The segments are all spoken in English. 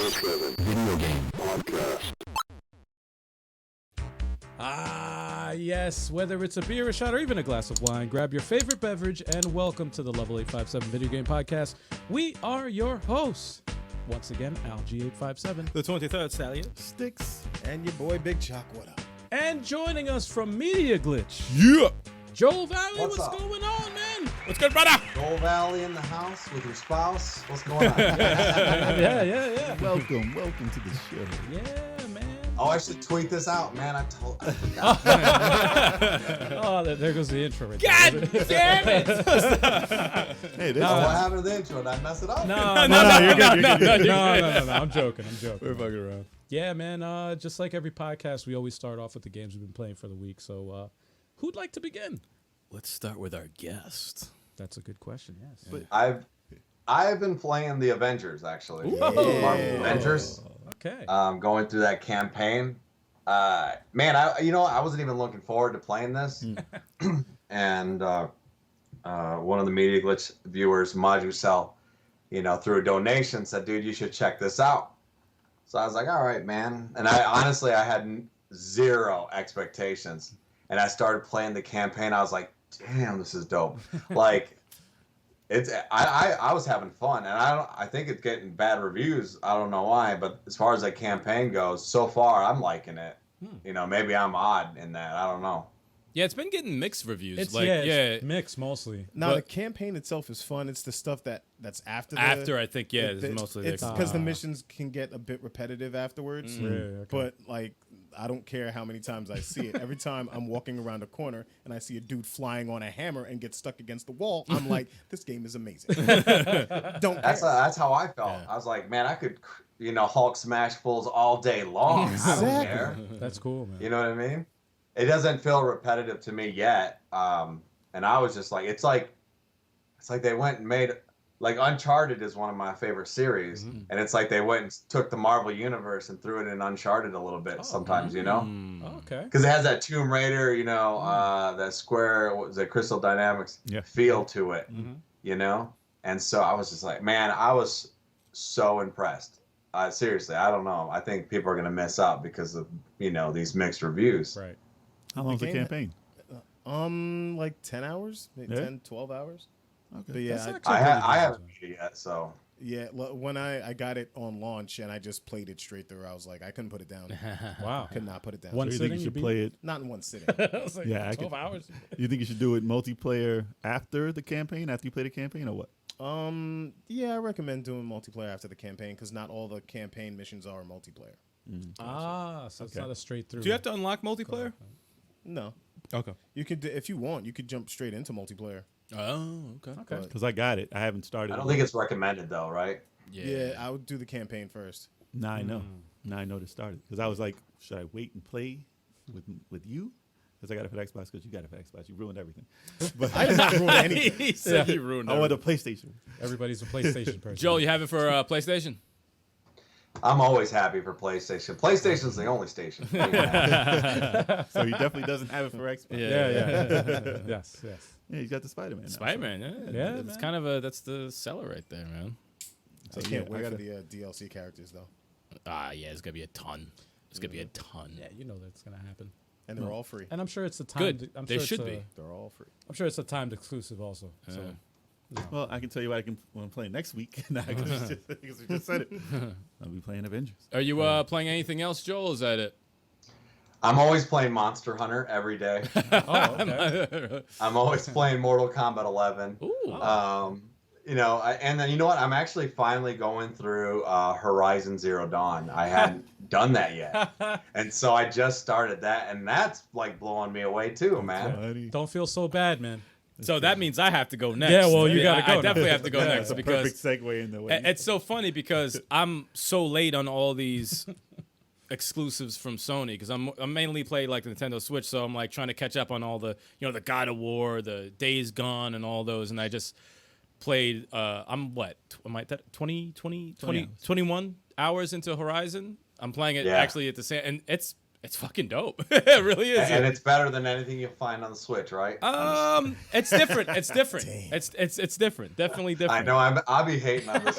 Video game podcast. Ah, yes. Whether it's a beer, a shot, or even a glass of wine, grab your favorite beverage and welcome to the Level 857 Video Game Podcast. We are your hosts. Once again, Algie857. The 23rd Stallion. Sticks, and your boy Big Chalk. What up? And joining us from Media Glitch, Yeah. Joel Vallie. What's What's up? going on, man? What's good, brother? Joel Vallie in the house with your spouse. What's going on? Yeah. Welcome to the show. Yeah, man. Oh, I should tweet this out, man. I forgot. Oh, there goes the intro right God there. damn it! Hey, this Oh, what happened to the intro? Did I mess it up? No, you're good. no. I'm joking. We're fucking around. Yeah, man. Just like every podcast, we always start off with the games we've been playing for the week. So, who'd like to begin? Let's start with our guest. That's a good question. Yes. But I've been playing the Avengers actually. Ooh. Marvel Avengers. Okay. Going through that campaign. Man, I wasn't even looking forward to playing this. And one of the Media Glitch viewers, Majucel, through a donation said, "Dude, you should check this out." So I was like, "All right, man." And I had zero expectations. And I started playing the campaign. I was like, "Damn, this is dope!" Like, I was having fun, and I think it's getting bad reviews. I don't know why, but as far as that campaign goes, so far I'm liking it. Maybe I'm odd in that. I don't know. Yeah, it's been getting mixed reviews. It's mixed mostly. Now, But- the campaign itself is fun. It's the stuff that's after the... After, I think, it's mostly It's the because the missions can get a bit repetitive afterwards. Yeah, okay. But, like, I don't care how many times I see it. Every time I'm walking around a corner and I see a dude flying on a hammer and get stuck against the wall, I'm like, this game is amazing. Don't That's care. that's how I felt. Yeah. I was like, man, I could, Hulk smash fools all day long. I don't Exactly. care. That's cool, man. You know what I mean? It doesn't feel repetitive to me yet. And I was just like, it's like they went and made, like, Uncharted is one of my favorite series, and it's like they went and took the Marvel universe and threw it in Uncharted a little bit sometimes, Okay. because it has that Tomb Raider, that Square, what was it, Crystal Dynamics feel to it, And so I was just like, man, I was so impressed. Seriously, I don't know. I think people are gonna miss out because of these mixed reviews. Right. How long's the game- campaign? Like 10 hours, maybe Yeah. 10, 12 hours. Okay. But yeah, That's I pretty haven't decent. beat it yet, so when I got it on launch and I just played it straight through, I was like, I couldn't put it down. Wow. Could not put it down. One So you think sitting, you you should beat play it? Not in one sitting. I was like, Yeah, I 12 could- hours. You think you should do it multiplayer after the campaign? After you play the campaign, or what? Yeah, I recommend doing multiplayer after the campaign because not all the campaign missions are multiplayer. So it's Okay. not a straight through. Do you have to unlock multiplayer? No, Okay. you could if you want. You could jump straight into multiplayer. Oh, okay. Okay. Because I got it. I haven't started. I don't think it's recommended though, right? Yeah, I would do the campaign first. Now I know. Now I know to start it. Because I was like, should I wait and play with you? Because I got it for the Xbox. Because you got it for Xbox. You ruined everything. But I did not ruin anything. He said he ruined I want everything. a PlayStation. Everybody's a PlayStation person. Joel, you have it for PlayStation? I'm always happy for PlayStation. PlayStation's the only station. So he definitely doesn't have it for Xbox. Yeah. Yes. Yeah, he's got the Spider-Man. now, so- Spider-Man, Yeah, It's man. kind of that's the seller right there, man. I So, can't yeah, wait I for gotta- the DLC characters though, Yeah, it's gonna be a ton. It's gonna be a ton. Yeah, you know that's gonna happen. and they're all free. And I'm sure it's a time. Good. I'm They sure should it's be. They're all free. I'm sure it's a timed exclusive also. So Well, I can tell you what I'm playing next week. Because we just said it. I'll be playing Avengers. Are you playing anything else, Joel? Is that it? I'm always playing Monster Hunter every day. oh, okay. I'm always playing Mortal Kombat 11. Ooh. And then you know what? I'm actually finally going through Horizon Zero Dawn. I hadn't done that yet, and so I just started that, and that's like blowing me away too, man. Buddy. Don't feel so bad, man. So that means I have to go next. Yeah, well, you gotta go I now. definitely have to go next That's a because perfect segue into what it's so funny because I'm so late on all these exclusives from Sony because I'm mainly play like the Nintendo Switch, so I'm like trying to catch up on all the the God of War, the Days Gone, and all those, and I just played. I'm what? Am I 21 hours into Horizon? I'm playing it Yeah. actually at the same, and it's It's fucking dope. It really is. And it's better than anything you'll find on the Switch, right? It's different. It's different. It's different. Definitely different. I know. I'll be hating on this.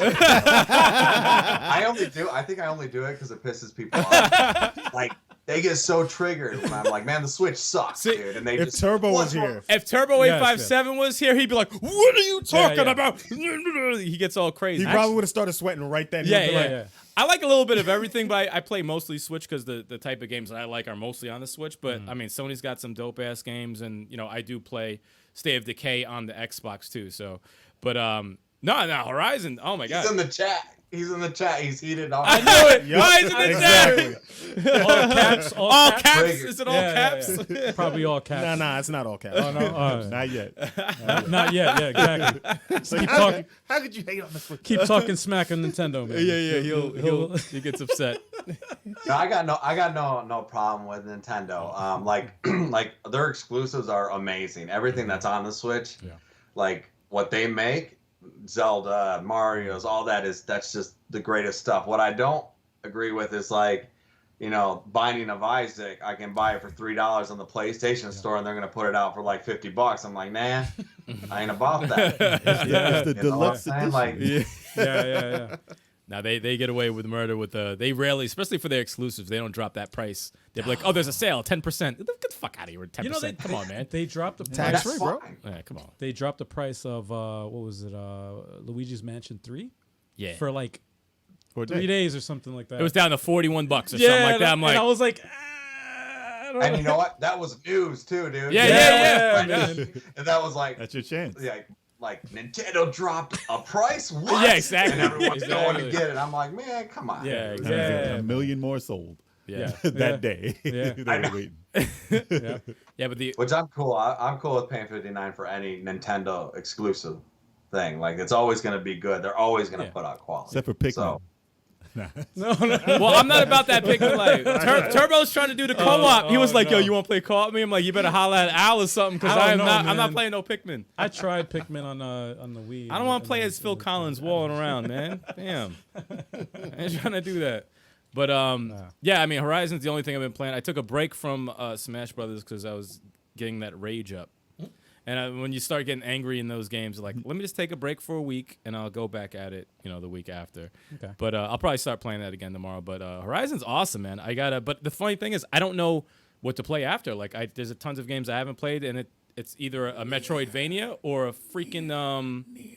I think I only do it because it pisses people off. Like they get so triggered when I'm like, man, the Switch sucks, dude. And they If just Turbo "What's was wrong?" here, If Turbo Yes, 857 was here, he'd be like, "What are you talking yeah. about?" He gets all crazy. he probably would have started sweating right then. He'd Yeah, be yeah, like, yeah. I like a little bit of everything, but I play mostly Switch because the type of games that I like are mostly on the Switch. But I mean, Sony's got some dope ass games, and I do play State of Decay on the Xbox too. So, but no, Horizon. Oh my god. He's in the chat. He's in the chat. He's heated up. I knew it. Yup, Why is it in exactly. there? All caps. All caps? Trigger. Is it all Yeah, caps? yeah. Probably all caps. Nah, it's not all caps. Oh, no? All right. Not yet. Not yet. Yeah, exactly. So keep talking. How could you hate on the Switch? Keep talking smack on Nintendo, man. Yeah. He gets upset. No, I got no problem with Nintendo. Like their exclusives are amazing. Everything that's on the Switch, like what they make, Zelda, Mario's, all that's just the greatest stuff. What I don't agree with is like, Binding of Isaac. I can buy it for $3 on the PlayStation Store, and they're gonna put it out for like $50. I'm like, nah, I ain't about that. It's the You know what I'm deluxe saying? edition. Like, Yeah. Now they get away with murder with they rarely, especially for their exclusives, they don't drop that price. They're like, oh, there's a sale, 10%. Get the fuck out of here with 10%. Come on, man. They dropped the Tax price. free, bro. fine. Yeah, come on. They dropped the price of what was it? Luigi's Mansion 3 Yeah. for like For a 3 day. days or something like that. It was down to $41 or something yeah, like that. I'm like, and I was like, I don't And know. you know what? That was news too, dude. Yeah. And that was like, That's your chance. like Nintendo dropped a price. What? Yeah, exactly. And everyone's going Exactly. to get it. I'm like, man, come on. Yeah, That exactly. means Yeah. a million more sold Yeah. that day. Yeah. They were waiting. Yeah, but Which I'm cool. I'm cool with paying $59 for any Nintendo exclusive thing. Like it's always going to be good. They're always going to put out quality. Except for Pikmin. So, No. well, I'm not about that Pikmin life. Turbo's trying to do the co-op. He was like, "Yo, you want to play co-op with me?" I'm like, "You better holler at Al or something because I don't know, I'm not man. playing no Pikmin. I tried Pikmin on the Wii. I don't want to play as Phil Collins walling around, man. Damn, I ain't trying to do that." But yeah, I mean, Horizon's the only thing I've been playing. I took a break from Smash Brothers because I was getting that rage up. And when you start getting angry in those games, like, let me just take a break for a week, and I'll go back at it, the week after. Okay. But I'll probably start playing that again tomorrow. But Horizon's awesome, man. But the funny thing is, I don't know what to play after. Like, there's tons of games I haven't played, and it's either a Metroidvania or a freaking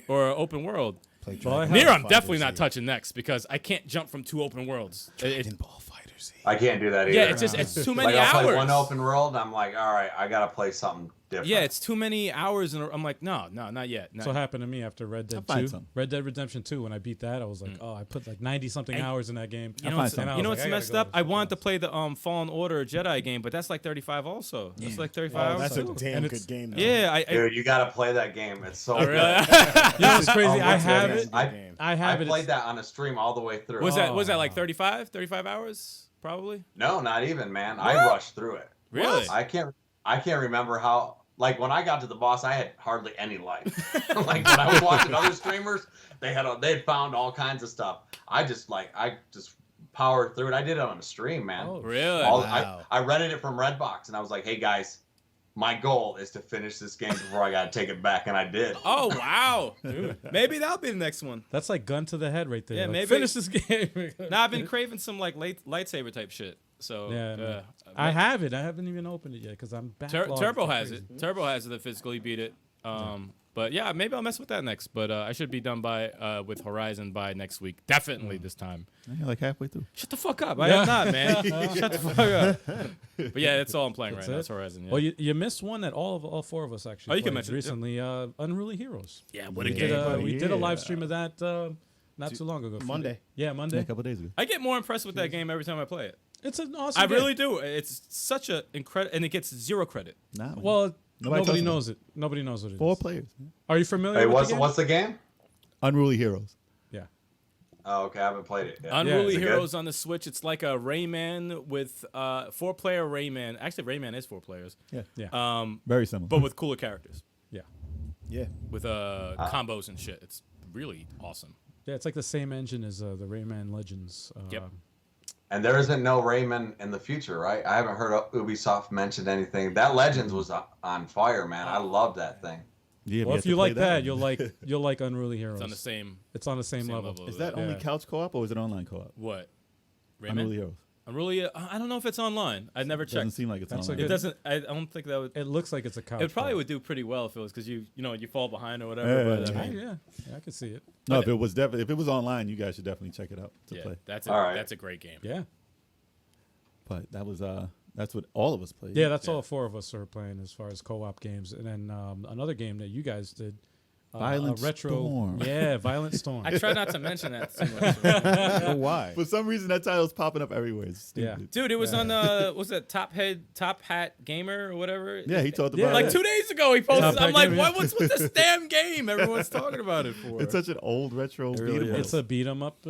or an open world. Play Well, I Dragon Nier, Ball I'm definitely not FighterZ. touching next because I can't jump from 2 open worlds. Dragon Ball Fighter Z. I can't do that either. Yeah, it's too many like I'll hours. play one open world, and I'm like, all right, I gotta play something different. Yeah, it's too many hours, and I'm like, no, not yet. That's what happened to me after Red Dead I'll find 2. some. Red Dead Redemption 2, when I beat that, I was like, oh, I put like 90-something And- hours in that game. You know, find what's, some. And I you know was what's like, I messed gotta up? go I to wanted to something play the Fallen Order Jedi game, but that's like 35 also. That's like 35 Oh, hours. that's a too. damn And good it's- game. Though. Yeah, I Dude, you gotta play that game. It's so Oh, good. really? You know what's crazy? Oh, I what's have that? it. I I have it. played that on a stream all the way through. was that like 35 hours probably? No, not even, man. I rushed through it. Really? I can't remember how. Like when I got to the boss, I had hardly any life. Like when I was watching other streamers, they had found all kinds of stuff. I just powered through it. I did it on a stream, man. Oh, Really? Wow. I rented it from Redbox, and I was like, "Hey guys, my goal is to finish this game before I gotta take it back," and I did. Oh wow! Maybe that'll be the next one. That's like gun to the head right there. Yeah, Like, maybe- finish this game. Now I've been craving some like lightsaber type shit. So Yeah, man. I have it. I haven't even opened it yet because I'm backlogged. Turbo like has crazy. it. Turbo has it that physically beat it. But yeah, maybe I'll mess with that next. But I should be done with Horizon by next week. Definitely this time. You're like halfway through. Shut the fuck up. I am not, man. Shut the fuck up. But yeah, that's all I'm playing right now. It's Horizon. Yeah. Well, you missed one that all 4 of us actually. Oh, you can played mention it, recently. Unruly Heroes. yeah, what a Yeah. game. We did a live Yeah. stream of that not too long ago. Monday. Yeah, Yeah, Monday. a couple days ago. I get more impressed with that game every time I play it. It's an awesome. I game. really do. It's such a incredible, and it gets 0 credit. Nah, Well, nobody touched knows it. Nobody knows what it is. 4 players. Are you familiar Hey, with the game? what's the game? Unruly Heroes. Yeah. Oh, okay, I haven't played it yet. Unruly Is it good? Heroes on the Switch. It's like a Rayman with 4-player Rayman. Actually, Rayman is 4 players. Yeah. Yeah. Very similar. But with cooler characters, Yeah. Yeah. with combos and shit. It's really awesome. Yeah, it's like the same engine as the Rayman Legends. Yep. And there isn't no Rayman in the future, right? I haven't heard Ubisoft mention anything. That Legends was on fire, man. I love that thing. Yeah, Well, we if have you to like play that, one. you'll like Unruly Heroes. It's on the same. It's on the same level. Is that only Yeah. couch co-op or is it online co-op? What? Unruly Rayman? Heroes. I don't know if it's online. I never Doesn't checked. seem like it's That's online. a It good- doesn't. I don't think that would. It looks like it's a couch. It probably co-op. would do pretty well if it was because you fall behind or whatever. But I mean, Yeah, I can see it. No, if it was online, you guys should definitely check it out to yeah, play. that's All right. that's a great game. Yeah, But that's what all of us played. yeah. That's all four of us are playing as far as co-op games, and then another game that you guys did. Violent a retro. Storm. Yeah, Violent Storm. I try not to mention that too much. Oh, why? For some reason, that title's popping up everywhere. It's stupid. Yeah. Dude, it was on was it Top Hat Gamer or whatever? Yeah, he talked Yeah, about Like it. 2 days ago, he posted. Top Hat I'm like, Gamer, yeah. what's with this damn game? Everyone's talking about it for. It's such an old retro really beat 'em up. It's a beat 'em up.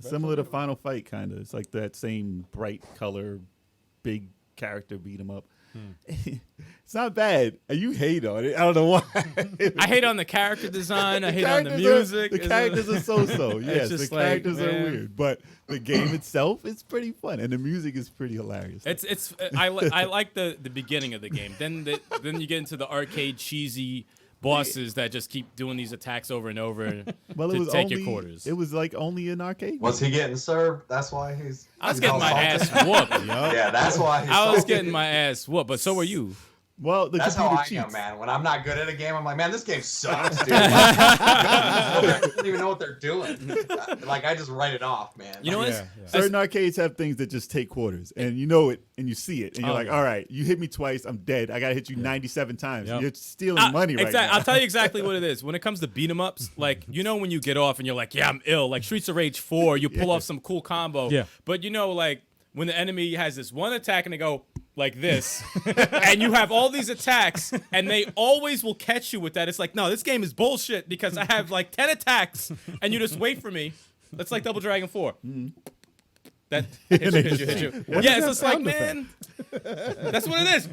Similar to Final Fight, kind of. It's like that same bright color, big character beat 'em up. It's not bad. And you hate on it. I don't know why. I hate on the character design. I hate on the music. The characters are so-so. Yes, the just like, characters are man. weird, but the game itself is pretty fun, and the music is pretty hilarious. It's I like the beginning of the game. Then you get into the arcade cheesy bosses that just keep doing these attacks over and over well, it to was take only, your quarters. It was like only an arcade. Was he getting served? That's why he's. I was he's getting all my salty? ass whooped. Yeah, that's why. He's I was salty. getting my ass whooped, but so were you. Well, the That's how computer I cheats. am, man. When I'm not good at a game, I'm like, man, this game sucks, dude. I don't even know what they're doing. Like, I just write it off, man. You know what? Yeah, yeah. Certain arcades have things that just take quarters, and you know it, and you see it, and you're Oh, like, yeah. all right, you hit me twice, I'm dead. I gotta hit you 97 times. Yep. You're stealing money right now. I'll tell you exactly what it is. When it comes to beat 'em ups, like when you get off and you're like, yeah, I'm ill. Like Streets of Rage 4, you pull off some cool combo. Yeah. But like when the enemy has this one attack and they go like this, and you have all these attacks, and they always will catch you with that. It's like, no, this game is bullshit because I have like 10 attacks, and you just wait for me. That's like Double Dragon 4. That hit you. Yeah, it's just like, man, that's what it is.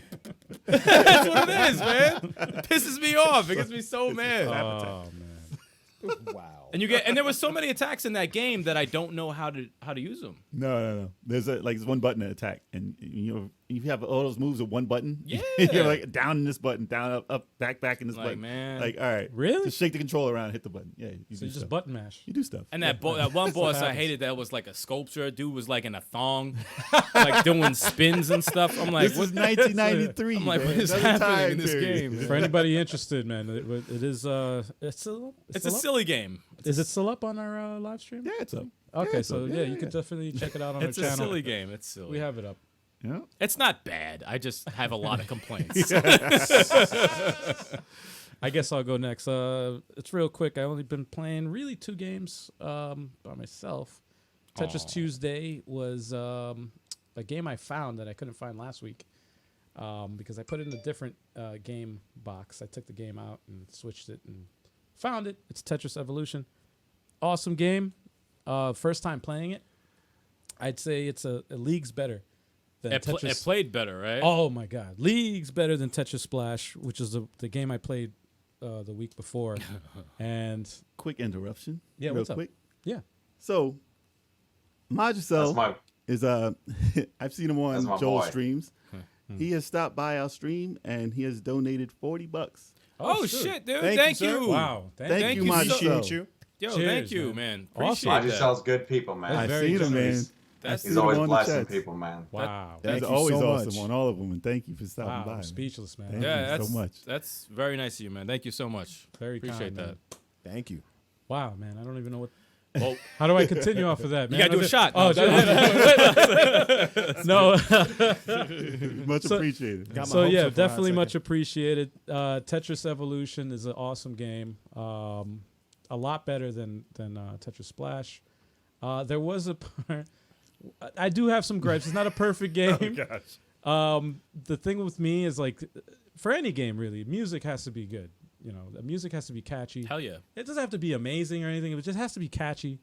That's what it is, man. It pisses me off. It gets me so mad. Oh man. Wow. And there was so many attacks in that game that I don't know how to use them. No. There's there's one button to attack, and you have all those moves with one button. Yeah. You're like down in this button, down, up, back in this Like, button. man. Like, all right, Really? Just shake the controller around, and hit the button. Yeah, you So do you just stuff. button mash. You do stuff. And that one boss I happens. hated that was like a sculpture. Dude was like in a thong, like doing spins and stuff. I'm like, This is 1993. I'm like, man. what is Another happening time in this period. game? For anybody interested, man, it is. It's It's a still up? silly game. Is it still up on our live stream? Yeah, it's up. Okay, Yeah, it's so up. yeah, you can definitely check it out on It's our a channel. silly game. It's silly. We have it up. Yeah. It's not bad. I just have a lot of complaints. I guess I'll go next. It's real quick. I only been playing really 2 games by myself. Tetris Tuesday was a game I found that I couldn't find last week because I put it in a different game box. I took the game out and switched it and found it. It's Tetris Evolution. Awesome game. First time playing it. I'd say it's a leagues better than Tetris. It played better, right? Oh my God, leagues better than Tetris Splash, which is the game I played the week before. And Quick interruption. Yeah, real what's up? quick. yeah, So, That's Majicel my. is I've seen him That's on my Joel's boy. streams. He has stopped by our stream and he has donated $40. Oh, shit, dude. Thank Thank you, you. sir. wow, Thank you, you, Majicel. Appreciate you. Yo, Cheers, thank you, man. man. Awesome. Appreciate that. Majicel's good people, man. I very seen him, man. generous. That's He's seen him always on the blessing chats. people, man. wow, That's Thank you always so awesome much. on all of them, and thank you for stopping wow. by. I'm speechless, man. Thank Yeah, you that's so much. That's very nice of you, man. Thank you so much. Very Appreciate kind, man. that. Thank you. Wow, man, I don't even know what. Well, How do I continue off of that? Man? you gotta do a shot. Oh, no. Much So- appreciated. Got my So hopes yeah, up for a hot definitely much second. appreciated. Tetris Evolution is an awesome game. A lot better than Tetris Splash. There was a part. I do have some gripes. It's not a perfect game. The thing with me is like, for any game really, music has to be good. You know, the music has to be catchy. hell yeah. It doesn't have to be amazing or anything. It just has to be catchy,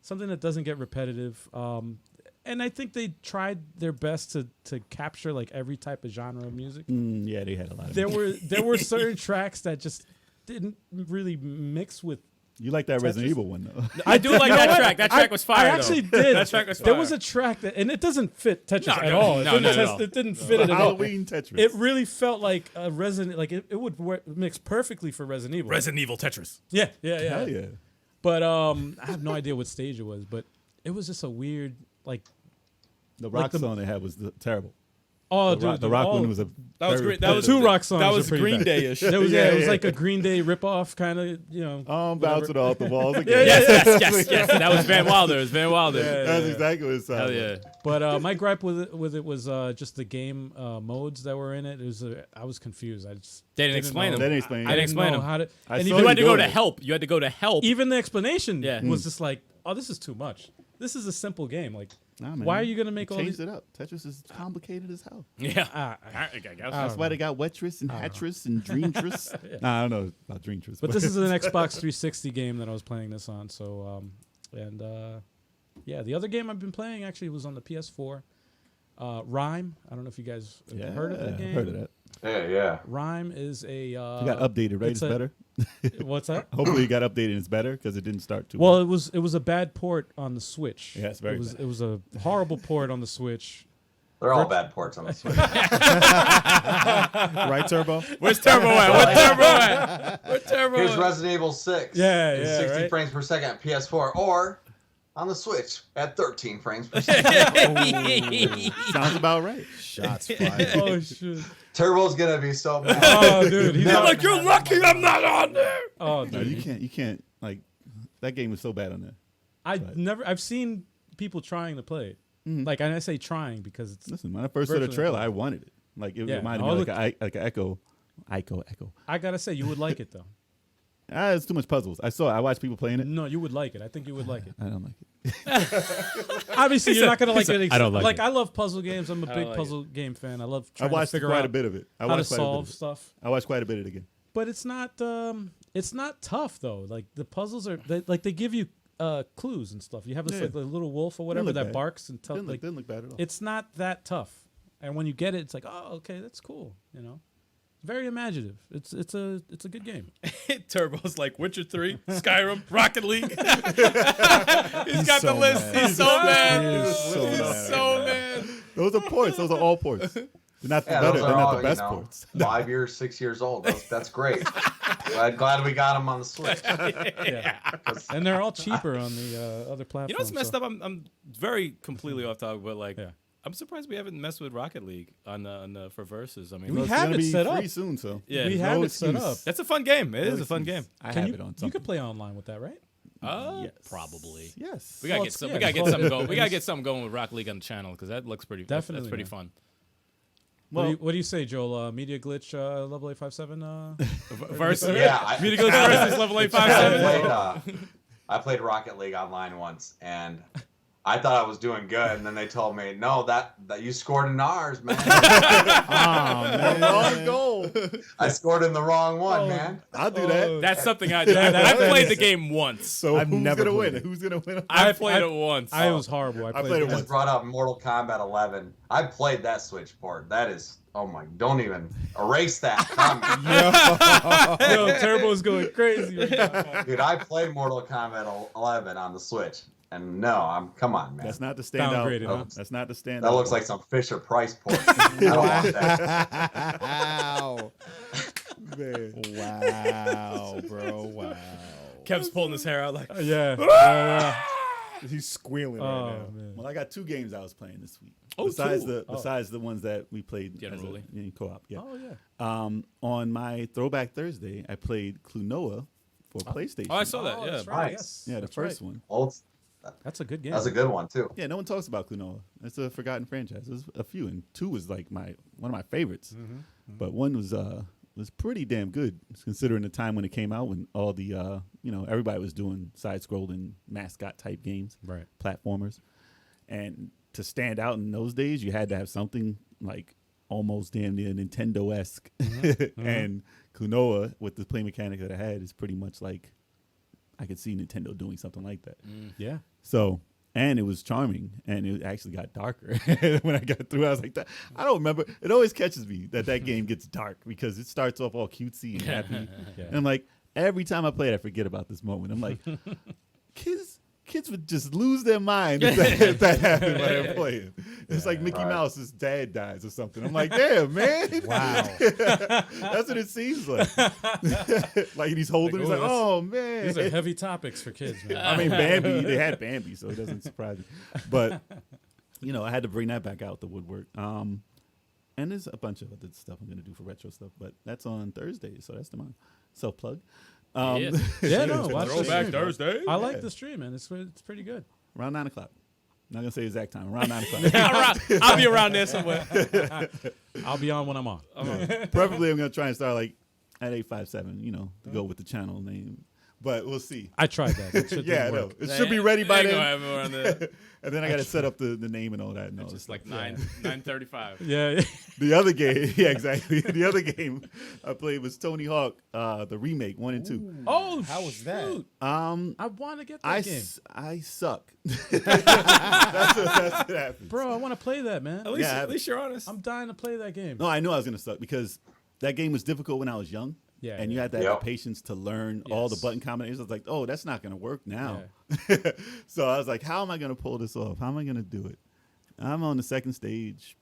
something that doesn't get repetitive. And I think they tried their best to capture like every type of genre of music. Yeah, they had a lot of There were certain tracks that just didn't really mix with You like that Resident Evil one though? I do like that track. That track was fire. I actually though. did. That track was fire. There was a track that, and it doesn't fit Tetris at all. It didn't fit it at all. Halloween Tetris. It really felt like a Resident, like it would mix perfectly for Resident Evil. Resident Evil Tetris. Yeah. Hell yeah. But I have no idea what stage it was, but it was just a weird, like, The rock the- song they had was terrible. oh, The dude, rock one was a That was very great. That was two rock songs. That were was pretty Green bad. Day-ish. It was, Yeah, it was yeah. like a Green Day ripoff, kind of, you know. bouncing off the walls again. Yes. That was Van Wilder. It was Van Wilder. That's exactly what it sounded Hell like. yeah. But my gripe with it was just the game modes that were in it. It was I was confused. I just They didn't explain know. them. They didn't explain I it. didn't explain know them. how to. I And saw even, You had to go doing to it. help. You had to go to help. even the explanation Yeah. was just like, oh, this is too much. This is a simple game. Like, Nah, man. why are you gonna make They all changed these? it up. Tetris is complicated as hell. Yeah. I guess. That's why they got Wetris and Hatris and Dreamtris. Nah, I don't know about Dreamtris. But this is an Xbox 360 game that I was playing this on. So, yeah, the other game I've been playing actually was on the PS4. Rhyme. I don't know if you guys have heard of the game. Heard of that. Yeah. Rhyme is a. You got updated, right? It's better. What's that? Hopefully, you got updated and it's better because it didn't start too. Well, it was a bad port on the Switch. Yeah, it's very It bad. was a horrible port on the Switch. They're all bad ports on the Switch. Right, Turbo? Where's Turbo at? Where's Turbo at? Where's Turbo Here's at? Resident Evil 6. Yeah, in yeah, 60 right? frames per second at PS4, or on the Switch at 13 frames per second. Sounds about right. Shots fired. Oh shit! Turbo's gonna be so mad. Oh dude, he's You're not, like, you're lucky I'm not on there. oh No, dude, you can't like that game was so bad on there. I've seen people trying to play it. Like, and I say trying because it's. Listen, when I first saw the Virtually trailer, I wanted it. Like it Yeah. reminded Oh, me look- like an Echo. I gotta say, you would like it though. It's too much puzzles. I watched people playing it. No, you would like it. I think you would like it. I don't like it. Obviously, you're not gonna like it. I don't like it. I love puzzle games. I'm a big like puzzle game fan. I love I trying to watched figure quite out a bit of it. I how to watched quite a bit solve of it. stuff. I watched quite a bit of it again. But it's not tough though. Like the puzzles are they give you clues and stuff. You have this Yeah. like a little wolf or whatever look that bad. barks and tells like Didn't look bad at all. it's not that tough. And when you get it, it's like, oh, okay, that's cool. You know, very imaginative. It's a good game. Turbo's like Witcher 3, Skyrim, Rocket League. He's got the so list. mad. He's so mad. He's so He's mad. so mad. Those are ports. Those are all ports. They're not the Yeah, better. those They're are not all, the best you know, ports. 5 years, 6 years old. That's great. Glad we got them on the Switch. Yeah, and they're all cheaper on the other platforms. You know what's messed so- up? I'm very completely off topic, but like, Yeah. I'm surprised we haven't messed with Rocket League on the for versus. I mean, We It's have gonna it be set free up. soon, so yeah, We no have it set excuse. up. that's a fun game. It is a fun game. I Can have you, it on you something. could play online with that, right? Yes. Probably. Yes. We gotta Well, get it's- some. yeah, We gotta get well, something going. We gotta it's- get something going with Rocket League on the channel because that looks pretty. That's Definitely, pretty man. fun. What do you say, Joel? Media glitch level 857. Versus Yeah, Media Glitch versus level 857. I played Rocket League online once, and I thought I was doing good, and then they told me, no, that you scored in ours, man. Wrong goal. I scored in the wrong one, man. I'll do that. That's something I do. Yeah, I that's- played the game once. So I've who's never gonna played win? it. Who's gonna win? I played it once. I was horrible. I played played it it You once. just brought up Mortal Kombat 11. I played that Switch port. That is, oh my, don't even erase that. Yo, Turbo's going crazy. Right now. Dude, I played Mortal Kombat 11 on the Switch, and no, come on, man. That's not the standout. Downgraded, huh? That's not the standout. That looks like some Fisher Price port. I don't want that. Wow. Man. Wow, bro. Wow. Kev's pulling his hair out like. Yeah. He's squealing Oh right now. man. Well, I got 2 games I was playing this week. Oh, besides two. besides the ones that we played Generally. in co-op. Yeah. Oh yeah. On my Throwback Thursday, I played Klonoa for PlayStation. Oh, I saw that. Oh, Yeah. that's right. Nice. Yes. Yeah, the That's first right. one. Well, That's a good game. that's a good one, too. Yeah, no one talks about Klonoa. It's a forgotten franchise. There's a few, and 2 was like one of my favorites. But 1 was pretty damn good, considering the time when it came out, when all the everybody was doing side-scrolling mascot type games, Right. platformers, and to stand out in those days, you had to have something like almost damn near Nintendo-esque. And Klonoa, with the play mechanic that I had, is pretty much like I could see Nintendo doing something like that. Yeah. So, and it was charming, and it actually got darker when I got through. I was like, I don't remember. It always catches me that game gets dark because it starts off all cutesy and happy, Yeah. and I'm like, every time I play it, I forget about this moment. I'm like, kids would just lose their mind if that happened while they're playing. It's like Mickey Mouse's dad dies or something. I'm like, damn, man. Wow. That's what it seems like. Like he's holding, he's like, oh, man. These are heavy topics for kids, man. I mean, Bambi, they had Bambi, so it doesn't surprise me. But, I had to bring that back out the woodwork. And there's a bunch of other stuff I'm going to do for retro stuff, but that's on Thursday, so that's the self-plug. Yeah. Yeah, no, watch the Throwback stream. Thursday. I like the stream, man. It's pretty good. Around 9 o'clock. Not going to say exact time. Around 9 o'clock. I'll be around there somewhere. I'll be on when I'm on. Preferably, I'm going to try and start like at 857, to go with the channel name. But we'll see. I tried that. It should Yeah, I know. work. It should be ready by Ain't gonna then. have it around there. And then I got to set up the name and all that. And all It's this just like stuff. 9:35. Yeah. The other game, yeah, exactly. The other game I played was Tony Hawk, the remake 1 and 2. Oh, How was that? shoot. I want to get that I game. suck. that's what happened. Bro, I want to play that, man. At least you're honest. I'm dying to play that game. No, I knew I was gonna suck because that game was difficult when I was young. Yeah, and you yeah. had to have Yep. the patience to learn all the Yes. button combinations. I was like, oh, that's not gonna work now. So I was like, how am I gonna pull this off? How am I gonna do it? I'm on the second stage,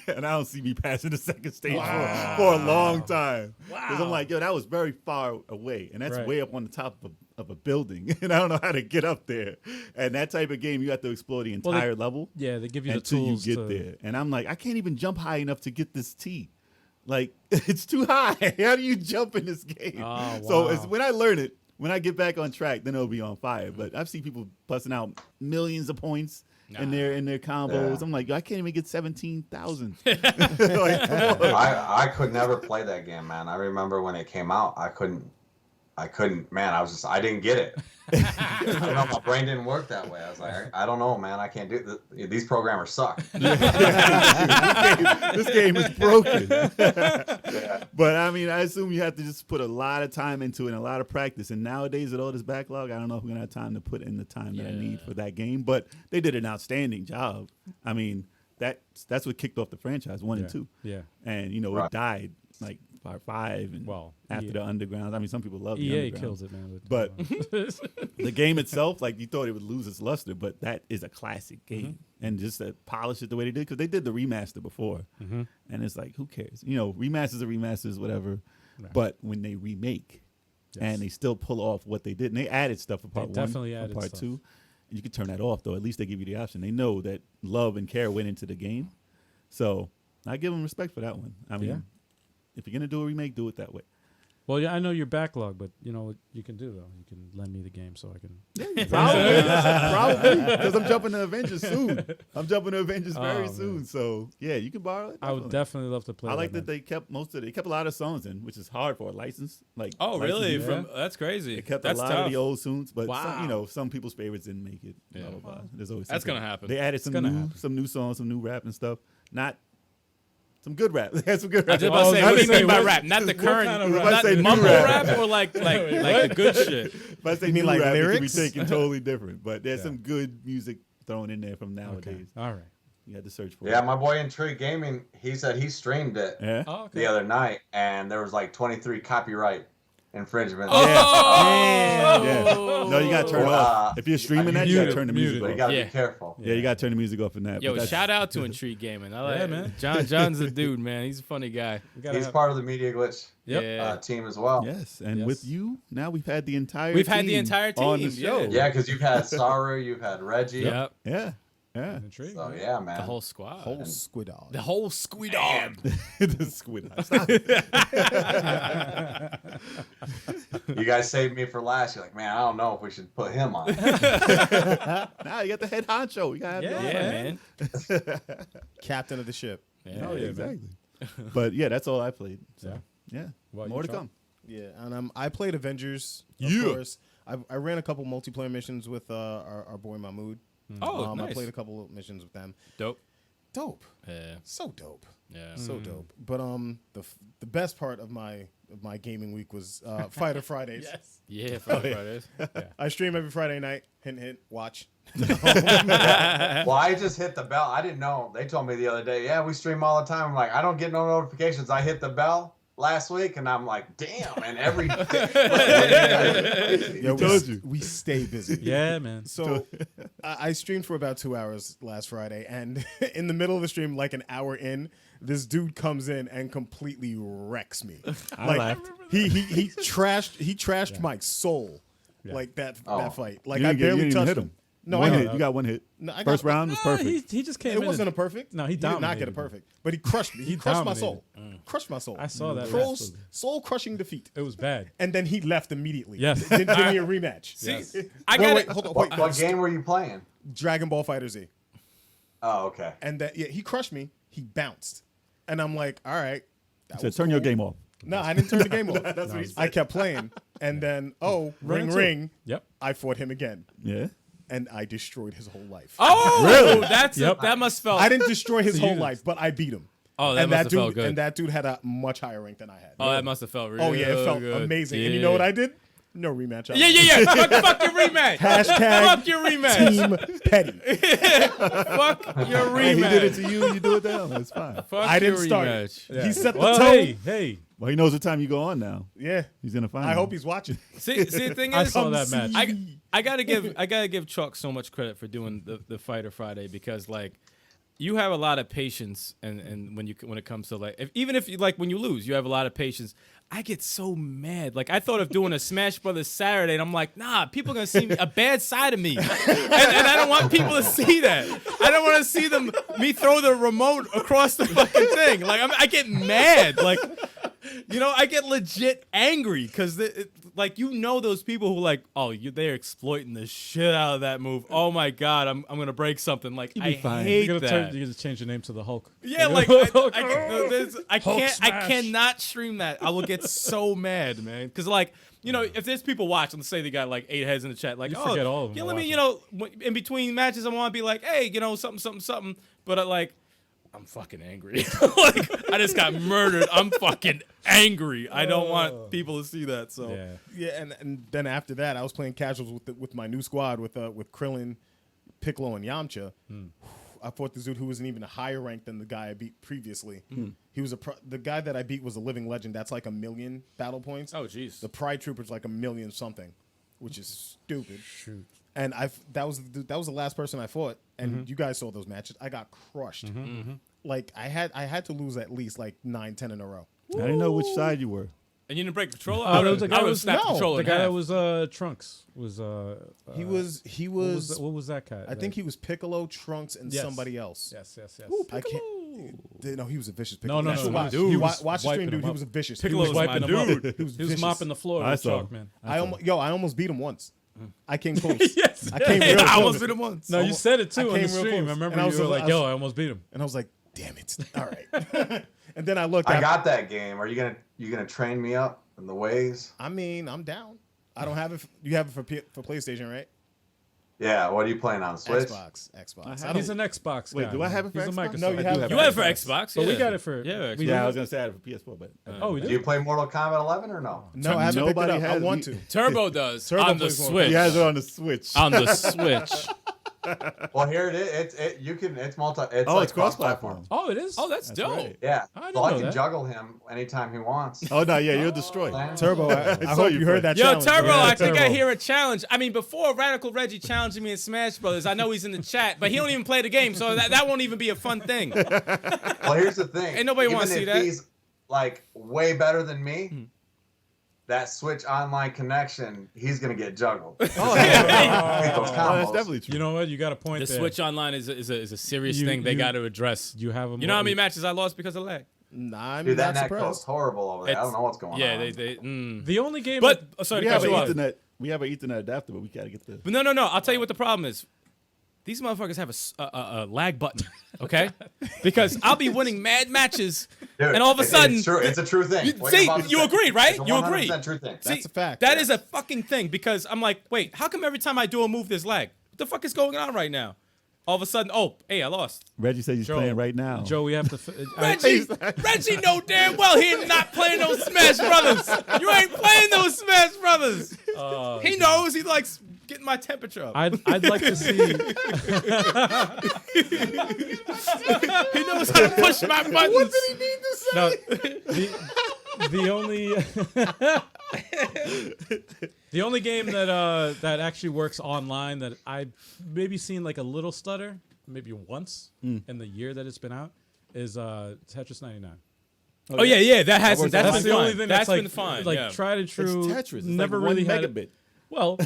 and I don't see me passing the second stage for a long time. Because I'm like, yo, that was very far away, and that's Right. way up on the top of a building, and I don't know how to get up there. And that type of game, you have to explore the entire level. Yeah, they give you the until you tools get to there. And I'm like, I can't even jump high enough to get this T. Like, it's too high. How do you jump in this game? Oh, So wow. when I learn it, when I get back on track, then it'll be on fire. But I've seen people busting out millions of points in their combos. Yeah. I'm like, I can't even get 17,000. Like, come on. I could never play that game, man. I remember when it came out, I couldn't, man, I didn't get it. I don't know, my brain didn't work that way. I was like, I don't know, man, I can't do this. These programmers suck. This game is broken. But I mean, I assume you have to just put a lot of time into it and a lot of practice. And nowadays, with all this backlog, I don't know if we're gonna have time to put in the time that I need for that game. But they did an outstanding job. I mean, that's what kicked off the franchise 1 and 2. Yeah. And Right. it died like part 5 and after EA the underground. I mean, some people love the EA underground. kills it, man. But the game itself, like you thought it would lose its luster, but that is a classic game. And just to polish it the way they did, because they did the remaster before, and it's like, who cares? Remasters are remasters, whatever. Right. But when they remake and they still pull off what they did, and they added stuff for part 1, definitely for added part stuff. 2, and you can turn that off though. At least they give you the option. They know that love and care went into the game, so I give them respect for that one. I mean. Yeah. If you're gonna do a remake, do it that way. Well, yeah, I know your backlog, but you know what you can do though. You can lend me the game so I can. Probably, because I'm jumping to Avengers soon. I'm jumping to Avengers very Oh, soon. man. So yeah, you can borrow it. I would deftely love to play. I like that that they kept they kept a lot of songs in, which is hard for a license. Like, Oh, really? licensing. That's crazy. They kept That's a lot tough. of the old tunes, but Wow. some people's favorites didn't make it. Blah, Yeah. blah, blah. There's always That's something. gonna happen. They added some gonna happen. new songs, some new rap and stuff. Not some good rap. They had some good rap. I was about to say, what do you mean by what- rap? Not the current, kind of rap? not If I say new mumble rap. rap or like the good shit. If I say You mean new like rap, it lyrics? could be taken totally different. But there's Yeah. some good music thrown in there from nowadays. All right. You had to search for Yeah, it. my boy Intrigue Gaming, he said he streamed it Yeah. Oh, okay. the other night, and there was like 23 copyright infringements. Oh! Yeah. No, you gotta turn it off. If you're streaming that, you gotta turn the music But you off. gotta Yeah. be careful. Yeah, you gotta turn the music off in that. Yo, but that's- shout out to Intrigue Gaming. I like Yeah, man. John's a dude, man. He's a funny guy. We gotta He's have- part of the Media Glitch Yep. Yeah. team as well. Yes, and Yes. with you now, we've had the entire We've had the team entire on the team, show. yeah. Yeah, because you've had Saru, you've had Reggie. Yep. Yeah, yeah. Intrigued. So yeah, man. The whole squad. Whole squid dog. The whole squid dog. The squid eye. Stop it. You guys saved me for last. You're like, man, I don't know if we should put him on. Now you got the head honcho. You gotta have Yeah, that. man. Captain of the ship. Yeah. Oh, yeah, exactly. But yeah, that's all I played. So yeah, Well, more you to try. come. Yeah, and I played Avengers, of Yeah. course. I ran a couple multiplayer missions with our boy Mahmood. Oh, I nice. played a couple of missions with them. Dope. Dope, Yeah. so dope, Yeah. so dope. But the best part of my gaming week was Fighter Fridays. Yeah, Fridays. I stream every Friday night. Hint, hint. Watch. Well, I just hit the bell. I didn't know. They told me the other day, yeah, we stream all the time. I'm like, I don't get no notifications. I hit the bell. last week, and I'm like, damn, and every day. Yo, told you. we stay busy. Yeah, man. So I streamed for about 2 hours last Friday, and in the middle of the stream, like an hour in, this dude comes in and completely wrecks me. I laughed. He trashed my soul, like that fight. Like You I didn't get- you barely didn't even touched hit him. No, One I hit. You got one hit. No, I First got- round was perfect. He just came It in. wasn't a perfect. No, he did not dominated get a him. perfect, but he crushed me. He crushed my soul. dominated. Crushed my soul. I saw that. Soul crushing defeat. It was bad. And then he left immediately. Yes. Didn't give me a rematch. See, Yes. I got wait, it. hold on. What game were you playing? Dragon Ball Fighter Z. Oh, okay. And that he crushed me. He bounced, and I'm like, all right. That Said, was turn your cool." game off. No, I didn't turn the game off. That's what he said. I kept playing, and then Run ring. into it. Yep. I fought him again, Yeah. and I destroyed his whole life. Oh, Really? that's Yep. that must felt. I didn't destroy his So whole you- life, but I beat him. Oh, that and must that have dude, felt good. and that dude had a much higher rank than I had. Oh, that must have felt really Oh yeah, it felt good. amazing. Yeah. And you know what I did? No rematch. Yeah. Fuck your rematch. Hashtag Fuck your rematch. Team Petty. Fuck your Hey, he did it rematch. to you. You do it to him. It's fine. Fuck I didn't your start. rematch. He set the Well, tone. hey. Well, he knows what time you go on now. Yeah. He's gonna find. I hope he's watching. See, the thing I is, saw that match. I gotta give Chalk so much credit for doing the Fighter Friday, because like you have a lot of patience, and when it comes to like even if you like when you lose, you have a lot of patience. I get so mad. Like I thought of doing a Smash Brothers Saturday, and I'm like, nah, people are gonna see a bad side of me, and I don't want people to see that. I don't want to see me throw the remote across the fucking thing. Like I get mad. Like I get legit angry because like those people who like, oh, they're exploiting the shit out of that move. Oh my god, I'm gonna break something. Like I fine. hate You're that. gonna change your name to the Hulk. Yeah, like I cannot stream that. I will get so mad, man. Because like if there's people watching, let's say they got like 8 heads in the chat, like You forget all of them yeah, are let me in between matches, I want to be like, hey, something, but like. I'm fucking angry. Like I just got murdered. I'm fucking angry. I don't want people to see that. So Yeah. Yeah, and then after that, I was playing casuals with my new squad with Krillin, Piccolo, and Yamcha. I fought this dude who was an even higher rank than the guy I beat previously. He was the guy that I beat was a living legend. That's like 1,000,000 battle points. Oh jeez. The Pride Trooper's like 1,000,000 something, which is stupid. Shoot. And that was the last person I fought, and you guys saw those matches. I got crushed. Like I had to lose at least like 9, 10 in a row. I didn't know which side you were. And you didn't break the controller? Oh, there was a guy I would was- snap the no, controller The in guy half. that was Trunks was He was. what was that guy? I think he was Piccolo, Trunks, and Yes. somebody else. Yes. I can't. No, he was a vicious No, Piccolo. no, You should no, watch. dude. You He was watch the wiping stream, dude. him He up. was a vicious. Piccolo's he was, my wiping him dude. up. he was He was vicious. mopping the floor I with saw. chalk, man. I almost beat him once. I came close. Yes. I came real I close. almost did it once. No, you said it too I on the came real stream. close. I remember And I you was- were I like, was- "Yo, I almost beat him." And I was like, "Damn it! All right." And then I looked. I got that game. Are you gonna train me up in the ways? I mean, I'm down. I don't have it. You have it for PlayStation, right? Yeah. What are you playing on Switch? Xbox. He's an Xbox guy. Wait, do I have it for He's a Xbox? Microsoft. No, you I do have have You it had it for for Xbox. Xbox? But we yeah. got it for Yeah, we Yeah, I do- was gonna say I had it for PS4, but Oh, we Do did. you play Mortal Kombat 11 or no? No, I haven't picked it Nobody up. I has want it. to. Turbo does Turbo on the plays more. Switch. he has it on the Switch. On the Switch. Well, here it is. It's multi. It's Oh, like it's cross-platform. Oh, it is. Oh, that's That's dope. right. Yeah. I didn't So I know can that. juggle him anytime he wants. Oh no, yeah, you're destroyed. Turbo. I saw hope you you heard play. that. Yo, challenge. Turbo, Yeah, I think I Turbo. hear a challenge. I mean, before Radical Reggie challenging me in Smash Brothers, I know he's in the chat, but he don't even play the game, so that won't even be a fun thing. Well, here's the thing. Ain't nobody wanna Even see if that. He's like way better than me. That Switch online connection, he's gonna get juggled. Oh, Those oh, that's combos. definitely true. You know what? You got a point The there. Switch Online is a serious You- thing they you- got to address. You have him. You know how many matches I lost because of lag? Nah, I'm Dude, that not net goes surprised. horrible over there. I don't know what's going Yeah, on. The only game. But that- sorry we to have cut an you off. Ethernet. We have an Ethernet adapter, but we gotta get the. But no. I'll tell you what the problem is. These motherfuckers have a lag button, okay? Because I'll be winning mad matches, Dude, and all of a sudden, it's true. It's a true thing. What see, you're about to you say. agree, right? It's a You agree. 100% true thing. That's a fact. That is a fucking thing because I'm like, wait, how come every time I do a move there's lag? What the fuck is going on right now? All of a sudden, oh, hey, I lost. Reggie says he's Joe- playing right now. Joe, we have to. Reggie know damn well he not playing those Smash Brothers. You ain't playing those Smash Brothers. He knows. He likes getting my temperature up. I'd like to see. He knows how to push my buttons. No, The only the only game that that actually works online that I've maybe seen like a little stutter, maybe once in the year that it's been out, is Tetris 99. Oh yeah, that hasn't. That's That's the been only fine. thing That's like, been fine. like yeah. tried and It's true. Tetris. It's Never like really 1 had it. megabit. Well,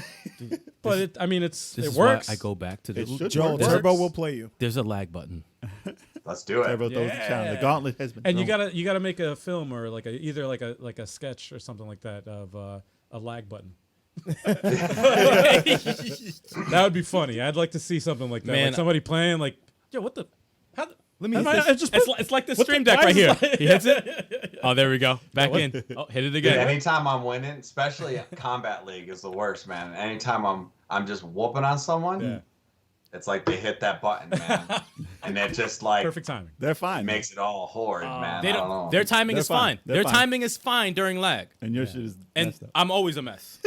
but it This works. Why I go back to the. It should Joel, work. Turbo will play you. There's a lag button. Let's do it. Turbo throws the challenge. The gauntlet has been And you thrown. gotta make a film or like either like a sketch or something like that of a lag button. That would be funny. I'd like to see something like that. Man, like somebody playing like, yo, what the? How? Let me. Am hit I this. just It's like the what stream the- deck why right is here. it- He hits it. Oh, there we go. Back in. Oh, hit it Dude, again. anytime I'm winning, especially Combat League is the worst, man. Anytime I'm just whooping on someone, Yeah. it's like they hit that button, man. And it just like Perfect timing. They're fine. makes it all horrid, man. They I don't know. don't. Their timing They're is fine. fine. They're Their fine. timing is fine during lag. And your shit is And messed up. I'm always a mess.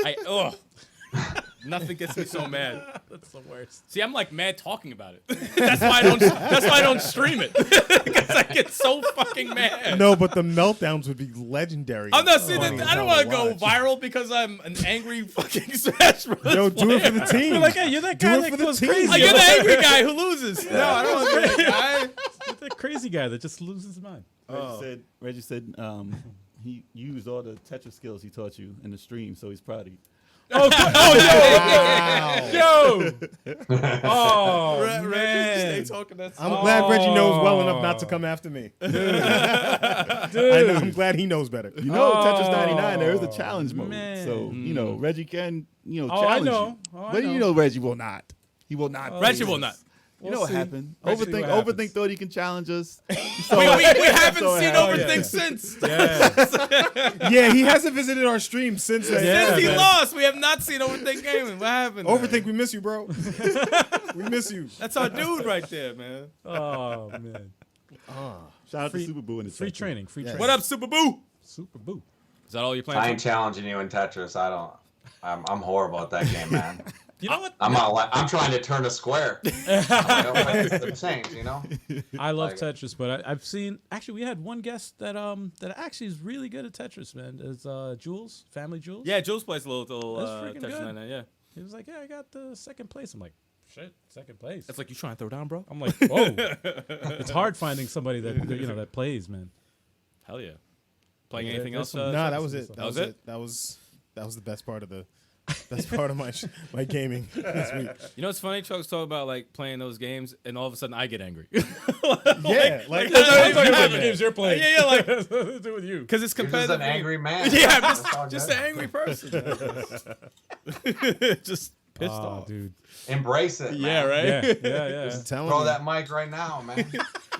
Nothing gets me so mad. That's the worst. See, I'm like mad talking about it. That's why I don't stream it because I get so fucking mad. No, but the meltdowns would be legendary. I'm not saying Funny that. as I don't hell want to go watch. viral because I'm an angry fucking Smash Bros. Yo, do it for the player. team. You're like, hey, you're that Do guy it that for the goes team. crazy. Oh, you're the angry guy who loses. No, I don't want to be that guy. You're that crazy guy that just loses his mind. Reggie said he used all the Tetris skills he taught you in the stream, so he's proud of you. Oh, Wow. yo! Oh, Reggie, man. stay talking that I'm glad Reggie knows well enough not to come after me. Dude. I'm glad he knows better. You know, Tetris 99, there is a challenge mode. man. So, you know, Reggie can, Oh, I challenge know. you. Oh, I But know. you know Reggie will not. He will not. Reggie will not. You know what see. happened? Let's see what happens. Overthink thought he can challenge us. We haven't So seen happy. Overthink since. Yeah. Yeah, he hasn't visited our stream since then. Yeah, Since he man. lost, we have not seen Overthink gaming. What happened? Overthink, we miss you, bro. We miss you. That's our dude right there, man. Oh, man. Shout out Free- to Super Boo in the Free chat. training. Free training. What up, Super Boo? Super Boo. Is that all you're I playing? ain't challenging you in Tetris. I'm horrible at that game, man. You know what? I'm trying to turn a square. I'm like, the change, you know? I love Like- Tetris, but I've seen actually we had one guest that actually is really good at Tetris, man. Is Jules, Family Jules? Yeah, Jules plays a little That's freaking Tetris good. 99, yeah. He was like, yeah, I got the second place. I'm like, shit, second place. That's like you trying to throw down, bro? I'm like, whoa. It's hard finding somebody that that plays, man. Hell yeah. Playing Yeah, anything there's else? some- Nah, Tetris that was is it. the That stuff. was it. That was the best part of my gaming this week. You know what's funny? Chuck's talking about like playing those games, and all of a sudden I get angry. Yeah, like that's how I'm talking about happened. the games you're playing. Yeah, yeah, like- That's nothing to do with you. Because it's You're just competitive. an angry man. Yeah, I'm That's all just good. an angry person. Just pissed Oh, off. dude. Embrace it, man. Yeah, right? Yeah. I'm telling Throw you. that mic right now, man.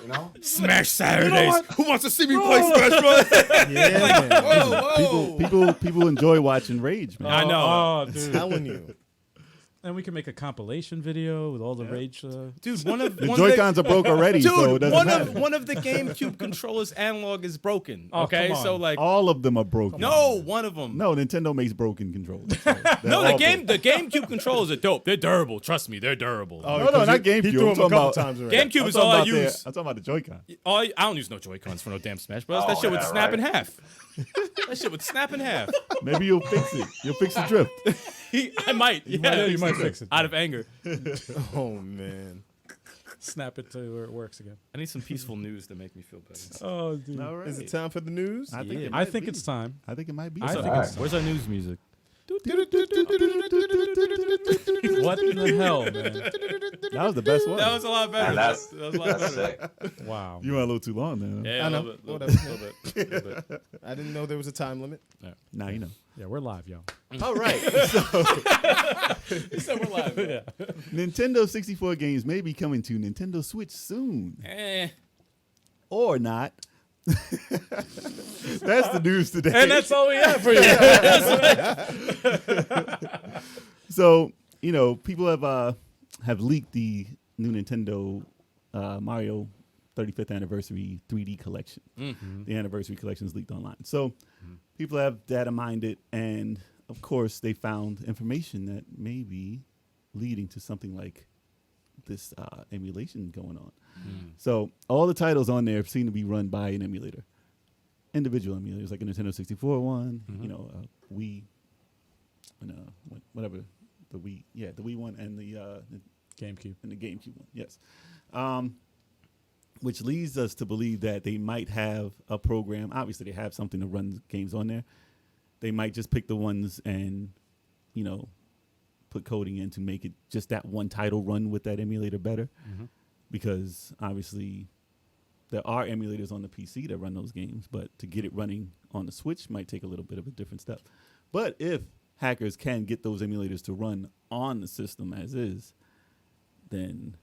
You know? Smash Saturdays. Who wants to see me play Smash Bros? Yeah, man. Whoa. People enjoy watching Rage, man. I know. Oh, I'm dude. telling you. And we can make a compilation video with all the rage. Dude, one of The one Joy-Cons are broke already, Dude, so it doesn't one matter. of the GameCube controllers analog is broken. Oh, Okay, come on. so like All of them are broken. no, one of them. No, Nintendo makes broken controllers. So No, they're the all broken. GameCube controllers are dope. They're durable. Trust me, they're durable. Oh, No, not he GameCube. threw I'm him a talking couple about- times already. GameCube I'm is talking all I about use. I'm talking about the Joy-Con. I don't use no Joy-Cons for no damn Smash Bros. That Oh, shit would yeah, snap in right. half. That shit would snap in half. Maybe you'll fix it. You'll fix the drift. I might. Yeah, you might fix it. out of anger. Oh man. Snap it to where it works again. I need some peaceful news to make me feel better. Oh, dude. All right. Is it time for the news? I think, Yeah. it I might think be. it's time. I think it might be. I so. think it's Where's our news music? What in the hell, man? That was the best one. That was a lot better. And that's that was a lot that's better. sick. Wow. You went a little too long there. Yeah, I a know. little bit. Whatever. Little bit. I didn't know there was a time limit. Now you know. Yeah, we're live, y'all. All right. So we're live. Yeah. Nintendo 64 games may be coming to Nintendo Switch soon. Or not. That's the news today. And that's all we have for you. So, people have leaked the new Nintendo Mario 35th anniversary 3D collection. The anniversary collection is leaked online. So people have data mined it, and of course they found information that may be leading to something like this emulation going on. So all the titles on there seem to be run by an emulator. individual emulators, like a Nintendo 64 one, you know, Wii, and whatever the Wii one and the GameCube and the GameCube one. Yes, which leads us to believe that they might have a program. Obviously, they have something to run games on there. They might just pick the ones and, you know, put coding in to make it just that one title run with that emulator better, because obviously there are emulators on the PC that run those games, but to get it running on the Switch might take a little bit of a different step. But if hackers can get those emulators to run on the system as is, then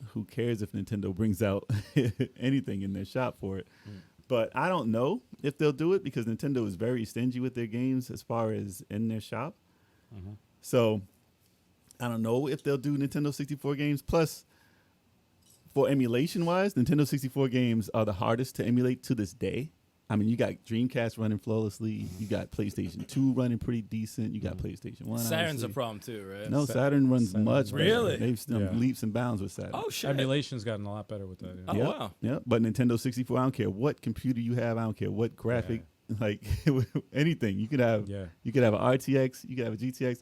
who cares if Nintendo brings out anything in their shop for it? But I don't know if they'll do it, because Nintendo is very stingy with their games as far as in their shop. So I don't know if they'll do Nintendo 64 games. Plus, for emulation-wise, Nintendo 64 games are the hardest to emulate to this day. I mean, you got Dreamcast running flawlessly. You got PlayStation 2 running pretty decent. You got PlayStation 1. Saturn's obviously. a problem too, right? No, Saturn runs Saturn much better. Really? They've done leaps and bounds with Saturn. Oh shit! Emulation's gotten a lot better with that. Oh, Yeah. wow. Yeah, but Nintendo 64, I don't care what computer you have. I don't care what graphic, like anything. You could have you could have an RTX, you could have a GTX.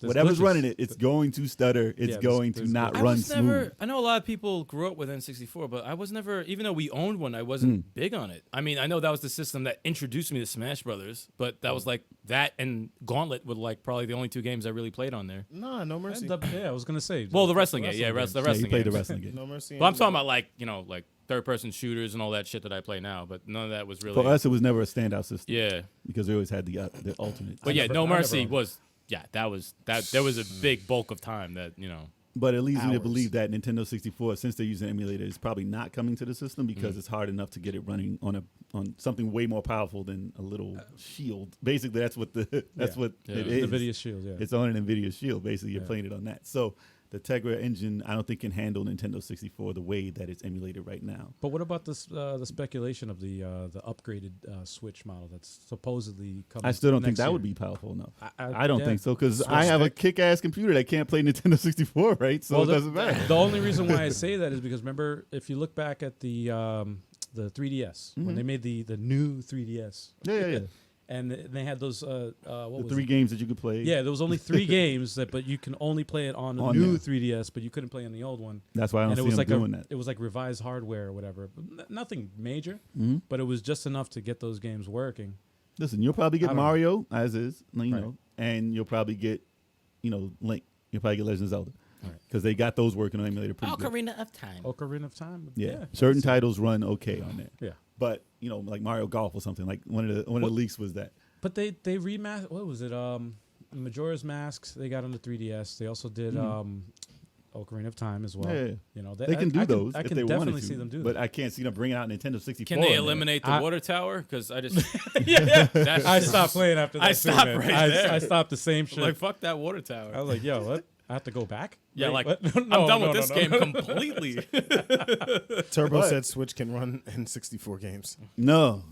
There's Whatever's glitches. running it, it's going to stutter. It's going to there's not glitches. I run was smooth. never. I know a lot of people grew up with N64, but I was never. Even though we owned one, I wasn't big on it. I mean, I know that was the system that introduced me to Smash Brothers, but that was like that and Gauntlet were like probably the only two games I really played on there. Nah, No Mercy. Yeah, I was gonna say. Well, the wrestling game, the Yeah, wrestling you played the games. wrestling game. No Mercy. But I'm talking about like like third-person shooters and all that shit that I play now. But none of that was really. For us, it was never a standout system. Yeah, because we always had the alternate. but yeah, never- No I never Mercy owned it. was. Yeah, that was that. There was a big bulk of time that But it leads me to Hours. believe that Nintendo 64, since they're using emulator, is probably not coming to the system because it's hard enough to get it running on something way more powerful than a little shield. Basically, that's what what it is. The Nvidia Shield. Yeah. It's on an Nvidia Shield. Basically, you're playing it on that. So the Tegra engine, I don't think can handle Nintendo 64 the way that it's emulated right now. But what about this? The speculation of the upgraded Switch model that's supposedly coming. I still don't think next that year. would be powerful enough. I- I don't yeah. think so, because I have a kick-ass computer that can't play Nintendo 64, right? So Well, it doesn't matter. The only reason why I say that is because remember, if you look back at the 3DS when they made the new 3DS, Yeah. and they had those what The was three it? games that you could play. Yeah, there was only 3 games but you can only play it on the On new there. 3DS, but you couldn't play on the old one. That's why I don't And it see was them like doing that. it was like revised hardware or whatever. Nothing major, Mm-hmm. but it was just enough to get those games working. Listen, you'll probably I get don't know. Mario as is, you Right. know, and you'll probably get, Link. You'll probably get Legend of Zelda because they got those working on emulator pretty good. Ocarina of Time. Ocarina of Time. Yeah, certain titles run okay on there. Yeah. But like Mario Golf or something, like one of the leaks was that. But they remastered. What was it? Majora's Masks. They got on the 3DS. They also did Ocarina of Time as well. Yeah. You know, They can do those I if can they definitely wanted to. see them do but that. I can't see them bringing out Nintendo 64. Can on they there. eliminate the I- water tower? Because I just I stopped playing after that. I too, stopped man. right I, there. I stopped the same shit. like fuck that water tower. I was like, yo, what? I have to go back? Yeah, Wait, like what? I'm No, done no, with no, this no. game completely. Turbo But- said Switch can run N64 games. No,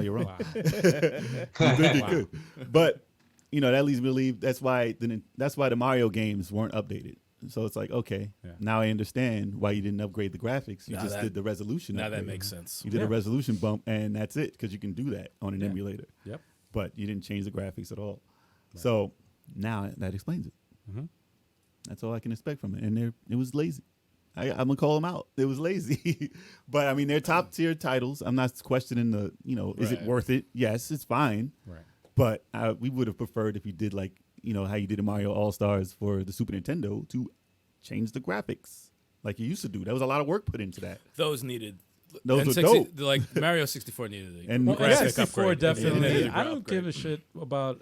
you're wrong. Wow. You could. But that leads me to believe that's why the Mario games weren't updated. So it's like, okay, now I understand why you didn't upgrade the graphics. You Now just that- did the resolution. now that upgrade. makes sense. You did a Yeah. resolution bump, and that's it, because you can do that on an emulator. Yep. But you didn't change the graphics at all. So now that explains it. That's all I can expect from it. And it was lazy. I'm gonna call them out. It was lazy, but I mean they're top tier titles. I'm not questioning the is it Right. worth it? Yes, it's fine. Right. But we would have preferred if you did like how you did in Mario All Stars for the Super Nintendo to change the graphics like you used to do. That was a lot of work put into that. Those needed. Those were N60 dope. Like Mario 64 needed a And Well, graphic 64 upgrade. definitely. It needed I a don't upgrade. give a shit about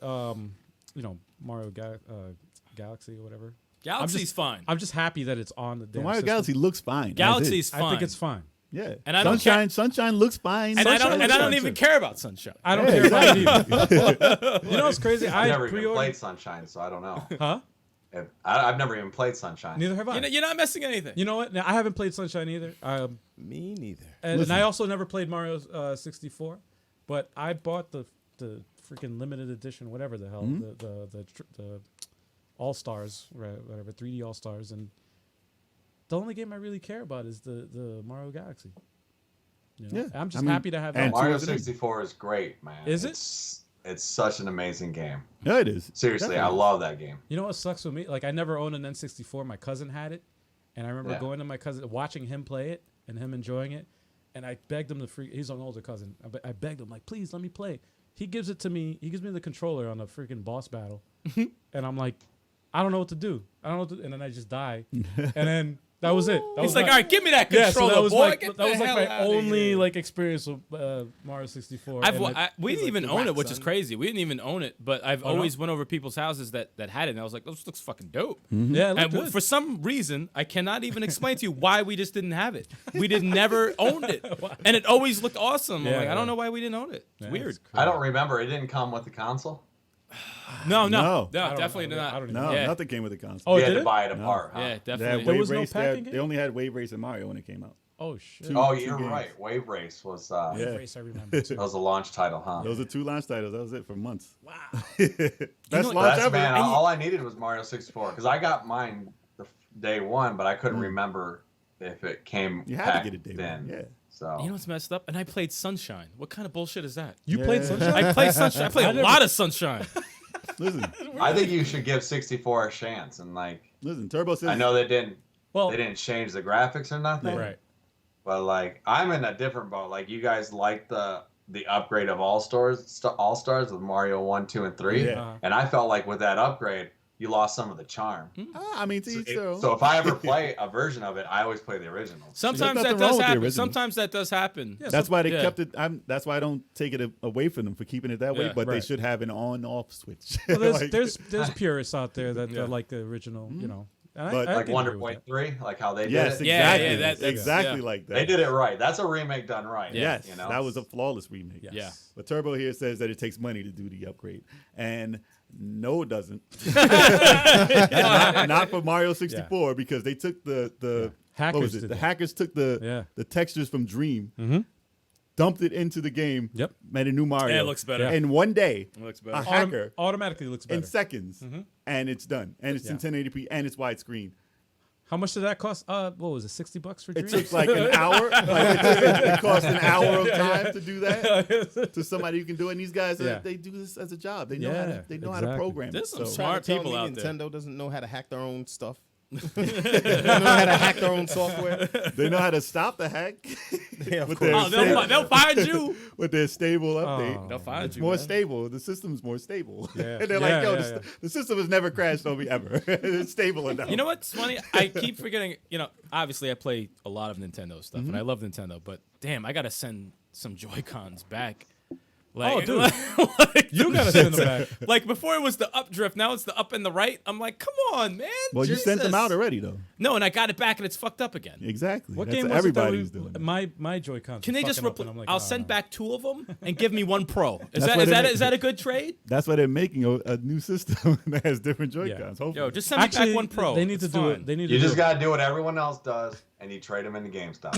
Mario Galaxy or whatever. Galaxy's fine. I'm just happy that it's on the The damn Mario system. Galaxy looks fine. as Galaxy's is. fine. I think it's fine. Yeah, And I don't Sunshine looks fine. and I don't Sunshine even too. care about Sunshine. I don't care about it either. You know what's crazy? I've I never even pre-ordered. played Sunshine, so I don't know. Huh? I've never even played Sunshine. Neither have I. You're not missing anything. You know what? Now, I haven't played Sunshine either. Me neither. And I also never played Mario 64, but I bought the freaking limited edition, whatever the hell, the All Stars, whatever 3D All Stars, and the only game I really care about is the Mario Galaxy. You know? Yeah. I'm just I mean, happy to have and that. Mario to it in. 64 is great, man. Is it? It's such an amazing game. Yeah, it is. Seriously, I Definitely. love that game. You know what sucks with me? Like I never owned an N64. My cousin had it, and I remember Yeah. going to my cousin, watching him play it, and him enjoying it. And I begged him to he's an older cousin. I begged him like, please let me play. He gives it to me. He gives me the controller on a freaking boss battle, and I'm like, I don't know what to do. I don't know what to do. And then I just die, and then that was it. That He's was like, my- all right, give me that yeah, controller, so that was boy. my, Get that was the like hell my outta only here. like experience with Mario 64. I've, And, like, we didn't even the own it, whack, which is son. crazy. We didn't even own it, but I've Oh, no? always went over people's houses that had it, and I was like, this looks fucking dope. yeah, it And looked good. for some reason, I cannot even explain to you why we just didn't have it. We did never owned it, and it always looked awesome. I'm Yeah, like, I don't yeah. know why we didn't own it. It's Yeah, weird. it's crazy. I don't remember. It didn't come with the console. No, No. I don't definitely know. not. I don't even No, know. Yeah. nothing came with the console. Oh, You had did to it? buy it No. apart. Huh? Yeah, They had definitely. There Wave was no Race. packing They game? only had Wave Race and Mario when it came out. Oh shit. Two- Oh, two you're games. right. Wave Race was Yeah. Race, I remember too. that was a launch title, huh? Those are 2 launch titles. That was it for months. Wow. Best launch That's ever. man. And you- All I needed was Mario 64 because I got mine the day one, but I couldn't remember if it came. You had to packed get it day then. one. Yeah. So You know what's messed up? And I played Sunshine. What kind of bullshit is that? You Yeah. played Sunshine? I played Sunshine. I played I a never- lot of Sunshine. Listen, I think you should give 64 a chance. And like, Turbo says. I know they didn't Well, change the graphics or nothing. right. But like, I'm in a different boat. Like, you guys like the upgrade of All Stars with Mario 1, 2, and 3. Yeah. Uh-huh. And I felt like with that upgrade, you lost some of the charm. I mean, to each their own. So if I ever play a version of it, I always play the original. Sometimes nothing that wrong does with the happen. original. Sometimes that does happen. Yeah, That's why they yeah. kept it. That's why I don't take it away from them for keeping it that way. Yeah. But they Right. should have an on-off switch. Well, Like- there's purists out there that Yeah. like the original, you know. And But- I Like can Wonder agree with Point 3, like how they yes, did it. Yeah, exactly. yeah, that's- exactly yeah. like that. They did it right. That's a remake done right. Yes, You know? that was a flawless remake. that. Yeah. But Turbo here says that it takes money to do the upgrade, and no, it doesn't. not for Mario 64 because they took the Hackers what was it? did The that. hackers took the textures from Dream, dumped it into the game, Yep. made a new Mario. Yeah, it looks better. In one day, It looks a better. hacker Automatically looks better. in seconds, and it's done, and it's in Yeah. 1080p, and it's widescreen. How much did that cost? What was it? $60 for It Dream? took like an hour. It cost an hour of time to do that to somebody who can do it. And these guys, Yeah. they do this as a job. They know how Yeah, to. They know how to exactly. program. There's it. some So- smart Trying to tell people me out there. Nintendo doesn't know how to hack their own stuff. They don't know how to hack their own software. They know how to stop the hack. Yeah, of with course. their Oh, they'll find you. with their stable update. Oh. They'll find It's you. more man. stable. The system's more stable. Yeah. And they're Yeah, like, yo, yeah, the system has never crashed on me ever. It's stable enough. You know what's funny? I keep forgetting. You know, obviously I play a lot of Nintendo stuff, Mm-hmm. and I love Nintendo. But damn, I gotta send some Joy-Cons back. Oh, dude. like, You gotta send them back. like before it was the up drift, now it's the up and the right. I'm like, come on, man. Well, you sent them Jesus. out already, though. No, and I got it back, and it's fucked up again. Exactly. What That's game what was everybody's it that doing. my Joy-Cons? Can were they just fucking up, replace? and I'm like, I'll oh, send no. back 2 of them and give me 1 Pro. Is That's that what is it that is. is that a good trade? That's why they're making a new system that has different Joy-Cons. Hopefully. Yo, just send me Actually, back 1 Pro. They need to It's do fine. it. They need to You do just it. got to do what everyone else does, and you trade them into GameStop.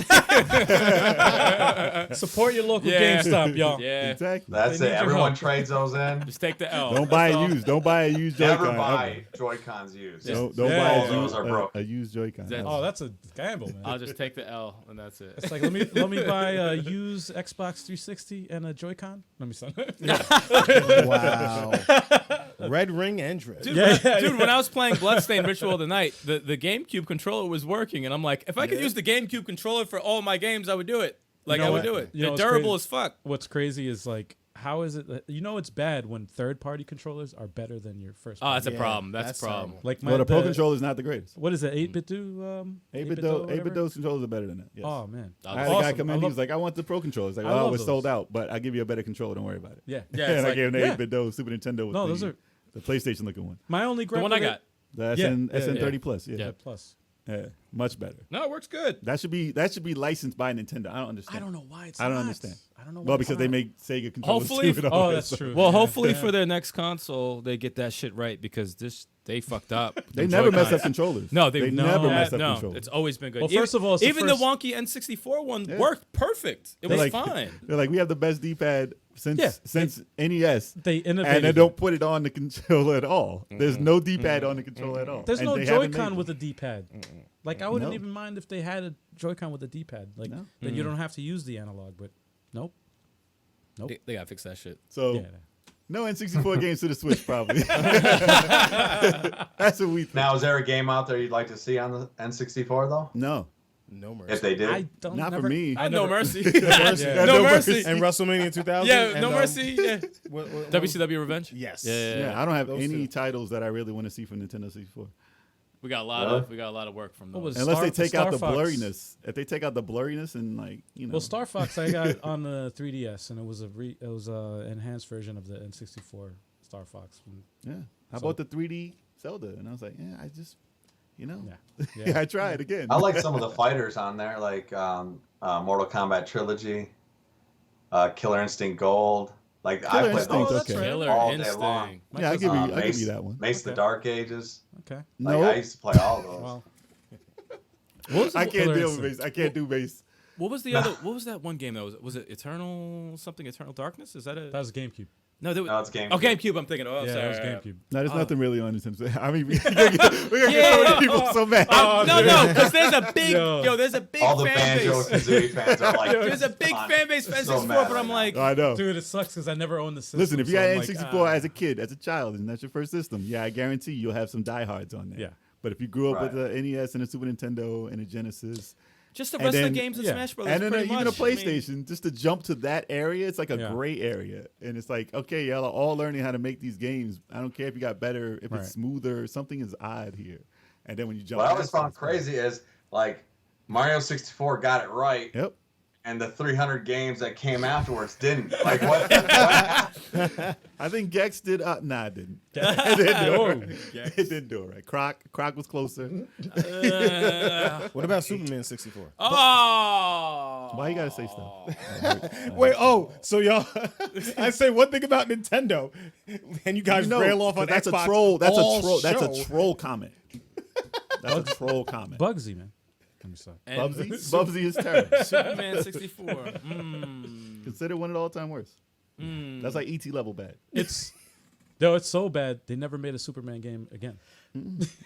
Support your local Yeah. GameStop, y'all. Yeah, Exactly. That's They it. need your Everyone help. trades those in. just take the L. Don't buy That's a all. used. Don't buy a used Joy-Con. Never ever. buy Joy-Cons used. Don't Yeah, buy yeah, a, yeah. Those are broke. a used Joy-Con. That's- Oh, that's a gamble, man. I'll just take the L, and that's it. It's like let me buy a used Xbox 360 and a Joy-Con. Let me send it. Wow. Red ring and drift. Dude, Yeah, dude, when I was playing Bloodstained Ritual of the Night, the GameCube controller was working, and I'm like, if I could use the GameCube controller for all my games, I would do it. Like, You know I would what? do it. You know They're what's durable crazy? as fuck. What's crazy is like, how is it? You know, it's bad when third-party controllers are better than your first. Oh, that's a Yeah, problem. That's that's a problem. terrible. like Well, the Pro controller is not the greatest. What is it? 8-bit do? 8-bit whatever? those controllers are better than that. Yes. Oh man, I I had a guy Awesome. come I in. He love- was like, "I want the Pro controller." It's like, I "Well, love it was those. sold out, but I'll give you a better controller. Don't worry about it." yeah, Yeah, and it's I like, gave him the yeah. 8-bit Super Nintendo with No, the, those are- the PlayStation looking one. My only The gripe one I with it- got. The Yeah, SN30 yeah. Plus. Yeah. Yeah. Plus. Yeah, much better. No, it works good. That should be licensed by Nintendo. I don't understand. I don't know why it's. I don't not. understand. I don't know. Why Well, it's because they not. make Sega controllers Hopefully- too and all Oh, that that's stuff. true. Well, Yeah. hopefully for their next console, they get that shit right because they fucked up. They Them never mess Joy-Cons. up controllers. No, they no, never mess up no. controllers. It's always been good. Well, first of all, it's the even first- the wonky N64 one Yeah. worked perfect. It They're was like, fine. They're like, we have the best D-pad since NES. They innovated. And they don't put it on the controller at all. There's no D-pad on the controller at all. There's And no they haven't Joy-Con made with it. a D-pad. Like I wouldn't No. even mind if they had a Joy-Con with a D-pad. Like No. then you don't have to use the analog. But nope. They gotta fix that shit. So Yeah. no N64 games to the Switch, probably. That's what we think. Now, is there a game out there you'd like to see on the N64 though? No, No mercy. If they did, I don't. not never, for me. I No never, mercy. Yeah. No mercy. And WrestleMania 2000. Yeah, and, no mercy. Yeah. what- WCW Revenge. Yes. Yeah, I don't have Those any two. titles that I really want to see from Nintendo 64. We got a lot Really? of work from What those. was- Unless they Star- take out the Star Fox. blurriness. If they take out the blurriness and like, you know. Well, Star Fox I got on the 3DS, and it was a enhanced version of the N64 Star Fox. yeah. I So- bought the 3D Zelda and I was like, yeah, I just, you know. Yeah. Yeah, I tried again. I like some of the fighters on there, like Mortal Kombat Trilogy, Killer Instinct Gold. Like I Killer played Instinct, those okay. Killer all day Instinct. long. Yeah, I'll give you, I'll give Mace, you that one. Mace the Okay. Dark Ages. Okay. Like No, I used to play all those. Well, I can't Killer deal with Instinct? base. I can't do base. What was the other? What was that one game that was it Eternal something? Eternal Darkness? Is that a? that was GameCube. No, there was, No, it's GameCube. Oh, GameCube. I'm thinking. Oh, I'm Yeah, sorry. that was GameCube. No, there's Oh. nothing really on Nintendo. I mean, we're gonna get so many people so mad. No, because there's a big there's a big All the fan Banjo base. Kazooie fans are like, There's a big on. fan base for So N64, mad but I'm right now. like, I know. Dude, it sucks because I never owned the system. Listen, if you so got I'm N64 like, as a kid, as a child, and that's your first system, yeah, I guarantee you'll have some diehards on there. Yeah. But if you grew up Right. with the NES and a Super Nintendo and a Genesis, just the And rest of then- the games in yeah. Smash Brothers. and then pretty even a much. I mean, PlayStation, just to jump to that area, it's like a Yeah. gray area. And it's like, okay, y'all are all learning how to make these games. I don't care if you got better, if Right. it's smoother, something is odd here. And then when you jump what I always past that, found it's cool. crazy is like Mario 64 got it right, Yep. and the 300 games that came afterwards didn't. Like what? what? I think Gex did. Nah, it didn't. It didn't do it. Right. Gex. It didn't do it right. Croc was closer. What about Superman 64? Oh. Why you gotta say stuff? Wait, so y'all, I say one thing about Nintendo, and you guys No, rail off on that's Xbox a troll. That's all a troll. That's show. a troll comment. That's a troll comment. Bugsy, man. I'm sorry. And Bubsy is terrible. Superman 64. Mm. Considered one of the all-time worst. That's like ET level bad. It's so bad they never made a Superman game again.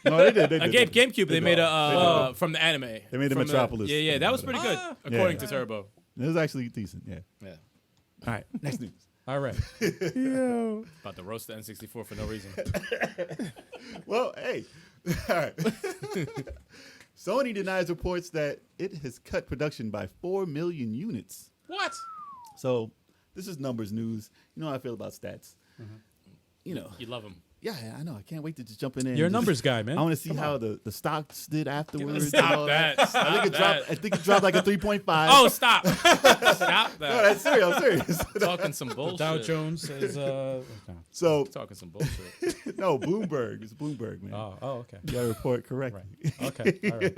No, they did. They A did. GameCube, they made did. a from the anime. They made the From Metropolis Yeah, that was thing. pretty good Ah. according Yeah. to Turbo. It was actually decent. Yeah. Yeah, All right. Next news. All right. about to roast the N64 for no reason. Well, hey. All right. Sony denies reports that it has cut production by 4 million units. What? So this is numbers news. You know how I feel about stats. You know, You love him. yeah, I know. I can't wait to just jump in there. You're a and just- numbers guy, man. I want to see how the stocks did afterwards. and Stop all that. I Stop think it that. dropped. I think it dropped like a 3.5. Oh, stop! Stop no, that. that's serious. I'm serious. Talking some bullshit. Dow Jones is So Talking some bullshit. no, Bloomberg. It's Bloomberg, man. oh, okay. You got to report correctly. Okay. All right.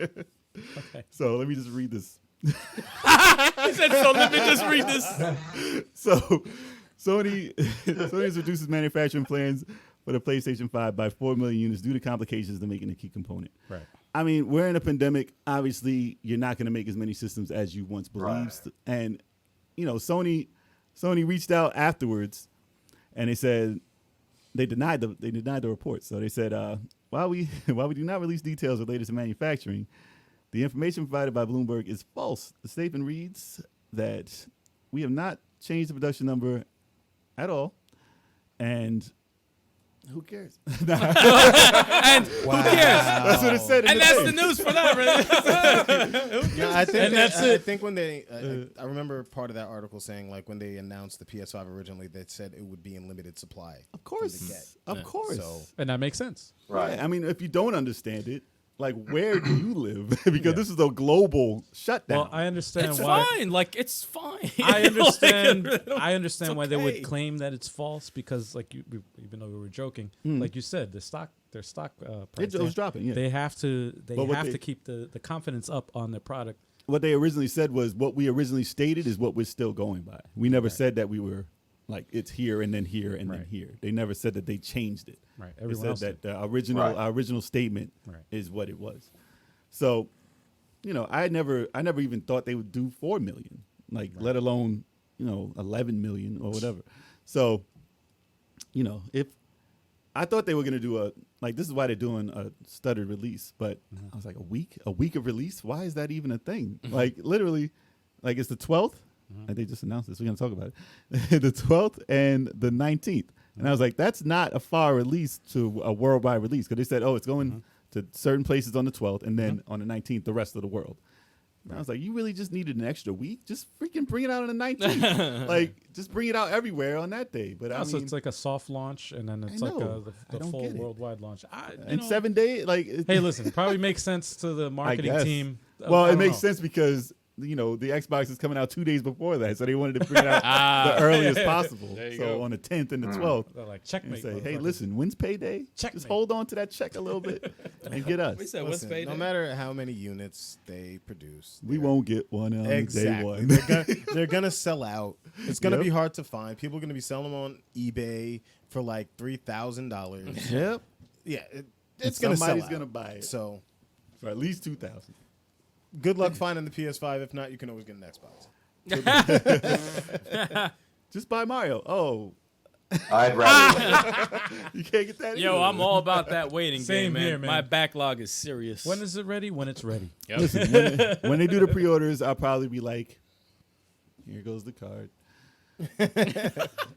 Okay. So let me just read this. He said, so let me just read this. So Sony reduces manufacturing plans for the PlayStation 5 by 4 million units due to complications to making a key component. Right. I mean, we're in a pandemic. Obviously, you're not going to make as many systems as you once believed. Right. And, you know, Sony reached out afterwards and they said they denied the report. So they said, while we do not release details related to manufacturing, the information provided by Bloomberg is false. The statement reads that we have not changed the production number at all. And who cares? And who cares? That's what it said. In And the that's thing. the news for that, right? Yeah, I think And that's I it. think when they, I remember part of that article saying like when they announced the PS5 originally, they said it would be in limited supply. Of course. from the get. Of course. So And that makes sense. Right. Yeah, I mean, if you don't understand it, like, where do you live? Because this is a global shutdown. Well, I understand It's why. fine. Like, it's fine. I understand. Like, I understand why they okay. would claim that it's false because, like, even though we were joking, like you said, their stock price It was dropping, yeah. They have to. But what they- keep the confidence up on their product. what they originally said was what we originally stated is what we're still going by. We never said that we were like it's here and then here and then Right. here. They never said that they changed it. Right. They Everyone said else that did. the original Right. our original statement Right. is what it was. So, you know, I never even thought they would do 4 million. Like, let alone 11 million or whatever. So, if I thought they were going to do this is why they're doing a stuttered release, but I was like, a week of release? Why is that even a thing? Like literally, like it's the 12th. And they just announced this. We're going to talk about it. The 12th and the 19th. And I was like, that's not a far release to a worldwide release. Because they said, it's going to certain places on the 12th. And then on the 19th, the rest of the world. And I was like, you really just needed an extra week? Just freaking bring it out on the 19th. Like, just bring it out everywhere on that day. But So it's like a soft launch, and then it's like the full worldwide launch. In 7 days? Hey, listen, it probably makes sense to the marketing team. Well, it makes sense because the Xbox is coming out 2 days before that, so they wanted to bring it out the earliest possible. So on the 10th and the 12th, they're like, checkmate. Say, hey, listen, when's payday? Checkmate. Just hold on to that check a little bit and get us. We said, what's payday? No matter how many units they produce, We won't get one on day one. They're gonna sell out. It's gonna be hard to find. People are gonna be selling them on eBay for like $3,000. Yep. Yeah, it's gonna sell out. Somebody's gonna buy it. So For at least 2,000. good luck finding the PS5. If not, you can always get an Xbox. Just buy Mario. Oh, I'd rather. you can't get that. Yo, either. I'm all about that waiting Same game, man. here, man. My backlog is serious. When is it ready? When it's ready. Yep. Listen, when they do the pre-orders, I'll probably be like, here goes the card.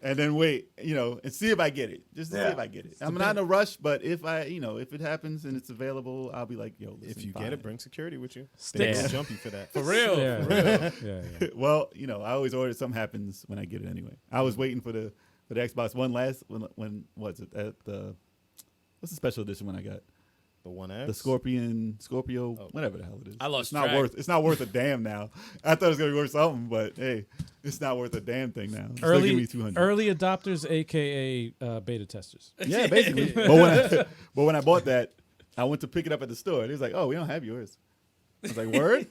And then wait, and see if I get it. Just to see if I get it. I'm not in a rush, but if if it happens and it's available, I'll be like, yo, listen, If you get it, bring security with you. Sticks. They'll jump you for that. For real. Yeah, For real. yeah. Well, I always order. Something happens when I get it anyway. I was waiting for the Xbox One when was it at the what's the special edition one I got? The One X? The Scorpio, whatever the hell it is. I lost It's not track. It's not worth a damn now. I thought it was gonna be worth something, but hey, it's not worth a damn thing now. It's still giving me 200. Early adopters, aka beta testers. Yeah, basically. but when I bought that, I went to pick it up at the store. And he was like, "Oh, we don't have yours." I was like, "Word?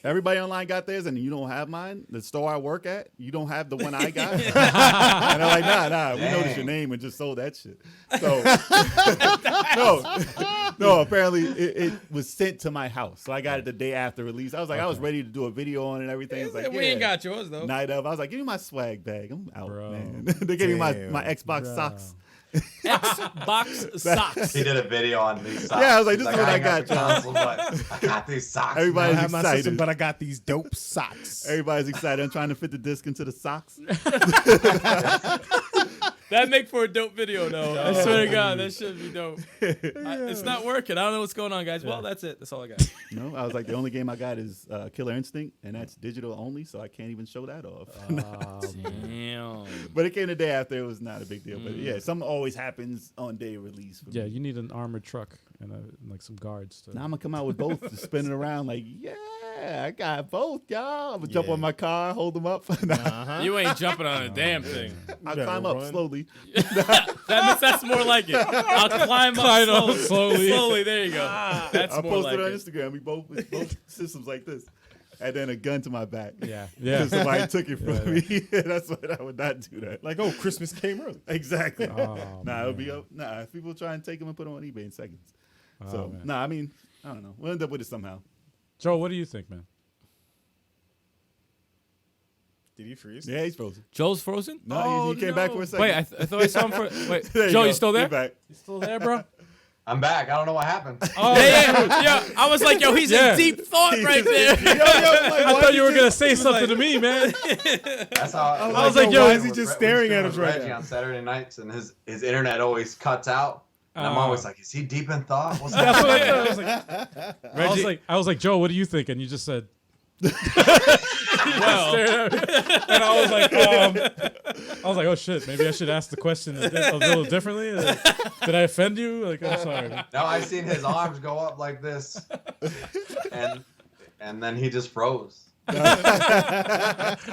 Everybody online got theirs, and you don't have mine. The store I work at, you don't have the one I got." And they're like, "Nah, we noticed your name and just sold that shit." So no. Apparently it was sent to my house, so I got it the day after release. I was like, I was ready to do a video on it and everything. It's like, we ain't got yours though. Night of, I was like, "Give me my swag bag. I'm out, Bro. man." They gave me my Damn. Xbox Bro. socks. Xbox socks. He did a video on these socks. Yeah, I was like, He's this is what I ain't got, the y'all. console, but I got these socks. I Everybody's don't have my system, excited. but I got these dope socks. Everybody's excited. I'm trying to fit the disc into the socks. That make for a dope video, though. I swear to God, that should be dope. It's not working. I don't know what's going on, guys. Well, that's it. That's all I got. No, I was like, the only game I got is Killer Instinct, and that's digital only, so I can't even show that off. Damn. But it came the day after. It was not a big deal. But yeah, something always happens on day of release. For Yeah, me. you need an armored truck and like some guards. Now I'm gonna come out with both, just spinning around like, yeah, I got both, y'all. I'm gonna jump on my car, hold them up. You ain't jumping on a damn thing. I'll better climb up run. slowly. That's more like it. I'll climb up slowly. Slowly, there you go. That's I'll more post like it on it. Instagram. We both systems like this, and then a gun to my back. Yeah. Because somebody took it from me. That's what I would not do that. Like, oh, Christmas came early. Exactly. Oh, Nah, it'll be up. Nah, people try and take them and put them on eBay in seconds. So, man. nah, I mean, I don't know. We'll end up with it somehow. Joe, what do you think, man? Did he freeze? Yeah, he's frozen. Joe's frozen? No, he came back for a second. Wait, I thought I saw him for. Wait, There Joe, go. you still there? He back. You still there, bro? I'm back. I don't know what happened. Oh, Yeah. I was like, yo, he's Yeah. in deep thought right there. I thought you were gonna say something to me, man. That's how I was like, yo, why is he just staring at us right Reggie now? on Saturday nights, and his internet always cuts out. And I'm always like, is he deep in thought? What's That's what I happening? thought. I was like, Joe, what do you think? And you just said. Well, And I was like, oh shit, maybe I should ask the question a little differently. Did I offend you? Like, I'm sorry. No, I seen his arms go up like this, and then he just froze. That's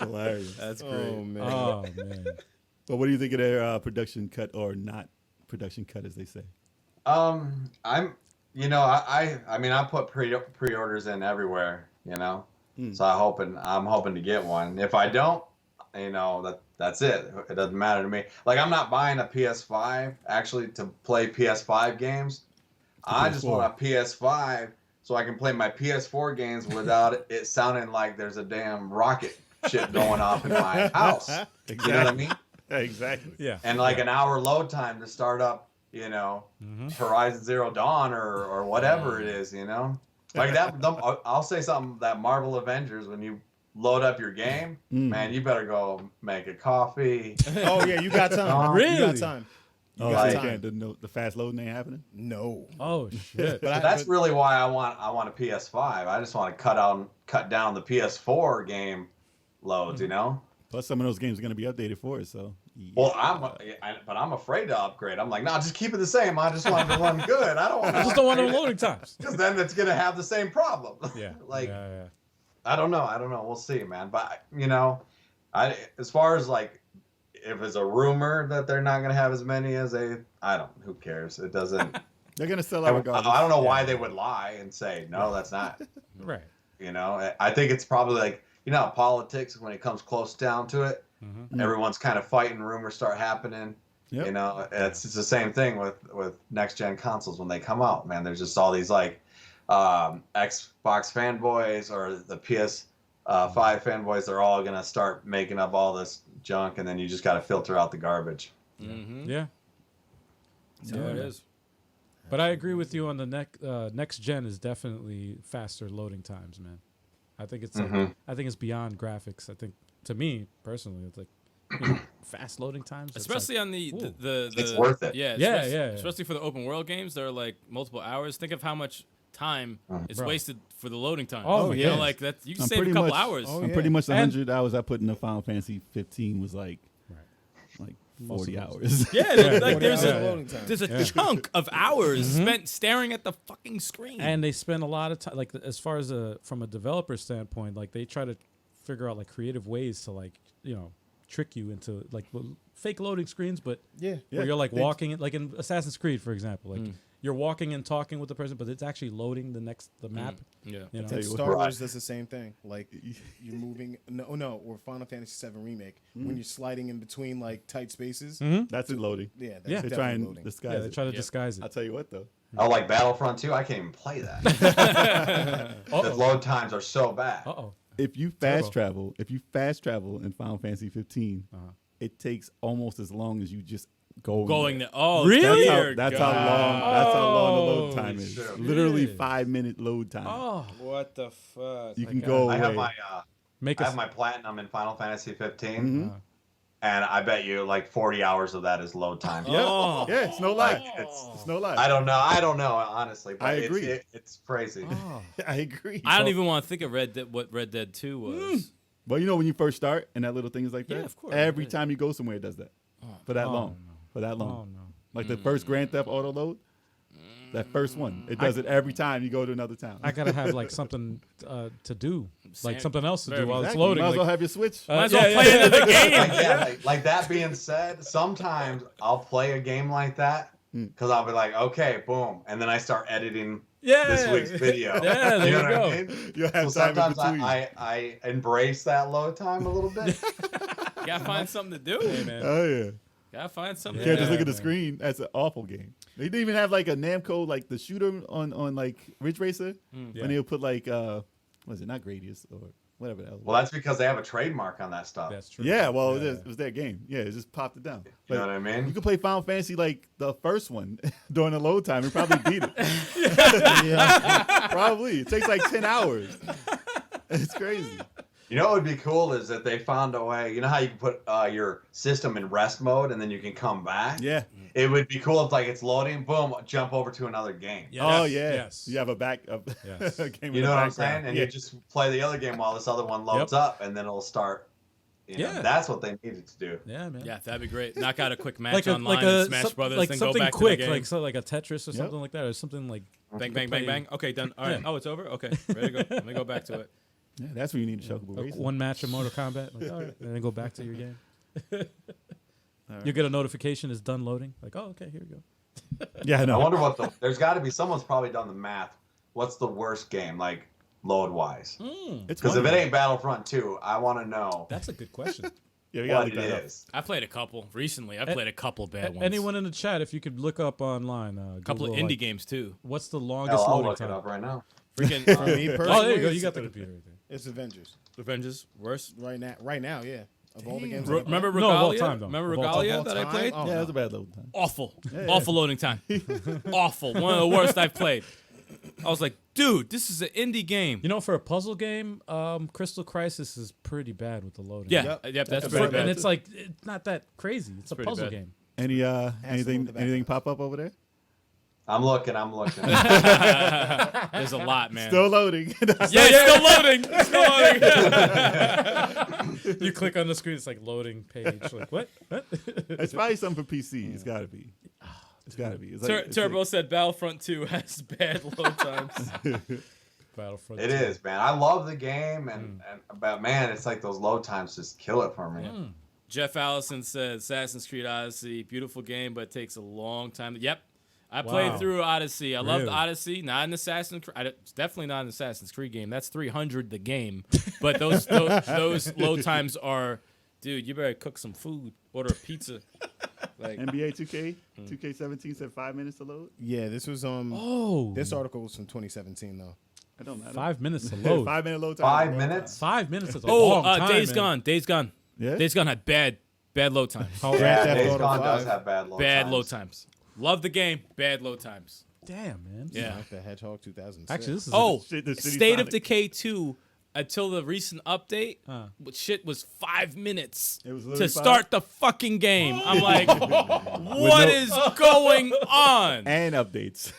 hilarious. that's great. Oh, man. Oh man. But what do you think of their production cut or not production cut, as they say? I'm, I mean, I put pre-orders in everywhere, so I'm hoping to get one. If I don't, that's it. It doesn't matter to me. Like, I'm not buying a PS5 actually to play PS5 games. I just want a PS5 so I can play my PS4 games without it sounding like there's a damn rocket shit going off in my house. You know what I mean? Exactly. Yeah. And like an hour load time to start up, Horizon Zero Dawn or whatever it is, like that. I'll say something, that Marvel Avengers, when you load up your game, man, you better go make a coffee. Oh yeah, you got time. Really? You got time. You Oh, got so time. the fast loading ain't happening? No. Oh shit. But That's really why I want a PS5. I just want to cut down the PS4 game loads, Plus, some of those games are going to be updated for it, so. Yeah. Well, I'm afraid to upgrade. I'm like, no, just keep it the same. I just want it to run good. I just don't want no loading times. Because then it's gonna have the same problem. Yeah. Yeah. I don't know. We'll see, man. But as far as like, if it's a rumor that they're not gonna have as many as who cares? It doesn't. They're going to sell out regardless. I don't know why they would lie and say no, that's not. Right. I think it's probably like, politics, when it comes close down to it, everyone's kind of fighting, rumors start happening. Yep. It's the same thing with next gen consoles when they come out, man. There's just all these like Xbox fanboys or the PS5 fanboys. They're all gonna start making up all this junk, and then you just got to filter out the garbage. Yeah. Yeah, it is. But I agree with you on the next gen is definitely faster loading times, man. I think it's I think it's beyond graphics. I think, to me personally, it's like fast loading times, Especially on the it's worth it. Yeah, Yeah, especially for the open world games, they're like multiple hours. Think of how much time is wasted for the loading time. Oh, you yeah. know, like that you can save a couple hours. I'm pretty much the 100 hours I put into Final Fantasy 15 was like 40 Most of hours. Yeah, like there's loading time. there's a chunk of hours spent staring at the fucking screen. And they spend a lot of time, like as far as from a developer standpoint, like they try to figure out like creative ways to like trick you into like fake loading screens, but where you're like walking, like in Assassin's Creed, for example, like you're walking and talking with the person, but it's actually loading the map. Yeah. Star Wars does the same thing. Like you're moving, or Final Fantasy VII Remake, when you're sliding in between like tight spaces. That's it loading. Yeah, that's They definitely try and loading. disguise Yeah, they it. try to disguise it. I'll tell you what, though. Oh, like Battlefront 2? I can't even play that. The load times are so bad. If you fast travel in Final Fantasy 15, it takes almost as long as you just going there. Oh, really? That's how long the load time is. shit. Literally 5-minute load time. Oh, what the fuck? You can go I away. have my platinum in Final Fantasy 15, and I bet you like 40 hours of that is load time. Yeah, it's no lie. It's no lie. I don't know honestly, but I agree. It's crazy. I agree. I don't even want to think of what Red Dead 2 was. Well, when you first start and that little thing is like that, Yeah, of course. every time you go somewhere, it does that. For that long. no. For that long. Oh no. Like the first Grand Theft Auto load, that first one, it does it every time you go to another town. I gotta have like something to do, like something else to do while it's Exactly. loading. You might as well Like, have your Switch. Might as well play another game. Like that being said, sometimes I'll play a game like that because I'll be like, okay, boom, and then I start editing this week's video. Yeah, there you know you what go. I mean? You'll have So time in sometimes between. I embrace that load time a little bit. You gotta find something to do. hey, man. Oh, yeah. Gotta find something You to can't do. just look at the man. screen. That's an awful game. They didn't even have like a Namco, like the shooter on like Ridge Racer. Yeah. When they would put like, was it not Gradius or whatever that was. Well, that's because they have a trademark on that stuff. That's true. Yeah, well, it was their game. Yeah, it just popped it down. You know what I mean? You could play Final Fantasy like the first one during the load time and probably beat it. Probably. It takes like 10 hours. It's crazy. You know what would be cool is that they found a way. You know how you can put your system in rest mode and then you can come back? Yeah. It would be cool if like it's loading, boom, jump over to another game. Yes. Oh, yeah. Yes. You have a back Yes. a game You in know the what I'm background. saying? And yeah. you just play the other game while this other one loads up, and then it'll start. Yeah. That's what they needed to do. Yeah, man. Yeah, that'd be great. Knock out a quick match Like online in Smash some- Brothers, like then something go back quick, to the game. like a Tetris or something like that, or something like Bang, bang, bang, bang. Okay, done. All right. Yeah. Oh, it's over? Okay, ready to go. Let me go back to it. Yeah, that's when you need a Chocobo Racer. one match of Mortal Kombat. Like, all right, and then go back to your game. You get a notification it's done loading. Like, oh, okay, here we go. Yeah, I no. wonder what there's got to be someone's probably done the math. What's the worst game like load wise? It's Because if fun. it ain't Battlefront 2, I want to know That's a good question. Yeah, we gotta what look it that up. is. I played a couple recently. I played a couple bad ones. Anyone in the chat, if you could look up online, A couple of Google, indie like, games too. What's the Hell, longest I'll loading look it time? up right now. Freaking For me personally, Oh, there you go. You got the computer right there. It's Avengers Avengers worst. right now. Right now, yeah. Of all the games, Remember No, of all Regalia? time, though. Remember Of all time. Regalia Of all that I time? played? Oh, Yeah, no. it was a bad load time. Awful. yeah. Awful loading time. Awful. One of the worst I've played. I was like, dude, this is an indie game. You know, for a puzzle game, Crystal Crisis is pretty bad with the loading. Yeah, Yep. yep, that's That's pretty For- bad. and it's like it's not that crazy. It's a pretty puzzle bad. game. Any load anything the back anything up. pop up over there? I'm looking. There's a lot, man. Still loading. Yeah, it's still loading. It's still loading. You click on the screen, it's like loading page. Like what? What? It's probably something for PC. It's got to be. It's got to be. It's it's Turbo said Battlefront 2 has bad load times. Battlefront. It 2. is, man. I love the game, but man, it's like those load times just kill it for me. Jeff Allison said Assassin's Creed Odyssey, beautiful game, but it takes a long time. Yep. I played Wow. through Odyssey. I loved Really? Odyssey. Not an Assassin's Creed. It's definitely not an Assassin's Creed game. That's 300 the game. But those load times are, dude, you better cook some food. Order a pizza. Like, NBA 2K 2K17 said 5 minutes to load. Yeah, this was Oh, This article was from 2017 though. I don't know. 5 minutes to load. 5 minute load time. 5 minutes? 5 minutes is a oh, long time. Days man. Gone. Days Gone. Yeah. Days Gone had bad load times. Oh, Grand Yeah, Theft Days Auto Gone 5. does have bad load Bad times. load times. Love the game. Bad load times. damn, man. Yeah. Sonic the Hedgehog 2006. Actually, this is Oh, The City State of Sonic. Decay 2 until the recent update, Huh. shit was 5 minutes It was to literally start the fucking game. I'm like, what is going on? And updates.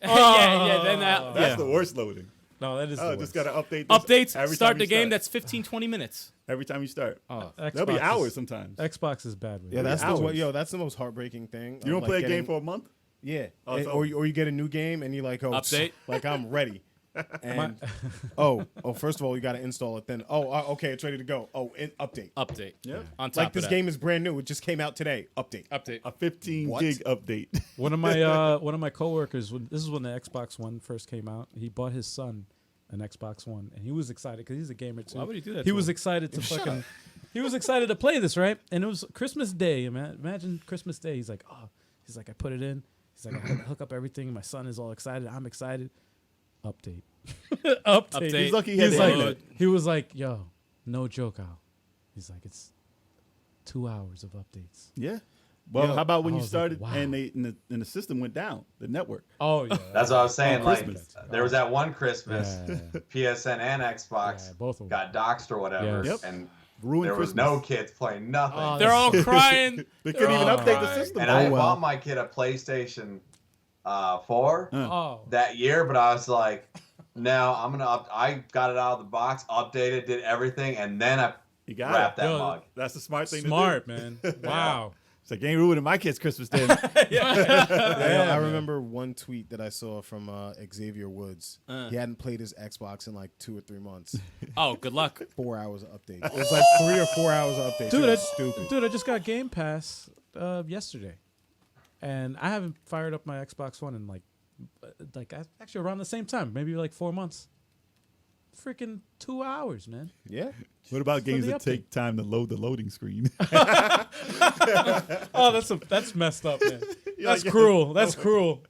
yeah, then that, That's yeah. the worst loading. no, that is the Oh, worst. just gotta update. This Updates, every start time the you game, start. that's 15, 20 minutes. Every time you start. Oh, There'll be Xbox hours is- sometimes. Xbox is bad with Yeah, it. that's the, hours. that's the most heartbreaking thing. You don't of, play like, a game getting- for a month? Yeah, Oh, And- so- or you get a new game and you like Update? like I'm ready. And first of all you got to install it. Then okay, it's ready to go. Update. update. Yeah. On top Like of this that. game is brand new. It just came out today. Update. Update. A 15 What? gig update. One of my coworkers, this is when the Xbox One first came out. He bought his son an Xbox One, and he was excited because he's a gamer too. Why would he do that He to was him? excited to fucking. He was excited to play this, right? And it was Christmas Day. Imagine Christmas Day. He's like, I put it in. He's like, I hook up everything. My son is all excited. I'm excited. Update. Update. He's lucky he had He's the like, internet. he was like, yo, no joke, Al. He's like, it's 2 hours of updates. Yeah. Well, Yo, how about when I you was like, started wow. and the system went down, the network? Oh yeah. That's what I was saying. Like, Christmas. there was that one Christmas, Yeah. PSN and Xbox Yeah, both of them. got doxxed or whatever, Yes. Yep. and Ruined there was Christmas. no kids playing nothing. Oh, They're all crying. They couldn't even Oh, update the right. system. and I bought my kid a PlayStation 4 Oh. that year, but I was like, no, I'm gonna I got it out of the box, updated, did everything, and then I You got wrapped it. that Yo, mug. That's the smart thing Smart, to do. man. Wow. It's like, ain't ruining my kid's Christmas then. I remember one tweet that I saw from Xavier Woods. He hadn't played his Xbox in like 2 or 3 months. Oh, good luck. 4 hours of updates. It was like 3 or 4 hours of updates. Dude, It was stupid. I just got Game Pass yesterday, and I haven't fired up my Xbox One in like actually around the same time, maybe like 4 months. Freaking 2 hours, man. Yeah. What about games the that update. take time to load the loading screen? Oh, that's messed up, man. That's like- cruel. That's cruel.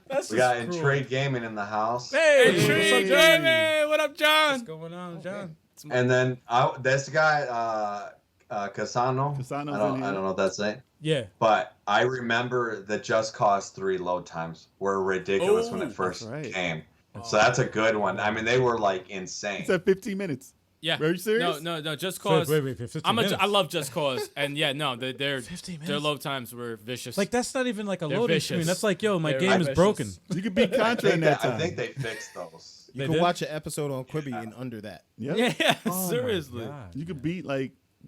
That's We got in trade gaming in the house, Hey, Hey, what's up, John? Jamie, what up, What's John? going on, John? and then this guy Casano. Casano's I don't in here. know if that's it. Yeah. But I remember the Just Cause 3 load times were ridiculous when Oh, it first that's right. came. So that's a good one. I mean, they were like insane. It's at 15 minutes. Yeah. Are you serious? No, Just Cause. Wait, 15 minutes. I love Just Cause, and yeah, no, their 15 their minutes? load times were vicious. Like that's not even like a They're loading vicious. screen. That's like, yo, my They're game is vicious. broken. You could beat I Contra in think, that time. I think they fixed those. You They can did? watch an episode on Quibi in under that. Yep. yeah, Oh my seriously. God. You could beat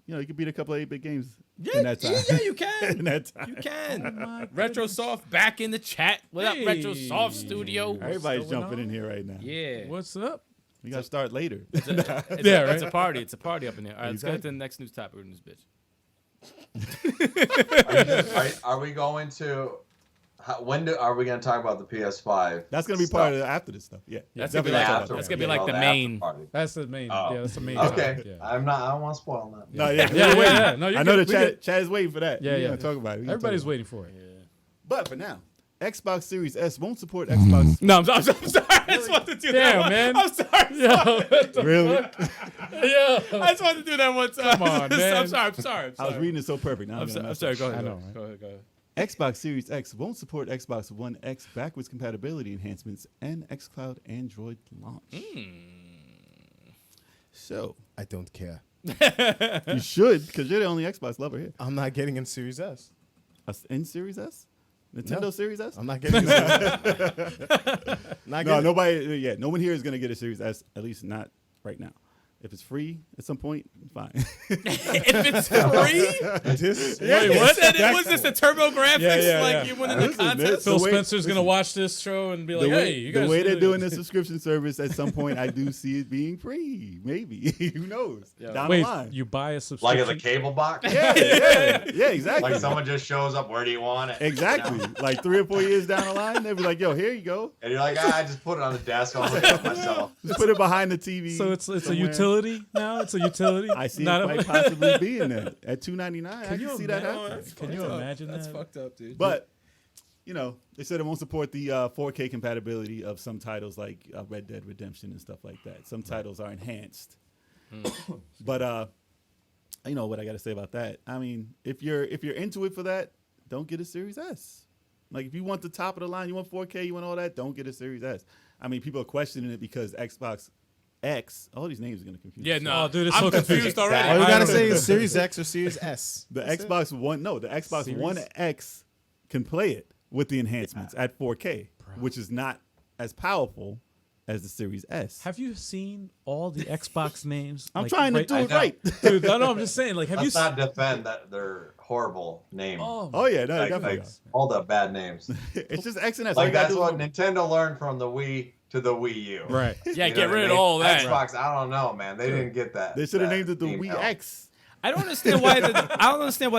you could beat a couple of 8-bit games Yeah, in that time. yeah, you can. in that time. You can. my RetroSoft back in the chat. What up, Hey. RetroSoft Studio? Everybody's going jumping on? in here right now. Yeah. What's What's up? We got to start later. It's Yeah, It's right? a party. It's a party up in here. All right, let's get to Exactly. the next news topic in this bitch. Are we going to? Are we going to talk about the PS5? That's going to be part of after this stuff. Yeah. That's definitely gonna be talk like about that's that. gonna be like the main. That's the main. Oh. Yeah, that's the main. Okay, topic, yeah. I don't want to spoil that. No, yeah. Yeah, we're yeah, waiting. yeah. No, you're I know good. the We chat, good. chat is waiting for that. Yeah, We're yeah. gonna talk about it. We're gonna Everybody's talk about waiting for it. it. But for now, Xbox Series S won't support Xbox. No, I'm sorry. I just wanted to do that. Damn, man. I'm sorry. Yo, what the Really? Yo. I just wanted to do that one time. Come on, man. I'm sorry. I was reading it so perfect. Now I'm sorry. Go ahead. I know, right? Go ahead. Xbox Series X won't support Xbox One X backwards compatibility enhancements and xCloud Android launch. So I don't care. you should, because you're the only Xbox lover here. I'm not getting in Series S. In Series S? Nintendo No. Series S? I'm not getting. Not No, getting nobody. Yeah, no one here is gonna get a Series S. At least not right now. If it's free at some point, fine. If it's free? this. Wait, what? Was this the Turbo Graphics? Yeah. You won in the Listen, contest? Phil The way- Spencer's going to watch this show and be like, hey, you guys. the way they're really- doing the subscription service, at some point, I do see it being free. Maybe. Who knows? Down Wait, the line. you buy a Like subscription? as a cable box. Yeah, exactly. Like someone just shows up. Where do you want it? Exactly. Like 3 or 4 years down the line, they'll be like, yo, here you go. And you're like, I just put it on the desk. I'll look at myself. Just put it behind the TV. So it's a somewhere. utility now? It's a utility? I see Not it a- might possibly be in that. At $2.99, I Can you can see that imagine- happening. Can you imagine That's that? fucked up, dude. But, you know, they said it won't support the 4K compatibility of some titles like Red Dead Redemption and stuff like that. Some titles are enhanced. But, you know what I got to say about that? I mean, if you're into it for that, don't get a Series S. Like, if you want the top of the line, you want 4K, you want all that, don't get a Series S. I mean, people are questioning it because Xbox X, all these names are going to confuse Yeah, you. no. Oh, dude, it's I'm so confused already. All you I gotta don't say know. is Series X or Series S. The That's it. Xbox One, no, the Xbox Series? One X can play it with the enhancements at 4K, which is not as powerful as the Series S. Have you seen all the Xbox names? I'm like, trying to right- do it know. right. Dude, no, I'm just saying. Like, have Let's you not defend that they're horrible names. Oh yeah, no, like, definitely. like, all the bad names. It's just X and S. All Like you gotta that's do what is- Nintendo learned from the Wii to the Wii U. Right. Yeah, You know get what I rid of mean? all that. Xbox, I don't know, man. They didn't get that. They should have that named it the email. Wii X. I don't understand why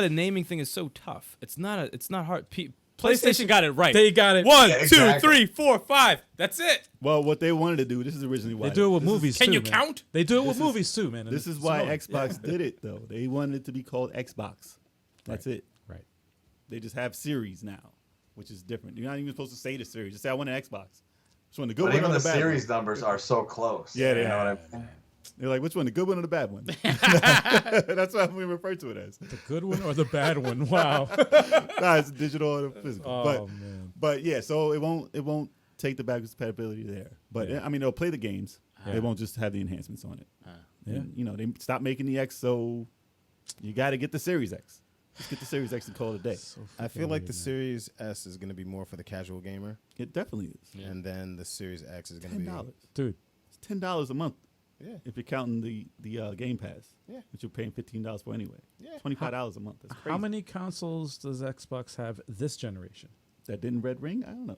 the naming thing is so tough. It's not hard. PlayStation got it right. They got it. 1, Yeah, 2, exactly. 3, 4, 5. That's it. Well, what they wanted to do, this is originally why They do it with this is- movies Can too. you man. count? They do it with movies too, man. and This is it's why annoying. Xbox did it though. They wanted it to be called Xbox. That's it. Right. They just have series now, which is different. You're not even supposed to say the series. Just say I want an Xbox. Which one, the good But one even or the the bad series one? numbers are so close. Yeah, they you know are. what I mean? They're like, which one, the good one or the bad one? That's what we refer to it as. The good one or the bad one? Wow. Nah, it's digital or physical. Oh man. But yeah, so it won't take the backwards compatibility there. But Yeah. I mean, they'll play the games. Yeah. They won't just have the enhancements on it. Yeah. And, you know, they stopped making the X, so you got to get the Series X. Just get the Series X and call it a day. I feel like the Series S is gonna be more for the casual gamer, It definitely is. and then the Series X is gonna be. $10. Dude. It's $10 a month Yeah. if you're counting the Game Pass. Yeah. Which you're paying $15 for anyway. Yeah. $25 a month. That's crazy. How many consoles does Xbox have this generation? That didn't Red Ring? I don't know.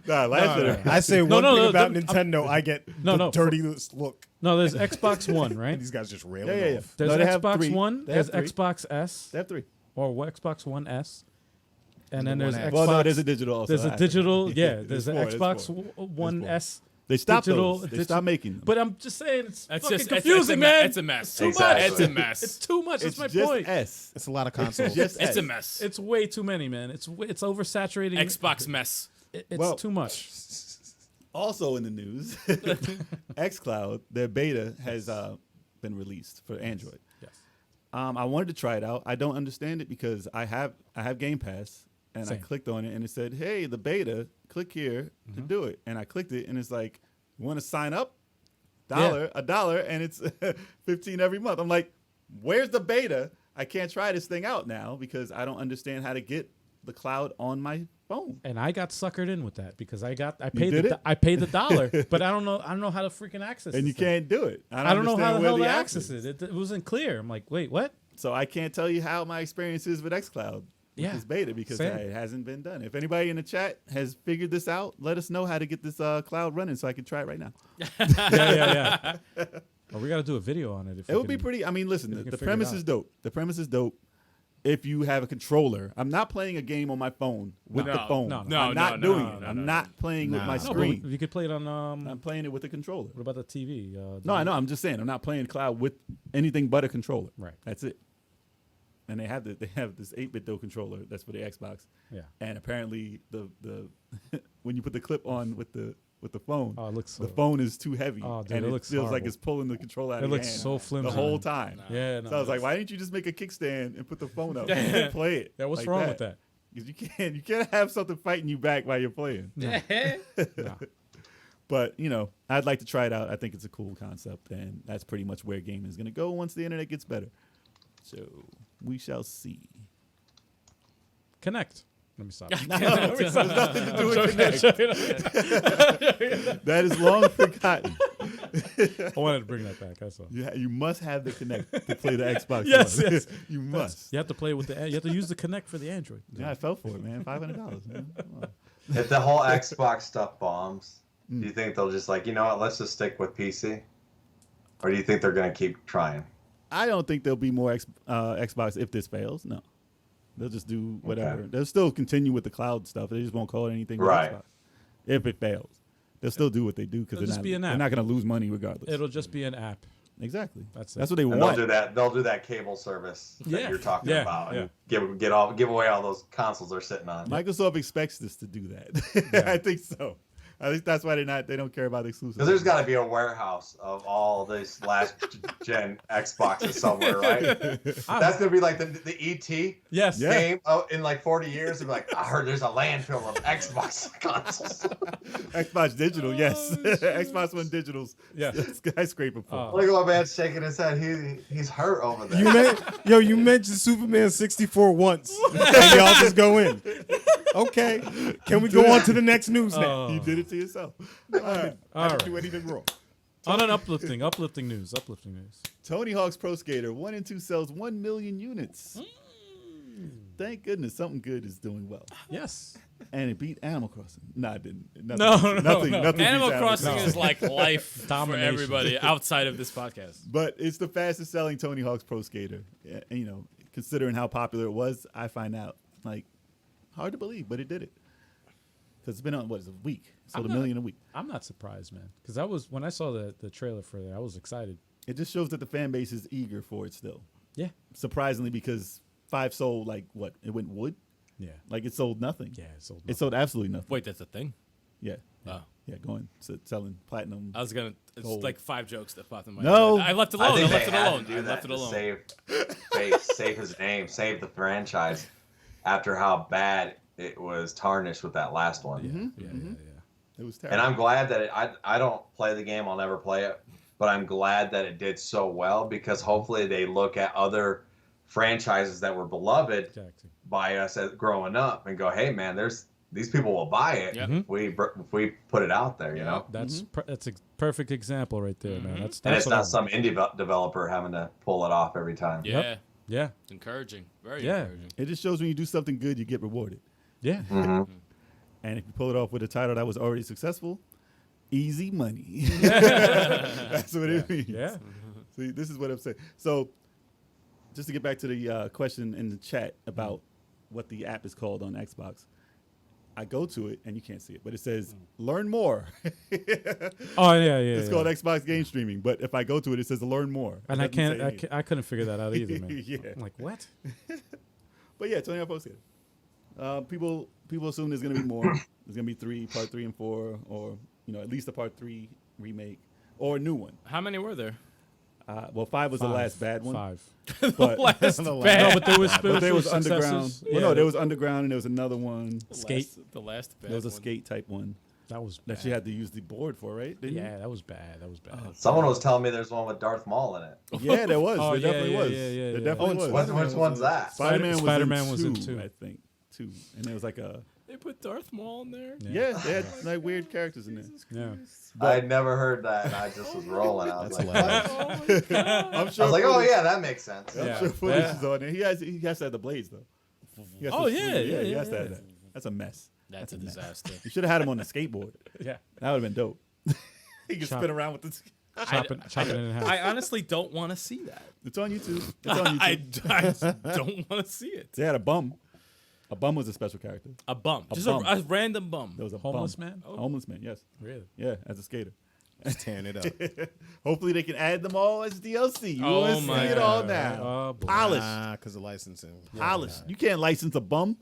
Nah, last generation. I say No, one no, thing no, about I'm- Nintendo, I get No, the no, dirtiest look. No, there's Xbox One, right? And these guys just railing Yeah. off. There's No, they have Xbox three. One, They have there's three. Xbox S, They have 3. or Xbox One S, and then the there's One Xbox. X. Well, no, there's a digital also. There's a digital, yeah. There's There's an four, there's Xbox four. One four. S. They stopped digital- those. They stopped making them. But I'm just saying, it's That's fucking just confusing, man. It's a mess. Too Exactly. much. It's a mess. It's too much. it's That's my just point. S. It's a lot of consoles. Just It's S. a mess. It's way too many, man. It's oversaturating. Xbox mess. It's Well- too much. Also in the news, xCloud, their beta has been released for Android. Yes. I wanted to try it out. I don't understand it because I have Game Pass, and I Same. clicked on it, and it said, "Hey, the beta. Click here to do it." And I clicked it, and it's like, "You want to sign up? $1, and it's 15 every month." I'm like, "Where's the beta? I can't try this thing out now because I don't understand how to get the cloud on my phone." And I got suckered in with that because I did paid it? I paid the $1, but I don't know how to freaking access it. And you can't do it. I don't know how the understand hell where to the access it. It wasn't clear. I'm like, wait, what? So I can't tell you how my experience is with xCloud with Yeah, this beta because same. it hasn't been done. If anybody in the chat has figured this out, let us know how to get this cloud running so I can try it right now. Yeah. Well, we got to do a video on it. If It would be pretty. I mean, listen, we can the figure premise it is out. dope. The premise is dope. If you have a controller, I'm not playing a game on my phone with the phone. no, I'm not doing it. no, I'm no. not playing with my No, but screen. you could play it on. I'm playing it with a controller. What about the TV? No, I know. I'm just saying. I'm not playing cloud with anything but a controller. Right. That's it. and they have this 8-bit though controller that's for the Xbox. Yeah. And apparently the when you put the clip on with the phone, Oh, it looks the so- phone is too heavy. Oh, dude, and it it looks feels like horrible. it's pulling the controller out It of your looks hand so flimsy. the whole time. Yeah, no, So I was like, that's- why didn't you just make a kickstand and put the phone up and play it? Yeah, what's like wrong with that? Because you can't have something fighting you back while you're playing. No. But I'd like to try it out. I think it's a cool concept, and that's pretty much where gaming is going to go once the internet gets better. So we shall see. Connect. Let me stop. That is long forgotten. I wanted to bring that back. That's all. You must have the Connect to play the Xbox. Yes, One. yes. You must. You have to play with you have to use the Connect for the Android. Yeah, I fell for it, man. $500. Man. Oh. If the whole Xbox stuff bombs, do you think they'll just like, you know what, let's just stick with PC? Or do you think they're going to keep trying? I don't think there'll be more Xbox if this fails. No. They'll just do whatever. Okay. They'll still continue with the cloud stuff. They just won't call it anything with Right. Xbox. If it fails. They'll still do what they do because It'll just be an they're app. not going to lose money regardless. It'll just be an app. Exactly. That's it. That's what they And want. They'll do that cable service that Yeah. you're talking Yeah, about. yeah. And give away all those consoles they're sitting on. Microsoft expects this to do that. I think so. I think that's why they don't care about exclusives. Because there's got to be a warehouse of all this last gen Xboxes somewhere, right? That's gonna be like the ET Yes. Yeah. game in like 40 years. They'll be like, I heard there's a landfill of Xbox consoles. Xbox Digital, yes. Xbox One Digital's Yeah. skyscraper full. Look at my man shaking his head. He's hurt over there. You mentioned Superman 64 once. And y'all just go in. Okay. Can we go on to the next news now? You did it to yourself. All I right. didn't do anything wrong. On an uplifting news. Tony Hawk's Pro Skater 1 and 2 sells 1 million units. Thank goodness something good is doing well. Yes. And it beat Animal Crossing. No, it didn't. Nothing, No. Nothing Animal beats Crossing Crossing. is like life for Domination. everybody outside of this podcast. But it's the fastest selling Tony Hawk's Pro Skater. And, considering how popular it was, I find out hard to believe, but it did it. Because it's been on a week. Sold a million a week. I'm not surprised, man. Because when I saw the trailer for that, I was excited. It just shows that the fan base is eager for it still. Yeah. Surprisingly, because 5 sold it went wood. Yeah. It sold nothing. Yeah. It sold. It sold absolutely nothing. Wait, that's a thing? Yeah. Oh. Yeah, selling platinum. I was gonna. It's Gold. like 5 jokes that popped in my No. head. I left it I alone. I think left they it had alone. to I do left that it to alone. save his name, save the franchise after how bad it was tarnished with that last one. Yeah. It was And terrible. I'm glad that I don't play the game. I'll never play it. But I'm glad that it did so well because hopefully they look at other franchises that were beloved Exactly. by us as growing up and go, hey, man, these people will buy it Yep. if we put it out there, you know? That's that's a perfect example right there, man. That's And it's what I not want. some indie developer having to pull it off every time. Yeah. Yeah. It's encouraging. Very Yeah. encouraging. It just shows when you do something good, you get rewarded. Yeah. Mm-hmm. And if you pull it off with a title that was already successful, easy money. That's what it means. Yeah. See, this is what I'm saying. So, just to get back to the question in the chat about what the app is called on Xbox, I go to it and you can't see it, but it says "Learn More." Oh yeah. It's called Xbox Game Streaming, but if I go to it, it says "Learn More." And It doesn't say anything. I couldn't figure that out either, man. Yeah. I'm like, what? But yeah, Tony Hawk Pro Skater. People assume there's gonna be more. There's gonna be part 3 and 4, or at least a part 3 remake or a new one. How many were there? Well, 5 was the last bad one. 5. But Last The bad. No, but there was But there spiritual was underground. successes. Well, no, there was underground, and there was another one. Skate. The last bad There was a one. skate type one That was bad. that you had to use the board for, right? Didn't you? Yeah, that was bad. That was bad. Someone was telling me there's one with Darth Maul in it. Yeah, there was. Oh, there yeah, definitely yeah, was. yeah, yeah, There yeah. definitely was. Which one's that? Spider-Man was in two, two. I think. And there was like a They put Darth Maul in there. yeah, they had like weird characters in there. Yeah. I had never heard that, and I just was rolling. I was That's like, hilarious. what? I'm I sure. was like, oh footage- yeah, that makes sense. I'm Yeah. sure footage Yeah. is on there. He has to have the blades though. He has Oh, to- yeah, yeah, He yeah, has to have yeah. that. That's a mess. That's a disaster. You should have had him on the skateboard. Yeah. That would have been dope. He could Chop- spin around with the. Chopping it in half. I honestly don't want to see that. It's on YouTube. It's on YouTube. I don't want to see it. They had a bum. A bum was a special character. A bum. Just bum. a random bum. There was a Homeless bum. man? A homeless man, yes. Really? Yeah, as a skater. Just tearing it up. Hopefully they can add them all as DLC. You Oh want to see my it all God. now. Oh, boy. Polished. Because of licensing. Polished. You can't license a bum.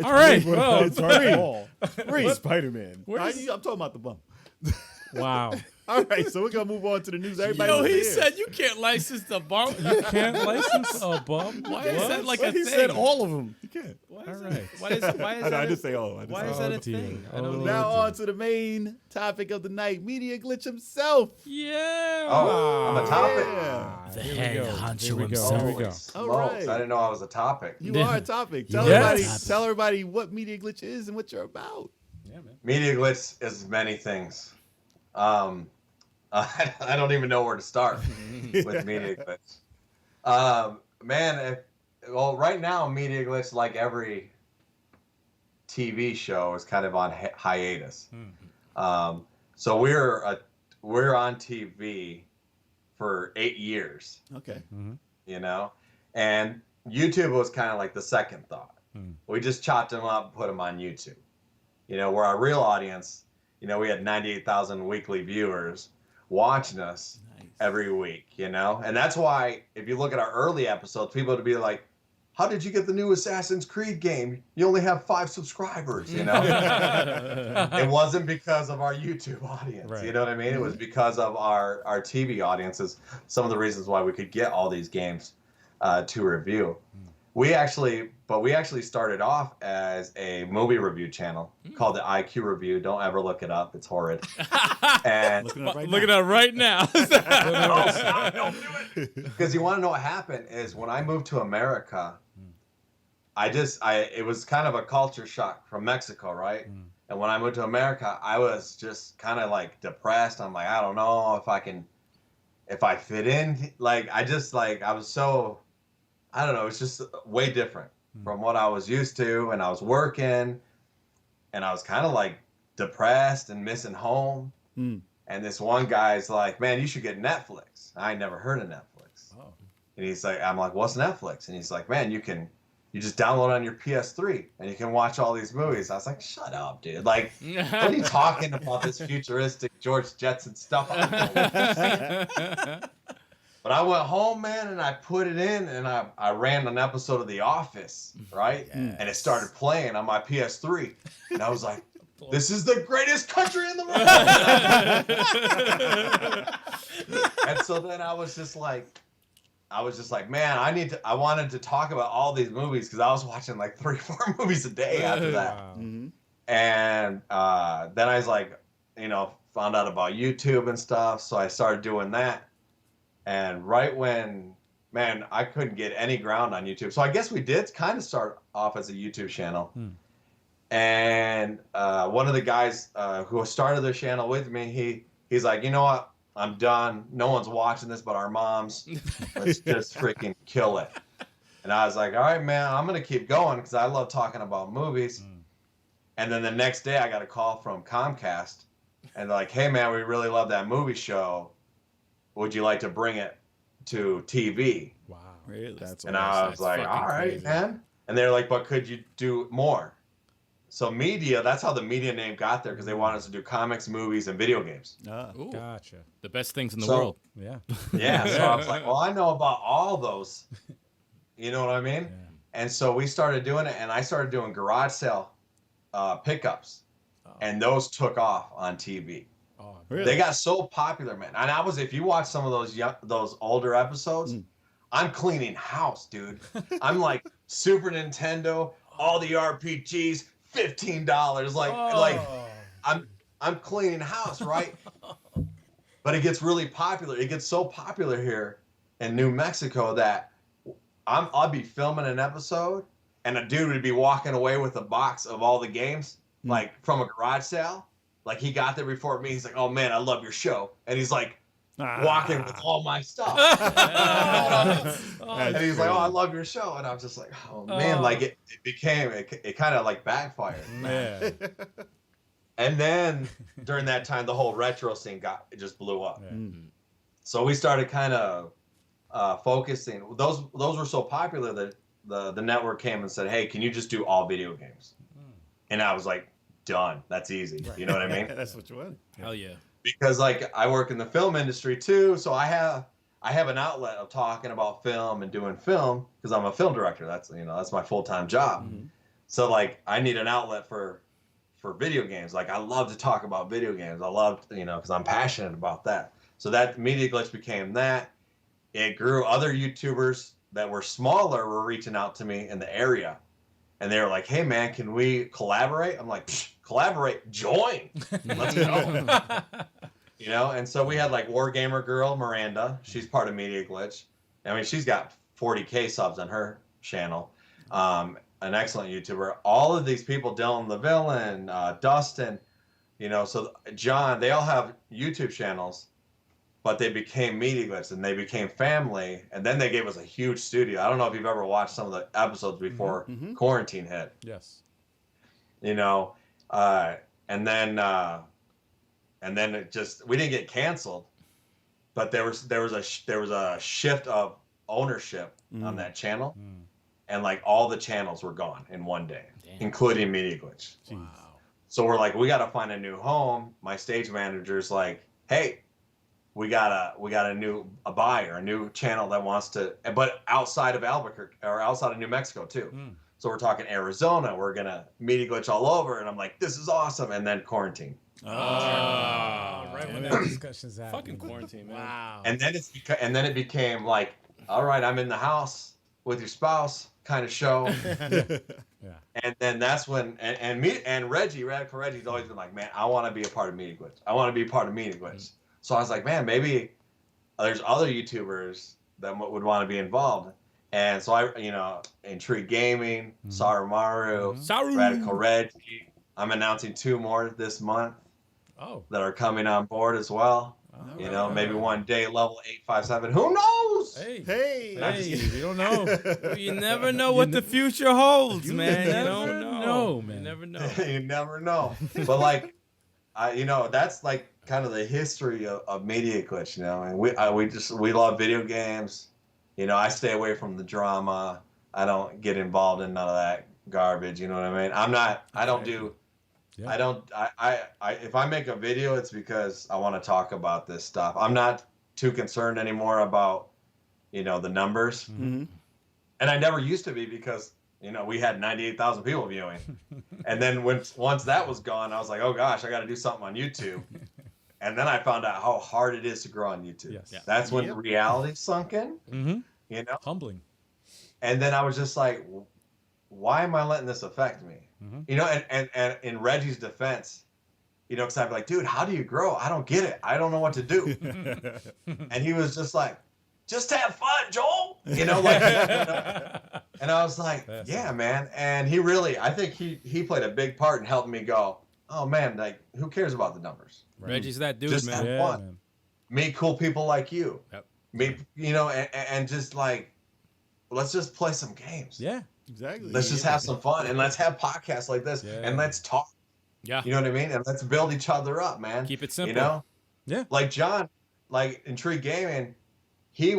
All right. Well, Well, it's free. Spider-Man. I'm talking about the bum. wow. All right, so we're gonna move on to the news. Everybody, Yo, was he there. said you can't license the bump. You can't license a bum. Why is that like a He thing? said all of them. you can't. Why All is right. that? Why is that? I just say oh. I just Why say is oh. that a dear. thing? I Oh, don't Now know. on to the main topic of the night: Media Glitch himself. Yeah. Oh, I'm a topic. Yeah. The head honcho Here we go. himself. Here we go. Holy smokes, All right. I didn't know I was a topic. You are a topic. Tell Yes. everybody what Media Glitch is and what you're about. Yeah, man. Media glitch is many things. I don't even know where to start with media glitch. Well, right now media glitch, like every TV show, is kind of on hiatus. So we're on TV for 8 years, Okay. you know, and YouTube was kind of like the second thought. We just chopped them up and put them on YouTube. You know, where our real audience, you know, we had 98,000 weekly viewers watching us every week, you know? And that's why, if you look at our early episodes, people would be like, how did you get the new Assassin's Creed game? You only have 5 subscribers, you know? It wasn't because of our YouTube audience, Right. you know what I mean? It was because of our TV audiences, some of the reasons why we could get all these games to review. We actually started off as a movie review channel called the IQ Review. Don't ever look it up; it's horrid. And Looking up right Look now. at that right now. because you want to know what happened is when I moved to America, it was kind of a culture shock from Mexico, right? And when I moved to America, I was just kind of like depressed. I'm like, I don't know if I fit in. Like I was so. I don't know, it's just way different from what I was used to, and I was working, and I was kind of like depressed and missing home. And this one guy's like, man, you should get Netflix. I never heard of Netflix. Oh. And I'm like, what's Netflix? And he's like, man, you just download on your PS3 and you can watch all these movies. I was like, shut up, dude. Like, what are you talking about this futuristic George Jetson stuff? But I went home, man, and I put it in, and I ran an episode of The Office, right? Yes. And it started playing on my PS3. And I was like, this is the greatest country in the world. And so then I was just like, man, I wanted to talk about all these movies because I was watching like 3-4 movies a day after that. Wow. And then I was like, you know, found out about YouTube and stuff. So I started doing that. And right when, man, I couldn't get any ground on YouTube. So I guess we did kind of start off as a YouTube channel. And one of the guys who started the channel with me, he's like, you know what? I'm done. No one's watching this but our moms. Let's just freaking kill it. And I was like, all right, man, I'm going to keep going because I love talking about movies. And then the next day I got a call from Comcast. And they're like, hey, man, we really love that movie show. Would you like to bring it to TV? Wow. Really? And I was like, fucking all right, crazy. man. And they're like, but could you do more? So media, that's how the media name got there because they wanted us to do comics, movies, and video games. Ooh, Gotcha. the best things in the So- world. Yeah. Yeah, so I was like, well, I know about all those. You know what I mean? Yeah. And so we started doing it, and I started doing garage sale pickups. And those took off on TV. Oh, Really? They got so popular, man. And if you watch some of those older episodes, I'm cleaning house, dude. I'm like Super Nintendo, all the RPGs, $15. Like I'm cleaning house, right? But it gets really popular. It gets so popular here in New Mexico that I'll be filming an episode, and a dude would be walking away with a box of all the games, like from a garage sale. Like he got there before me. He's like, "Oh man, I love your show," and he's like walking with all my stuff. And he's like, "Oh, I love your show," and I was just like, "Oh man!" Like it kind of like backfired. Man. And then during that time, the whole retro scene just blew up. Yeah. So we started kind of focusing. Those were so popular that the network came and said, "Hey, can you just do all video games?" And I was like, "Done. That's easy." You know what I mean? That's what you want. Hell yeah. because like I work in the film industry too, so I have an outlet of talking about film and doing film because I'm a film director. That's that's my full-time job. So like I need an outlet for video games. Like I love to talk about video games. I love because I'm passionate about that. So that Media Glitch became that. It grew. Other YouTubers that were smaller were reaching out to me in the area, and they were like, "Hey man, can we collaborate?" I'm like, "Collaborate, join, let's go." And so we had like Wargamer Girl Miranda. She's part of Media Glitch. I mean, she's got 40K subs on her channel. An excellent YouTuber. All of these people, Dylan the Villain, Dustin, so John, they all have YouTube channels, but they became Media Glitch and they became family. And then they gave us a huge studio. I don't know if you've ever watched some of the episodes before quarantine hit. Yes. And then it just, we didn't get canceled, but there was a shift of ownership on that channel, and like all the channels were gone in one day, including Media Glitch. Wow. So we're like, we got to find a new home. My stage manager's like, hey, we got a buyer, a new channel that wants to, but outside of Albuquerque or outside of New Mexico too. So we're talking Arizona. We're gonna Media Glitch all over, and I'm like, this is awesome. And then quarantine. Right when that discussion's happening. Fucking quarantine, man. Wow. And then it became like, all right, I'm in the house with your spouse kind of show. Yeah. And then that's when and Reggie, Radical Reggie's always been like, man, I want to be a part of Media Glitch. I want to be a part of Media Glitch. So I was like, man, maybe there's other YouTubers that would want to be involved. And so I, Intrigue Gaming, Saramaru, Radical Reggie. I'm announcing 2 more this month that are coming on board as well. Maybe one day level 857. Who knows? Hey, you don't know. You never know what the future holds, man. You never don't know, man. You never know. You never know. But like, that's like kind of the history of Media Glitch, and we love video games. I stay away from the drama. I don't get involved in none of that garbage. You know what I mean? I don't do. Yeah. If I make a video, it's because I want to talk about this stuff. I'm not too concerned anymore about, the numbers. And I never used to be because, we had 98,000 people viewing. And then once that was gone, I was like, oh gosh, I got to do something on YouTube. And then I found out how hard it is to grow on YouTube. Yes. Yeah. That's when reality sunk in, Humbling. And then I was just like, why am I letting this affect me? And in Reggie's defense, because I'd be like, dude, how do you grow? I don't get it. I don't know what to do. And he was just like, just have fun, Joel. And I was like, yeah, man. And he really, I think he played a big part in helping me go, oh man, like who cares about the numbers? Right. Reggie's that dude, just man. have fun. Man. Meet cool people like you. Yep. Meet, and just like, let's just play some games. Yeah. Exactly. Let's just have some fun, and let's have podcasts like this, and let's talk. Yeah. You know what I mean? And let's build each other up, man. Keep it simple. Yeah. Like John, like Intrigue Gaming, he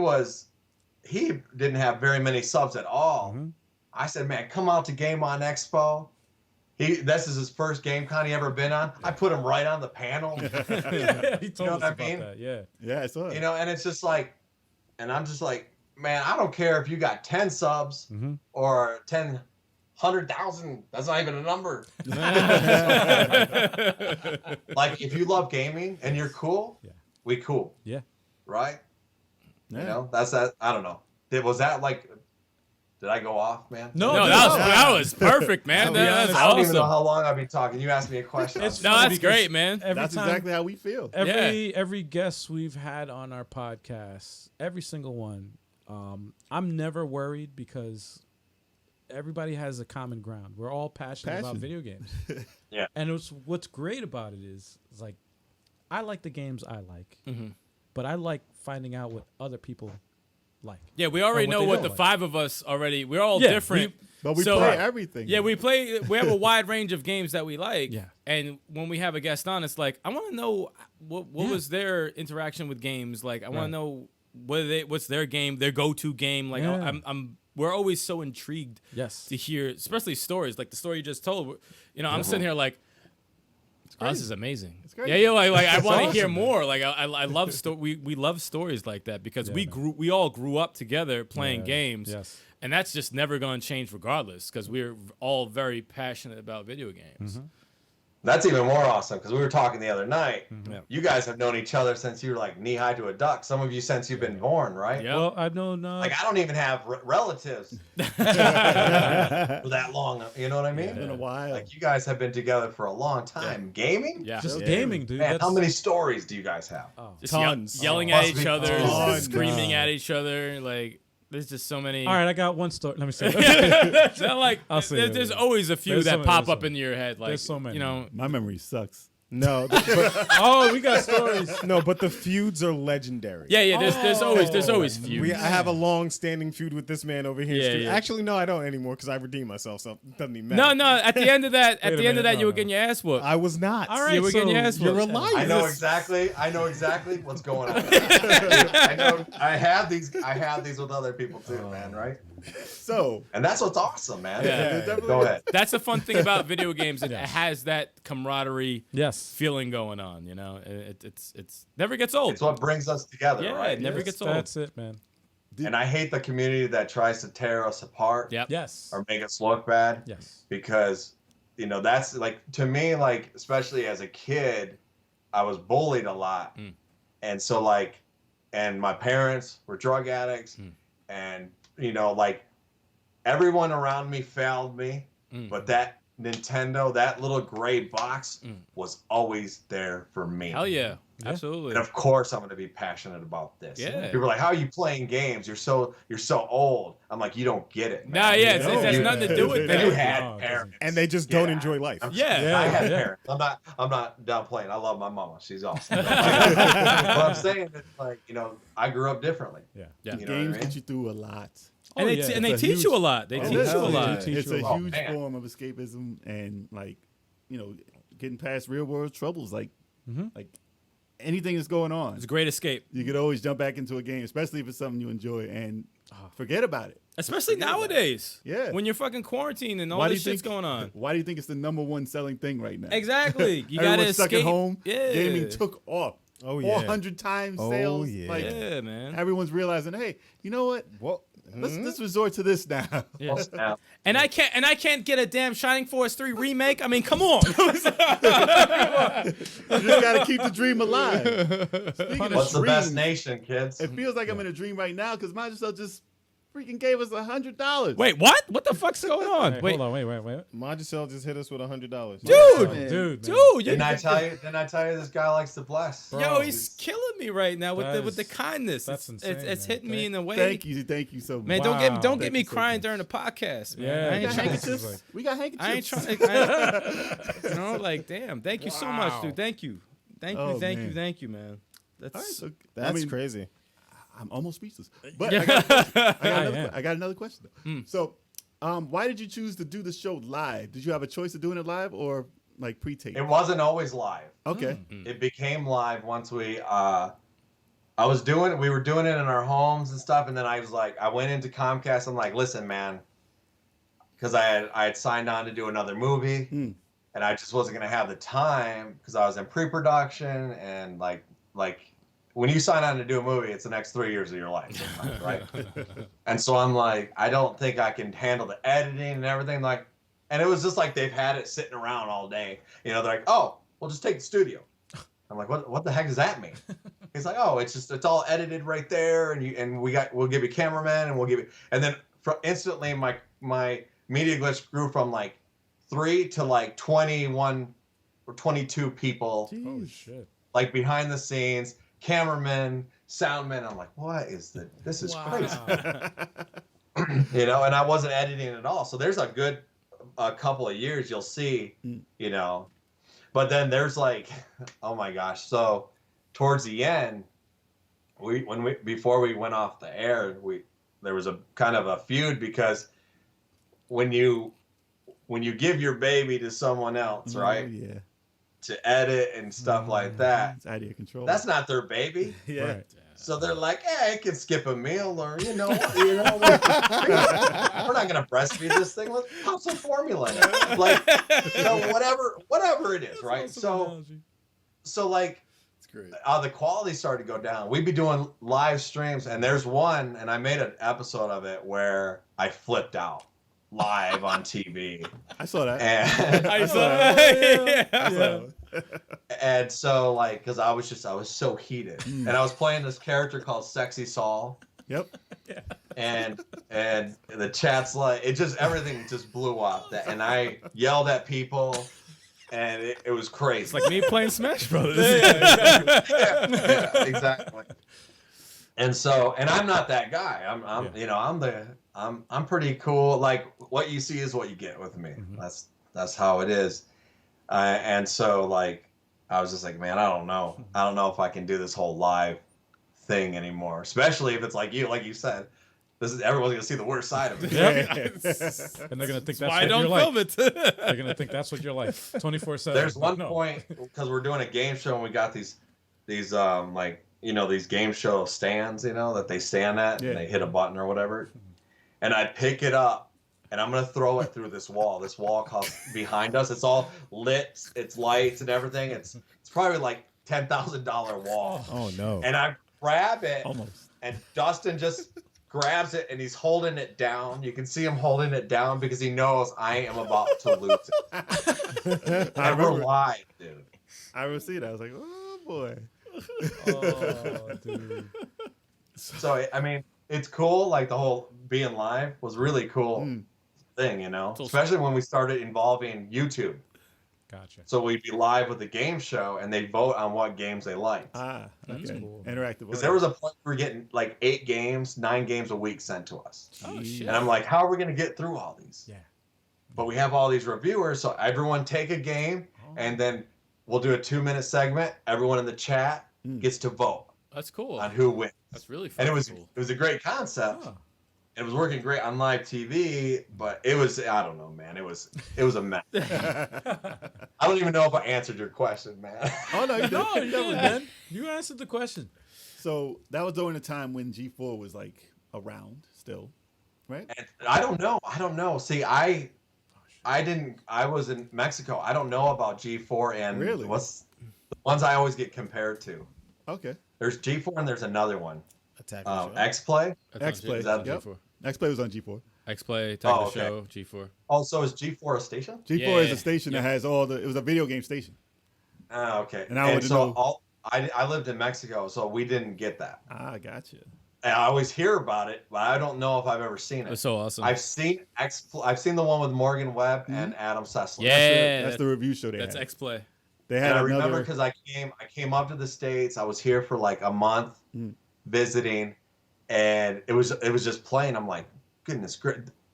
didn't have very many subs at all. I said, man, come out to Game On Expo. This is his first game con he ever been on. I put him right on the panel. He told us about that. Yeah. Yeah, I saw it. And it's just like, and I'm just like, man, I don't care if you got 10 subs or 100,000. That's not even a number. Like, if you love gaming and you're cool, we cool. Yeah. Right? Yeah. That's that. I don't know. Was that like, did I go off, man? No, that was perfect, man. That's I don't even know awesome. how long I've been talking. You asked me a question. That's great, man. That's exactly how we feel. Every guest we've had on our podcast, every single one, I'm never worried because everybody has a common ground. We're all passionate about video games. Yeah. And what's great about it is like, I like the games I like, but I like finding out what other people like. Yeah, we already know what the 5 of us already. We're all different. But we play everything. Yeah, we have a wide range of games that we like. Yeah. And when we have a guest on, it's like, I want to know what was their interaction with games. Like, I want to know what's their game, their go-to game. Like, we're always so intrigued to hear, especially stories like the story you just told. I'm sitting here like, Oh, this is amazing. It's great. Yeah, like I want to hear awesome, more. Like I love we love stories like that because we all grew up together playing games. Yes. And that's just never going to change regardless because we're all very passionate about video games. That's even more awesome because we were talking the other night. Yeah. You guys have known each other since you were like knee high to a duck. Some of you since you've been born, right? Yeah. Well, I've known. Like I don't even have relatives for that long. You know what I mean? It's been a while. Like you guys have been together for a long time. Gaming? Yeah. just Yeah. gaming, dude. Man, That's, how many stories do you guys have? Just Tons. yelling Oh, at must each be other, tons. screaming at each other. Like there's just so many. All right, I got one story. Let me say. So, like I'll say there's it. always a few There's so that many, pop there's up so into your head. Like There's so many. You know. My memory sucks. No, but, Oh, we got stories. no, but the feuds are legendary. Yeah. There's always feuds. I have a long-standing feud with this man over here. Yeah, Stu. yeah. Actually, no, I don't anymore because I redeemed myself, so it doesn't even matter. No. At the end of that, Wait a minute, you were no. getting your ass whooped. I was not. All right, You were getting your ass You're a whooped. liar. I know exactly what's going on. I have these with other people too, man, right? So And that's what's awesome, man. Yeah. Go ahead. That's the fun thing about video games. It has that camaraderie Yes. feeling going on. You know, it's never gets old. It's what brings us together, Yeah, right? it never gets old. That's it, man. And I hate the community that tries to tear us apart Yep. Yes. or make us look bad. Yes. Because, that's like, to me, like, especially as a kid, I was bullied a lot. And so, like, and my parents were drug addicts. And, like, everyone around me failed me. But that Nintendo, that little gray box was always there for me. Hell yeah, absolutely. And of course, I'm going to be passionate about this. Yeah. People are like, "How are you playing games? You're so old." I'm like, "You don't get it." Man. Nah, yeah, it No. has nothing to do with You that. had No, it parents, And they just don't Yeah. enjoy life. Yeah. I had yeah. parents. I'm not downplaying. I love my mama. She's awesome. What I'm saying is, like, I grew up differently. Yeah. Yeah. You know games what I mean? get you through a lot. And yeah. they It's a teach huge- you a lot. They Oh, teach you a hell lot. yeah. Teach It's you a a lot. huge Man. form of escapism and like, getting past real world troubles. Like anything that's going on, It's a great escape, you could always jump back into a game, especially if it's something you enjoy, and forget about it. especially nowadays. Yeah. When you're fucking quarantined and all Why do this you shit's think- going on. Why do you think it's the #1 selling thing right now? Exactly. You gotta Everyone's escape. stuck at home. Yeah. Gaming took off. Oh, yeah. 400 times Oh, sales. yeah. Like, Yeah, man. everyone's realizing, hey, you know what? What? Let's resort to this now. Yeah. Now, And I can't get a damn Shining Force 3 remake. I mean, come on. You just got to keep the dream alive. Speaking of what's the best dreams, nation, kids? it feels like I'm in a dream right now because Microsoft just freaking gave us $100. Wait, what? What the fuck's going on? Hey, Wait, hold on, wait. Magicel just hit us with $100. dude, Man. Dude, you- Didn't I tell you this guy likes to bless? Yo, he's killing me right now with That the is- kindness. that's it's insane, it's man. hitting me in a way. Thank you so much. Man, Wow. don't get Thank me you so crying much. during the podcast, man. Yeah, I We ain't got trying. handkerchiefs. handkerchiefs. We got handkerchiefs. I ain't trying. Like, damn. Thank you so much, dude. Thank you, Oh, man. thank you, man. All right, That's so, That's crazy. I'm almost speechless. But Yeah. I got another question. Though. So, why did you choose to do the show live? Did you have a choice of doing it live or like pre-tape? It wasn't always live. Okay. It became live once we we were doing it in our homes and stuff, and then I went into Comcast. I'm like, listen, man, because I had signed on to do another movie, and I just wasn't gonna have the time because I was in pre-production and like when you sign on to do a movie, it's the next 3 years of your life, sometimes, right? And so I'm like, I don't think I can handle the editing and everything. Like, and it was just like they've had it sitting around all day. They're like, oh, we'll just take the studio. I'm like, what the heck does that mean? He's like, oh, it's all edited right there, and we'll give you cameraman, and we'll give you, and then instantly my media glitch grew from like 3 to like 21 or 22 people, Oh shit. like behind the scenes, cameramen, soundmen. I'm like, what is this is crazy. And I wasn't editing at all. So there's a good couple of years you'll see, but then there's like, oh my gosh. So towards the end, before we went off the air, there was a kind of a feud because when you give your baby to someone else, right? Oh, yeah. To edit and stuff like that, It's out of your control. that's not their baby. yeah. Right. So they're like, "Hey, I can skip a meal, or we're not gonna breastfeed this thing. Let's pop some formula in it, like, whatever it is, right?" So like, It's great. the quality started to go down. We'd be doing live streams, and there's one, and I made an episode of it where I flipped out live on TV. I saw that. And I saw that. Yeah. And so, like, because I was so heated, and I was playing this character called Sexy Saul, Yep. and the chat's like, everything just blew up, and I yelled at people, and it was crazy. It's like me playing Smash Brothers. Yeah, exactly. And so, and I'm not that guy. I'm pretty cool. Like, what you see is what you get with me. That's how it is. And so, like, I was just like, man, I don't know if I can do this whole live thing anymore, especially if it's like you said, everyone's gonna see the worst side of it. Yep. And they're gonna think that's Why what don't you're like. film it? They're gonna think that's what you're like, 24/7. There's one No. point, because we're doing a game show, and we got these like, these game show stands, that they stand at, and they hit a button or whatever, and I pick it up, and I'm gonna throw it through this wall. This wall comes behind us. It's all lit. It's lights and everything. It's probably like $10,000 wall. Oh no. And I grab it, Almost. and Dustin just grabs it, and he's holding it down. You can see him holding it down because he knows I am about to lose it. And we're live, dude. I remember seeing that. I was like, oh boy. Oh, dude. So I mean, it's cool. Like, the whole being live was really cool thing, especially when we started involving YouTube. Gotcha. So we'd be live with the game show, and they'd vote on what games they liked. Ah, That's okay. cool. Interactive. Because there was a point we were getting like 9 games a week sent to us. Oh shit. And I'm like, how are we going to get through all these? Yeah. But we have all these reviewers, so everyone take a game, and then we'll do a 2-minute segment. Everyone in the chat gets to vote That's cool. on who wins. That's really fun. And it Cool. was a great concept. Oh. It was working great on live TV, but it was, I don't know, man. It was a mess. I don't even know if I answered your question, man. Oh no, you No, did. you did, man. You answered the question. So that was during the time when G4 was like around still, right? And I don't know. See, I was in Mexico. I don't know about G4 and Really? what's the ones I always get compared to. Okay. There's G4 and there's another one. Attack. XPlay. XPlay. Is that Yep. G4. X-Play was on G4. XPlay, Tag the okay. Show, G4. Oh, so is G4 a station? G4 is Yeah. a station that has all the. It was a video game station. Oh, okay. And I wouldn't so know- I lived in Mexico, so we didn't get that. Ah, gotcha. And I always hear about it, but I don't know if I've ever seen it. That's so awesome. I've seen the one with Morgan Webb and Adam Sessler. yeah, That's the review show they that's had. XPlay. They And had I another. remember because I came up to the States. I was here for like a month visiting, and it was just playing. I'm like, goodness,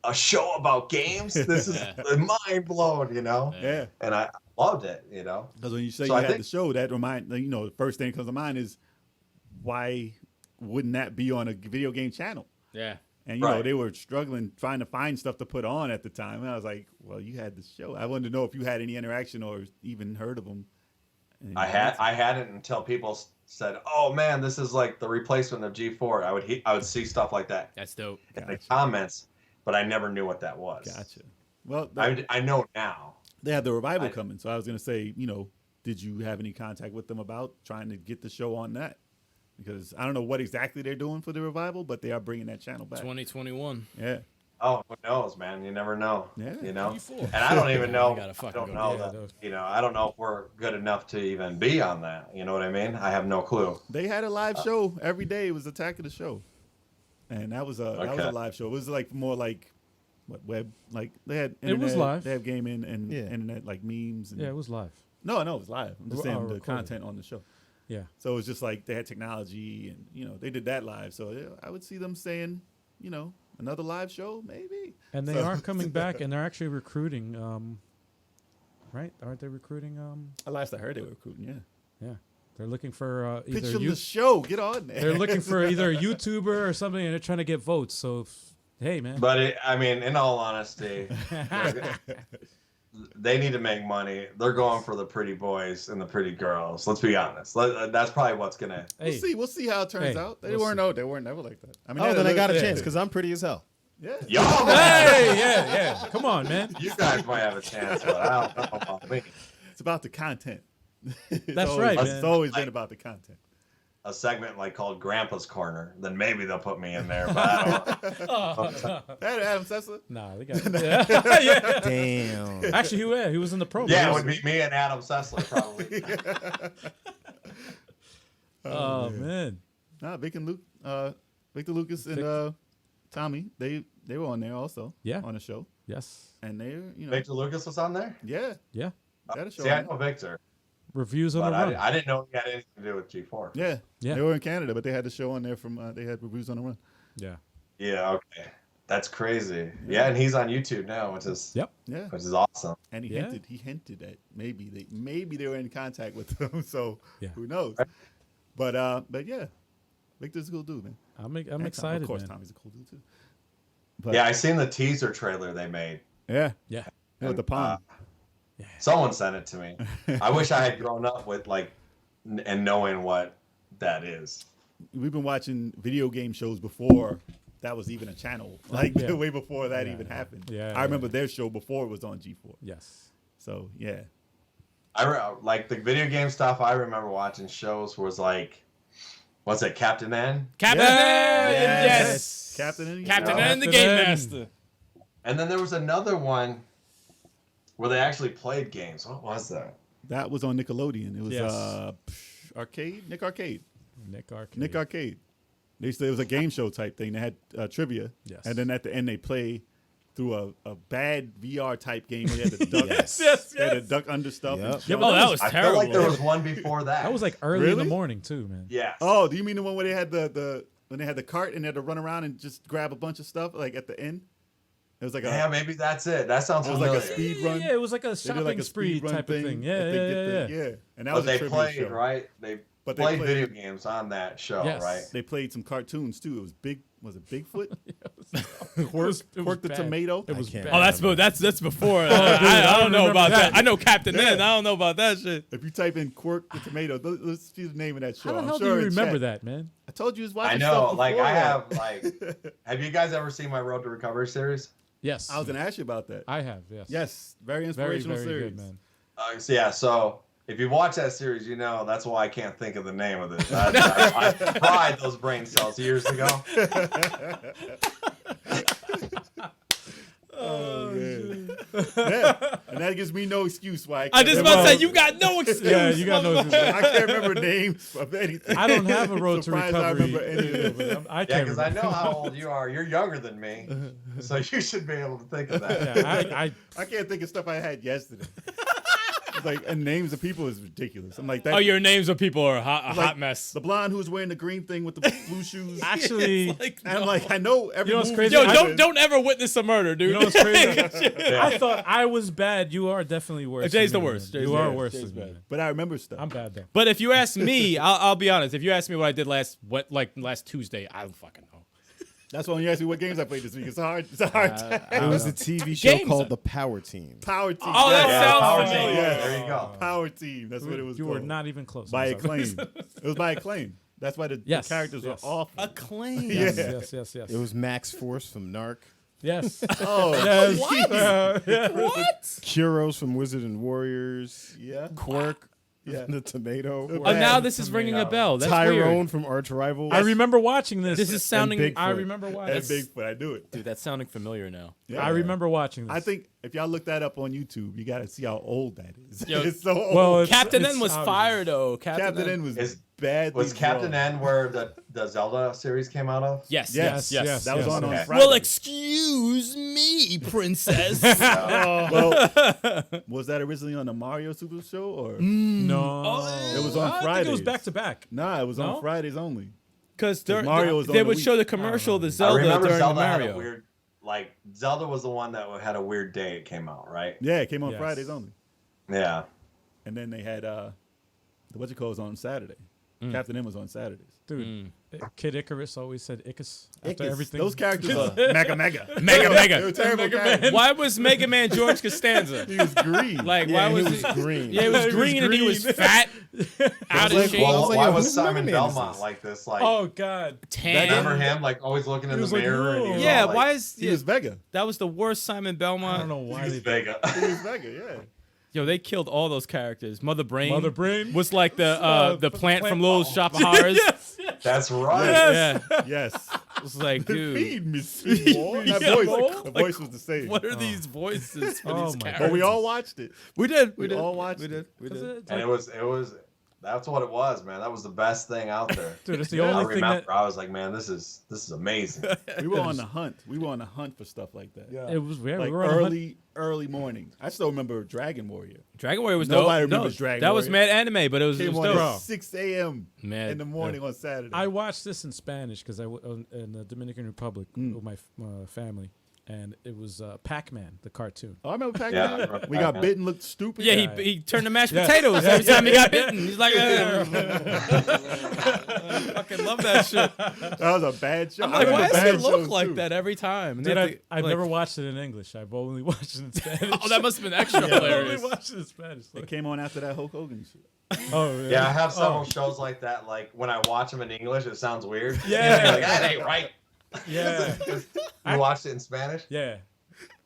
a show about games? This is mind blown, Yeah. And I loved it, Because when you say So you I had think- the show, that the first thing that comes to mind is why wouldn't that be on a video game channel? Yeah. And you know Right. they were struggling trying to find stuff to put on at the time. And I was like, well, you had the show. I wanted to know if you had any interaction or even heard of them. And I hadn't until people said, "Oh man, this is like the replacement of G4." I would see stuff like that That's dope. in the comments, but I never knew what that was. Gotcha. Well, I know now. they had the revival coming, so I was going to say, did you have any contact with them about trying to get the show on that? Because I don't know what exactly they're doing for the revival, but they are bringing that channel back. 2021. Yeah. Oh, who knows, man? You never know. Yeah. G4. And I don't even know. I gotta I fucking don't go. know Yeah, that. I don't know if we're good enough to even be on that. You know what I mean? I have no clue. They had a live show every day. It was Attack of the Show, and that was a Okay. live show. It was like more like what web like they had. It was internet, live. They have gaming and Yeah. internet like memes. And, Yeah, it was live. No, it was live. I'm just saying the recorded. content on the show. Yeah. So it was just like they had technology and they did that live. So yeah, I would see them saying another live show maybe. And they are coming back, and they're actually recruiting. Right? Aren't they recruiting? Last I heard they were recruiting. Yeah. Yeah. They're looking for Pitch either them the show. Get on there. they're looking for either a YouTuber or something, and they're trying to get votes. So, hey, man. But in all honesty, they need to make money. They're going for the pretty boys and the pretty girls. Let's be honest. That's probably what's gonna. Hey, We'll see how it turns out. They weren't never like that. I mean, Oh, then I got a yeah. chance because I'm pretty as hell. Yeah. Yo, hey, yeah. Come on, man. you guys might have a chance, but I don't know about me. It's about the content. That's always, right, man. It's always been about the content. A segment like called Grandpa's Corner, then maybe they'll put me in there. But I don't. Adam Sessler. Nah, they got yeah. Damn. Actually, he was in the promo. Yeah, it would be me and Adam Sessler probably. Oh man. Nah, Victor Lucas and Tommy, they were on there also. Yeah. On the show, Yes. and they're Victor Lucas was on there. yeah. Yeah. They had a show See, on I there. know Victor, Reviews on but the run. I didn't know he had anything to do with G4. Yeah, Yeah. They were in Canada, but they had the show on there from. They had reviews on the run. Yeah. Yeah, okay, that's crazy. Yeah, and he's on YouTube now, which is Yep. Yeah, which is awesome. and Yeah. he hinted that maybe they were in contact with them. So Yeah. who knows? But yeah, Victor's a cool dude, man. I'm And excited, Of course, man. Tommy's a cool dude too. But, Yeah, I seen the teaser trailer they made. yeah, Yeah. with the pond. Someone sent it to me. I wish I had grown up with and knowing what that is. We've been watching video game shows before that was even a channel, like Yeah. way before that Yeah, even yeah. happened. Yeah, I remember their show before it was on G4. Yes. So yeah, Like the video game stuff. I remember watching shows was like, what's it, Captain N? Captain N! Yes. Captain and Captain Yeah. N, the Captain Game N. Master. And then there was another one where they actually played games. What was that? That was on Nickelodeon. It was Yes. Arcade, Nick Arcade. Nick Arcade. They said it was a game show type thing. They had trivia, Yes. and then at the end they play through a bad VR type game. They had to duck, Yes. they had to duck under stuff. Yep. And Yeah, jump. but Oh, that was I feel terrible. like there was one before that. That was like early in the Really? morning too, man. yes. Oh, do you mean the one where they had the when they had the cart and they had to run around and just grab a bunch of stuff like at the end? It was like Yeah, maybe that's it. That sounds it was familiar. like a speed Yeah, run. yeah, it was like a They did shopping like a spree speed run type of thing. Yeah, if they get yeah. And that But was a they trivia played, show. right? They But they played played- video games on that show, Yes. right? They played some cartoons too. It was Was it Bigfoot? It was Quirk the bad. tomato. It was can't- bad. Oh, that's before. dude, I don't know remember about that. that. I know Captain Yeah. N. I don't know about that shit. If you type in Quirk the tomato, let's see the name of that show. How the I'm hell sure do you in remember chat. that, man? I told you it was I watching know. stuff Like before I that. have you guys ever seen my Road to Recovery series? Yes. I was gonna ask you about that. I have, yes. Yes, very Very, inspirational very series. good, man. So if you watch that series, you know that's why I can't think of the name of it. I fried those brain cells years ago. Oh man. Yeah, and that gives me no excuse why I just about to say well- you got no excuse. Yeah, you got no. I can't remember names of anything. I don't have a road to Surprised I recovery. remember any of but I Yeah, can't because I remember. know how old you are. You're younger than me, so you should be able to think of that. Yeah, I can't think of stuff I had yesterday. It's like, and names of people is ridiculous. I'm like that. Oh, your names of people are a hot like, mess. The blonde who was wearing the green thing with the blue shoes. actually, And I'm like, I know every You know what's movie crazy? Yo, happened. don't ever witness a murder, dude. you know what's crazy? Yeah. I thought I was bad. You are definitely worse. Jay's than the me, worst. man. Jay's You are bad. worse Jay's than me. bad. But I remember stuff. I'm bad though. But if you ask me, I'll be honest. If you ask me what I did last Tuesday, I don't fucking know. That's why when you ask me what games I played this week, it's hard. It's a hard time. It was a TV show Games. called The Power Team. Power Team. Oh, that Yes. sounds Power familiar. Team. Yes. There you go. Power Team. That's what it was You called. were not even close. by I'm sorry. acclaim. It was by acclaim. That's why the Yes, characters yes. are awful. Acclaim. Yes, Yeah. yes. It was Max Force from Narc, Yes. Oh, Yes. What? Kuros from Wizard and Warriors, yeah. Quirk, Yeah. the tomato, Oh, now this is ringing a bell. That's Tyrone weird. from Arch Rivals. I remember watching this. This is sounding. Bigfoot. I remember watching. And Bigfoot. I do it. Dude, that's sounding familiar now. Yeah. I remember watching this. I think if y'all look that up on YouTube, you got to see how old that is. Yo, it's so old. well, it's- Captain it's N was out of fire though. Captain N was bad. Was Captain N where the Zelda series came out of? Yes. Yes, yes, that was yes. on Okay. Friday. Well, excuse me, princess. Well, was that originally on the Mario Super Show or? no. It was on I think it was Fridays. back to back. Nah, it was No? on Fridays only. Because Mario was on they the would Wii. show the commercial, the I Zelda remember during Zelda the had Mario. a weird, Zelda was the one that had a weird day it came out, right? Yeah, it came on Yes. Fridays only. Yeah. And then they had the Whatcha was on Saturday. Captain M was on Saturdays. Dude, Kid Icarus always said Icus after Icus. everything. Those characters are mega. Mega They Mega. were terrible characters. Why was Mega Man George Costanza? He was green. Like, Yeah, why was he was green. Yeah, he was green and he was fat, out of like, shape, well, Why yo, was who's Simon Mega Man is Belmont this? like this? Like, Oh God. tan. remember him like always looking in the was like, mirror? And he was Yeah, all, like, why is He was Vega. that was the worst Simon Belmont? I don't know why he they was Vega? He was Vega, yeah. Yo, they killed all those characters. Mother Brain. Mother Brain was like the plant from Little Shop of Horrors. That's right. Yeah, Yes. it was like, dude, Feed me, Seymour. That Yeah, voice, boy. the voice was the same. what are these voices for Oh these my God. characters? But we all watched it. We did. We all watched We did. it. We did. And it was that's what it was, man. That was the best thing out there. Dude, it's the I only thing remember that I was like, man, this is amazing. We were on the hunt. We were on the hunt for stuff like that. it was. Yeah, Like we were on a hunt. early morning. I still remember Dragon Warrior. Dragon Warrior was Nobody dope. remembers Dragon That was Warrior. mad anime, but it was Came on dope. at 6 a.m. Mad. in the morning on Saturday. I watched this in Spanish because in the Dominican Republic with my family, and it was Pac-Man, the cartoon. Oh, I remember Pac-Man. Yeah, I remember We got Pac-Man. bitten, looked stupid. Yeah, he turned to mashed potatoes every time he got bitten. He's like, I fucking love that shit. That was a bad show. I'm I like, remember why does bad it look shows, like too. that every time? And Dude, they have to, I've like- never watched it in English. I've only watched it in Spanish. Oh, that must have been extra I've only hilarious. watched it in Spanish. It came on after that Hulk Hogan shit. Oh Yeah, I have several Oh. shows like that. Like when I watch them in English, it sounds weird. Yeah. You're like, that ain't right. Yeah, You watched it in Spanish? yeah.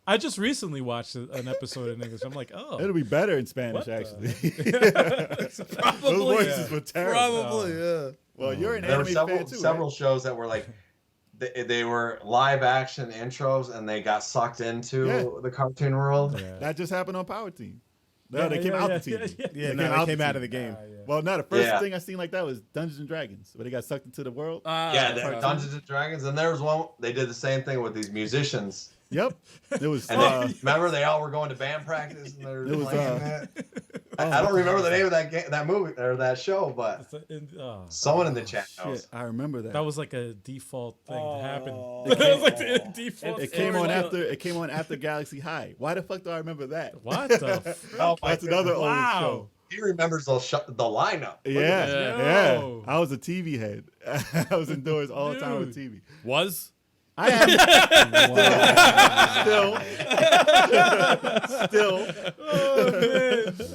I just recently watched an episode in English. I'm like, oh, It'll be better in Spanish, What the- actually. Probably. Those voices were terrible. Probably, yeah. Well, you're an There were anime fan too, several right? shows that were like, they were live action intros and they got sucked into Yeah. the cartoon world. yeah. That just happened on Power Team. No, Yeah, they came yeah, out yeah, the TV. yeah, Yeah, They no, came they out came the out of TV. the game. Well, no, the first Yeah. thing I seen like that was Dungeons and Dragons, where they got sucked into the world. Yeah, Dungeons and Dragons, and there was one they did the same thing with these musicians. Yep. There was And they, remember, they all were going to band practice and they were It was, playing that. I don't remember the name of that game, that movie, or that show, but someone in the chat knows. shit. I remember that. That was like a default thing to happen. It That was like the default. it came on story. after. It came on after Galaxy High. Why the fuck do I remember that? What the? Oh, my That's another goodness. Wow. old He remembers the lineup. show. Look at Yeah, this. yeah. Yo. I was a TV head. I was indoors all the time with TV. Was? I am still.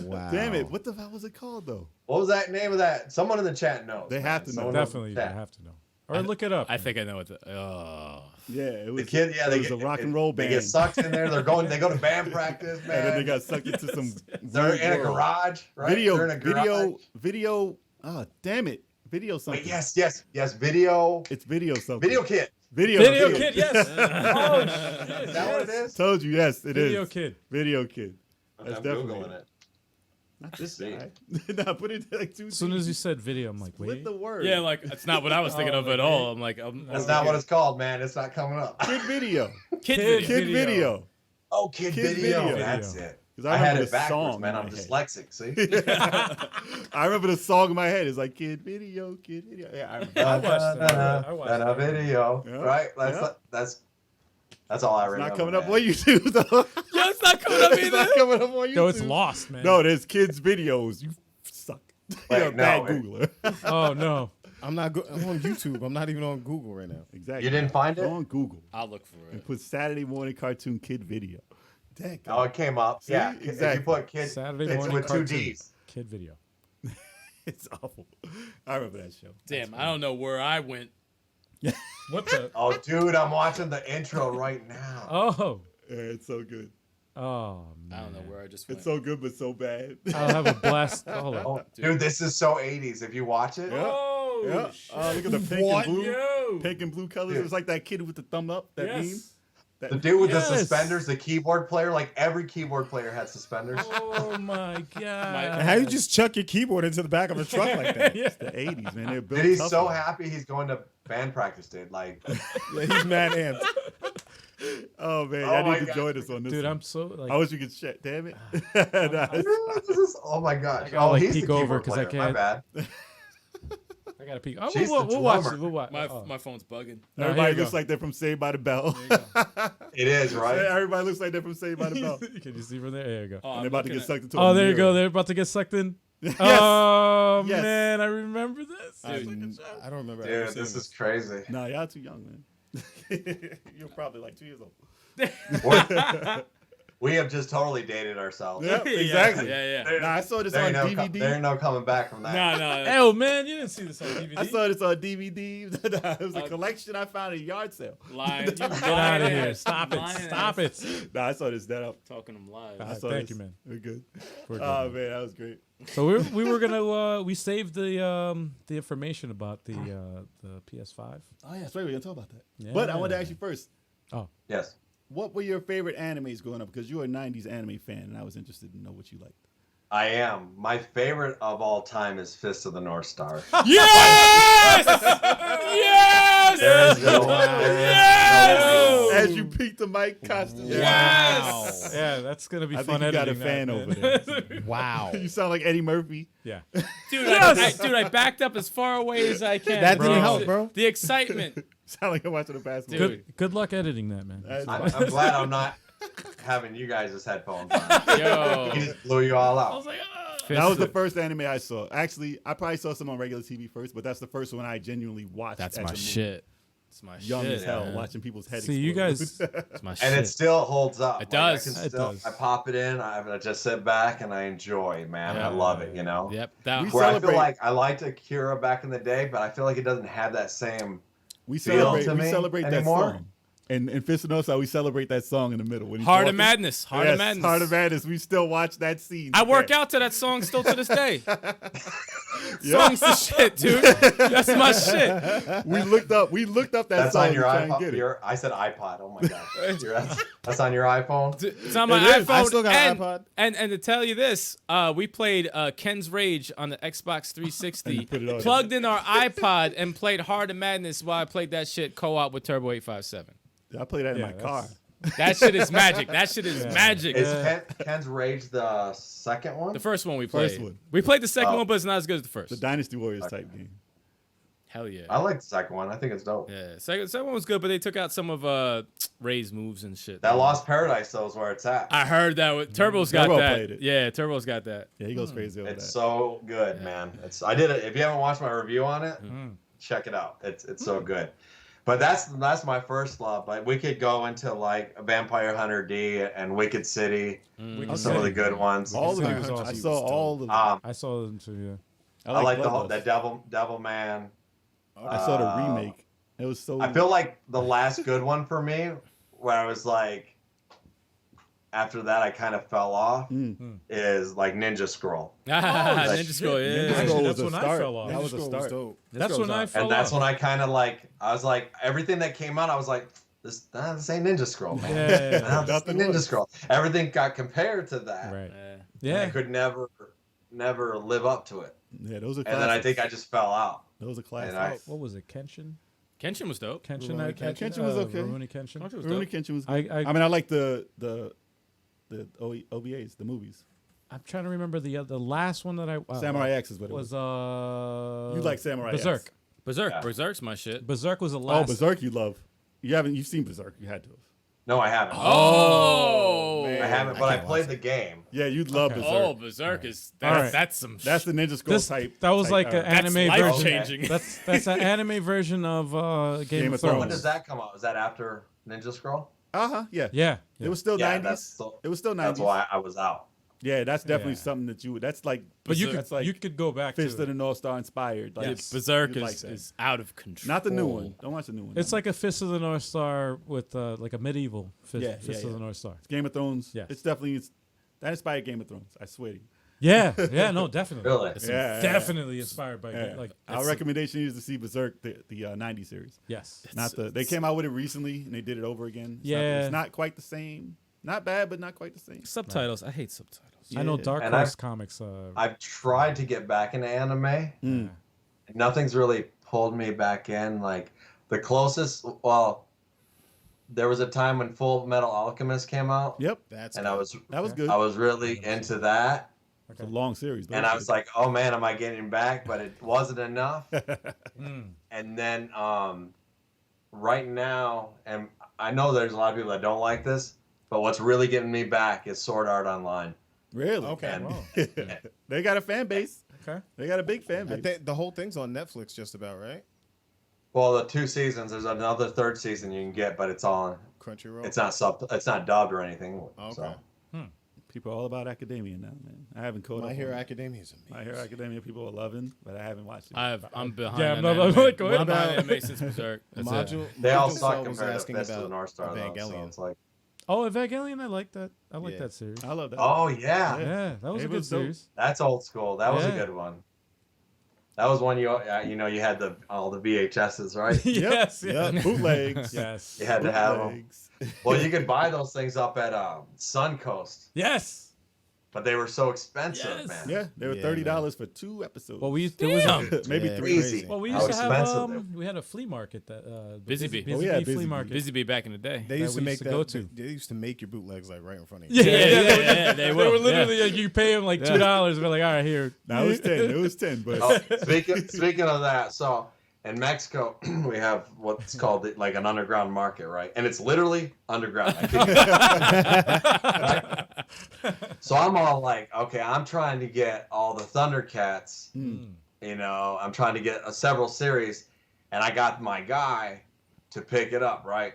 Wow. Damn it! What the hell was it called though? What was that name of that? Someone in the chat knows. They have to know. Someone in the Definitely, you chat. have to know. Or look it up. I think I know what the. Oh. Yeah, it was. The kid, yeah, it they was get, a rock and roll They band. get sucked in there. They go to band practice, man. and then they got sucked into some. They're weird in a world. garage, right? They're in a garage. Video. Oh, damn it! Video something. Wait, yes. Video. It's video something. Video Kid. Video Kid, yes. Oh shit. Is that what it is? Told you, yes, it is. Video Kid. Video Kid. I'm That's definitely googling it. Not this See. guy. Nah, put it like two. As soon as you said video, I'm like, Split wait. the word. Yeah, like that's not what I was thinking of at all. I'm like, That's not what it's called, man. It's not coming up. Kid video. kid Kid video. Kid Video. video. Oh, Kid Kid Video. Video. That's it. 'Cause I had remember it the backwards, song man. in I'm my head. dyslexic. See. I remember the song in my head. It's like Kid video, Kid video. Yeah, I remember. I watched that. I watched That that. video, Yeah. right? Yeah. That's all I It's remember. not coming up man. on YouTube though. Yo, it's not coming up It's either. not coming up on YouTube. Yo, it's lost, man. No, there's kids videos. You suck. You're a Wait, bad no, Googler. Oh no. I'm not. I'm on YouTube. I'm not even on Google right now. Exactly. You didn't find it? Go on Google I'll look for and it. put Saturday morning cartoon kid video. Dang. Oh, it came up. See? Yeah, Exactly. If you put kid, Saturday it's morning with cartoon. 2 Ds. Kid video. It's awful. I remember that show. Damn, I don't know where I went. What the? Oh, dude, I'm watching the intro right now. Oh. Yeah, it's so good. Oh I man. don't know where I just went. It's so good, but so bad. I'll have a blast. Hold on. Oh, dude, this is so 80s. If you watch it, Yeah. Oh, Yeah. shit. Look at the pink What? and blue. Yo. Pink and blue colors. Dude. It was like that kid with the thumb up. That meme. Yes. That, the dude with Yes. the suspenders, the keyboard player, like every keyboard player had suspenders. Oh my god. And how you just chuck your keyboard into the back of a truck like that? Yeah. the 80s, man. They're built Dude, he's tougher. so happy he's going to band practice, dude. Like, Yeah, he's mad amped. Oh man, Oh I my need to God. join us on this. Dude, one. I'm so like I wish we could chat. Damn it. this is, oh my gosh. gotta, Oh, like, he's the peek over keyboard 'cause I player. My can't- bad. I gotta peek. Oh, She's we'll the watch drummer. it. We'll watch. My Oh. my phone's bugging. No, Everybody here you looks go. like they're from Saved by the Bell. It is, right? Everybody looks like they're from Saved by the Bell. Can you see from there? There you go. Oh, And I'm they're about to looking get at- sucked into Oh, a there you mirror. go. They're about to get sucked in. Oh Yes. man, I remember this. I don't remember. ever Dude, seeing this is crazy. No, y'all too young, man. You're probably like 2 years old. We have just totally dated ourselves. Yep, exactly. Yeah. There- Nah, I saw this there on ain't no DVD. there ain't no coming back from that. No. Oh man, you didn't see this on DVD. I saw this on DVD. It was a collection I found at a yard sale. Lying. Get out of here! Stop it! Lying Stop ass. it! Nah, I saw this dead up. Talking them live. Ah, I saw thank this. you, man. We're good. We're good, Oh man. man, that was great. So we were gonna we saved the information about the PS5. Oh yeah, that's right. We're gonna talk about that. Yeah. But I wanted to ask you first. Oh, Yes. What were your favorite animes growing up? Because you're a '90s anime fan, and I was interested to know what you liked. I am. My favorite of all time is Fist of the North Star. Yes! Yes! There is no, Yes! As you peeked the mic constantly. Yes! yeah, that's gonna be I fun. think you got a editing fan that, over man. there. Wow. You sound like Eddie Murphy. Yeah. Dude, Yes! I backed up as far away as I can. That bro. didn't help, bro. The excitement. Sound like I'm watching a basketball. Dude. Good luck editing that, man. That's I'm glad I'm not having you guys' headphones on. Yo. He just blew you all I out. was like, ah. That was the first anime I saw. Actually, I probably saw some on regular TV first, but that's the first one I genuinely watched. That's as my a movie. shit. It's my Young shit. as hell, man. watching people's heads. See, you explode. guys. It's my And shit. it still holds up. It Like, I does. can It still, does. I pop it in. I just sit back and I enjoy, man. Yeah. I love it, you know? Yep. That, We Where I celebrate- feel like I liked Akira back in the day, but I feel like it doesn't have that same. we feel celebrate. to We me celebrate that anymore. song. And in Fist of the North Star, we celebrate that song in the middle. When he's Heart of walking. Madness. Heart Yes, of Madness. Heart of Madness. We still watch that scene. I work out to that song still to this day. Song's the shit, dude. That's my shit. We looked up that That's song on your to try and get iPod. it. I said iPod. Oh my gosh. That's on your iPhone. It's on my It is. iPhone. I still got an and, iPod. And to tell you this, we played Ken's Rage on the Xbox 360. put it on. Plugged in our iPod and played Heart of Madness while I played that shit co-op with Turbo 857. I play that in Yeah, my that's- car. That shit is magic. That shit is magic. Is Ken's Rage the second one? The first one we played. First one. We played the second Oh. one, but it's not as good as the first. The Dynasty Warriors type game. Hell yeah. I like the second one. I think it's dope. Yeah, second one was good, but they took out some of Ray's moves and shit. That Lost Paradise though is where it's at. I heard that with Turbo's got Turbo that. played it. Yeah, Turbo's got that. Yeah, he goes crazy over It's that. so good, man. I did it. If you haven't watched my review on it, Mm. check it out. It's so good. But that's my first love. Like we could go into like Vampire Hunter D and Wicked City, Mm. some of the good ones. all of City them. was awesome. I saw all of them. I saw them too. Yeah. I like the Bloodlust. Devil Man. I saw the remake. It was so. I feel like the last good one for me, where I was like, after that I kind of fell off, is like Ninja Scroll. Ninja shit. Scroll, yeah. Ninja Actually, Scroll that's was a when I start. fell off. That Ninja was a Scroll start. dope. That's when I fell And that's off. when I kind of like, I was like, everything that came out, I was like, this ain't Ninja Scroll, man. Yeah, yeah, yeah. Nah, this Nothing ain't Ninja was. Scroll. Everything got compared to that. Right. And Yeah. I could never live up to it. Yeah, those are. And then I classics. think I just fell out. those are classics. And I, What was it? Kenshin? Kenshin was dope. Kenshin? Rurouni Kenshin? Kenshin was okay. Rurouni Kenshin. Kenshin was Rurouni dope. Kenshin was. I- Good. I mean, I like the OVAs, the movies. I'm trying to remember the last one that I Samurai X is what it was. was. You like Samurai X. Berserk. Berserk. Yeah. Berserk's my shit. Berserk was the Oh, last. Berserk, you love. You've seen Berserk. You had to have. no, I haven't. Oh, I haven't, but I played the game. Yeah, you'd love Okay. Berserk. Oh, Berserk is All right. that's some. That's the Ninja Scroll This type. that was type like era. an anime life version. changing. That's an anime version of Game of Thrones. When does that come out? Is that after Ninja Scroll? Yeah. Yeah. It was still Yeah, 90s. It was still 90s. That's why I was out. Yeah, that's definitely Yeah. something that you would. That's like. But you that's could like you could go back Fist to of the it. North Star inspired. Like, Yes. Berserk you'd like is, that. is out of control. Not the new one. Don't watch the new one. It's No. like a Fist of the North Star with like a medieval Fist, Yeah, Fist yeah, of the yeah. North Star. Game of Thrones. Yes. It's definitely that inspired Game of Thrones. I swear to you. Yeah, yeah, no, definitely. Really? Yeah, Definitely inspired by Yeah. like Our recommendation is to see Berserk, the 90s series. yes. Not the. They came out with it recently and they did it over again. Yeah. It's not quite the same. Not bad, but not quite the same. Subtitles. I hate subtitles. I know Yeah. Dark And Horse Comics. I've tried to get back into anime. Mm. Nothing's really pulled me back in. Like the closest, well, there was a time when Full Metal Alchemist came out, Yep, That's and good. that was good. I was really into that. It's a long series. Though. And I was like, oh man, am I getting back? But it wasn't enough. Mm. And then right now, and I know there's a lot of people that don't like this, but what's really getting me back is Sword Art Online. Really? Okay. And- Wow. They got a fan base. Okay. They got a big fan I base. think the whole thing's on Netflix, just about, right? Well, the 2 seasons. There's another 3rd season you can get, but it's on. Crunchyroll. It's not dubbed or anything. Okay. So. People are all about academia now, man. I haven't caught up. My Hero on it. Academia is amazing. My Hero Academia, people are loving, but I haven't watched it. I'm behind. Yeah, on I'm not- anime. like, go ahead I'm behind about- anime since Berserk. That's it. They all Module suck was compared to asking Fist of the about North Star, though. So Evangelion. it's like, Oh, Evangelion, I like that. I like Yeah. that series. I love that. oh yeah, Yeah, that was It a good was dope. series. that's old school. That was a Yeah. good one. That was one you had all the VHSs, right? Yes. Yeah, yes. bootlegs. Yes. You had to have them. Bootlegs. Well, you could buy those things up at Suncoast, Yes. but they were so expensive, Yes. man. Yeah, they were Yeah, $30 for 2 episodes. Well, we used, there was a, maybe Yeah, 3. Crazy. well, we How used to have expensive they were. we had a flea market that Busy Bee. Busy Oh, yeah, Bee Busy flea Bee. market. Busy Bee back in the day. They that used to we make used to that. go to. They used to make your bootlegs like right in front of you. Yeah, they They were will. literally like, you pay them like $2. We're like, all right, here. No, it was 10. It was 10, but Oh, speaking of that, so in Mexico we have what's called like an underground market, right? And it's literally underground. I kid you not. So I'm all like, okay, I'm trying to get all the Thundercats. You know, I'm trying to get several series, and I got my guy to pick it up, right?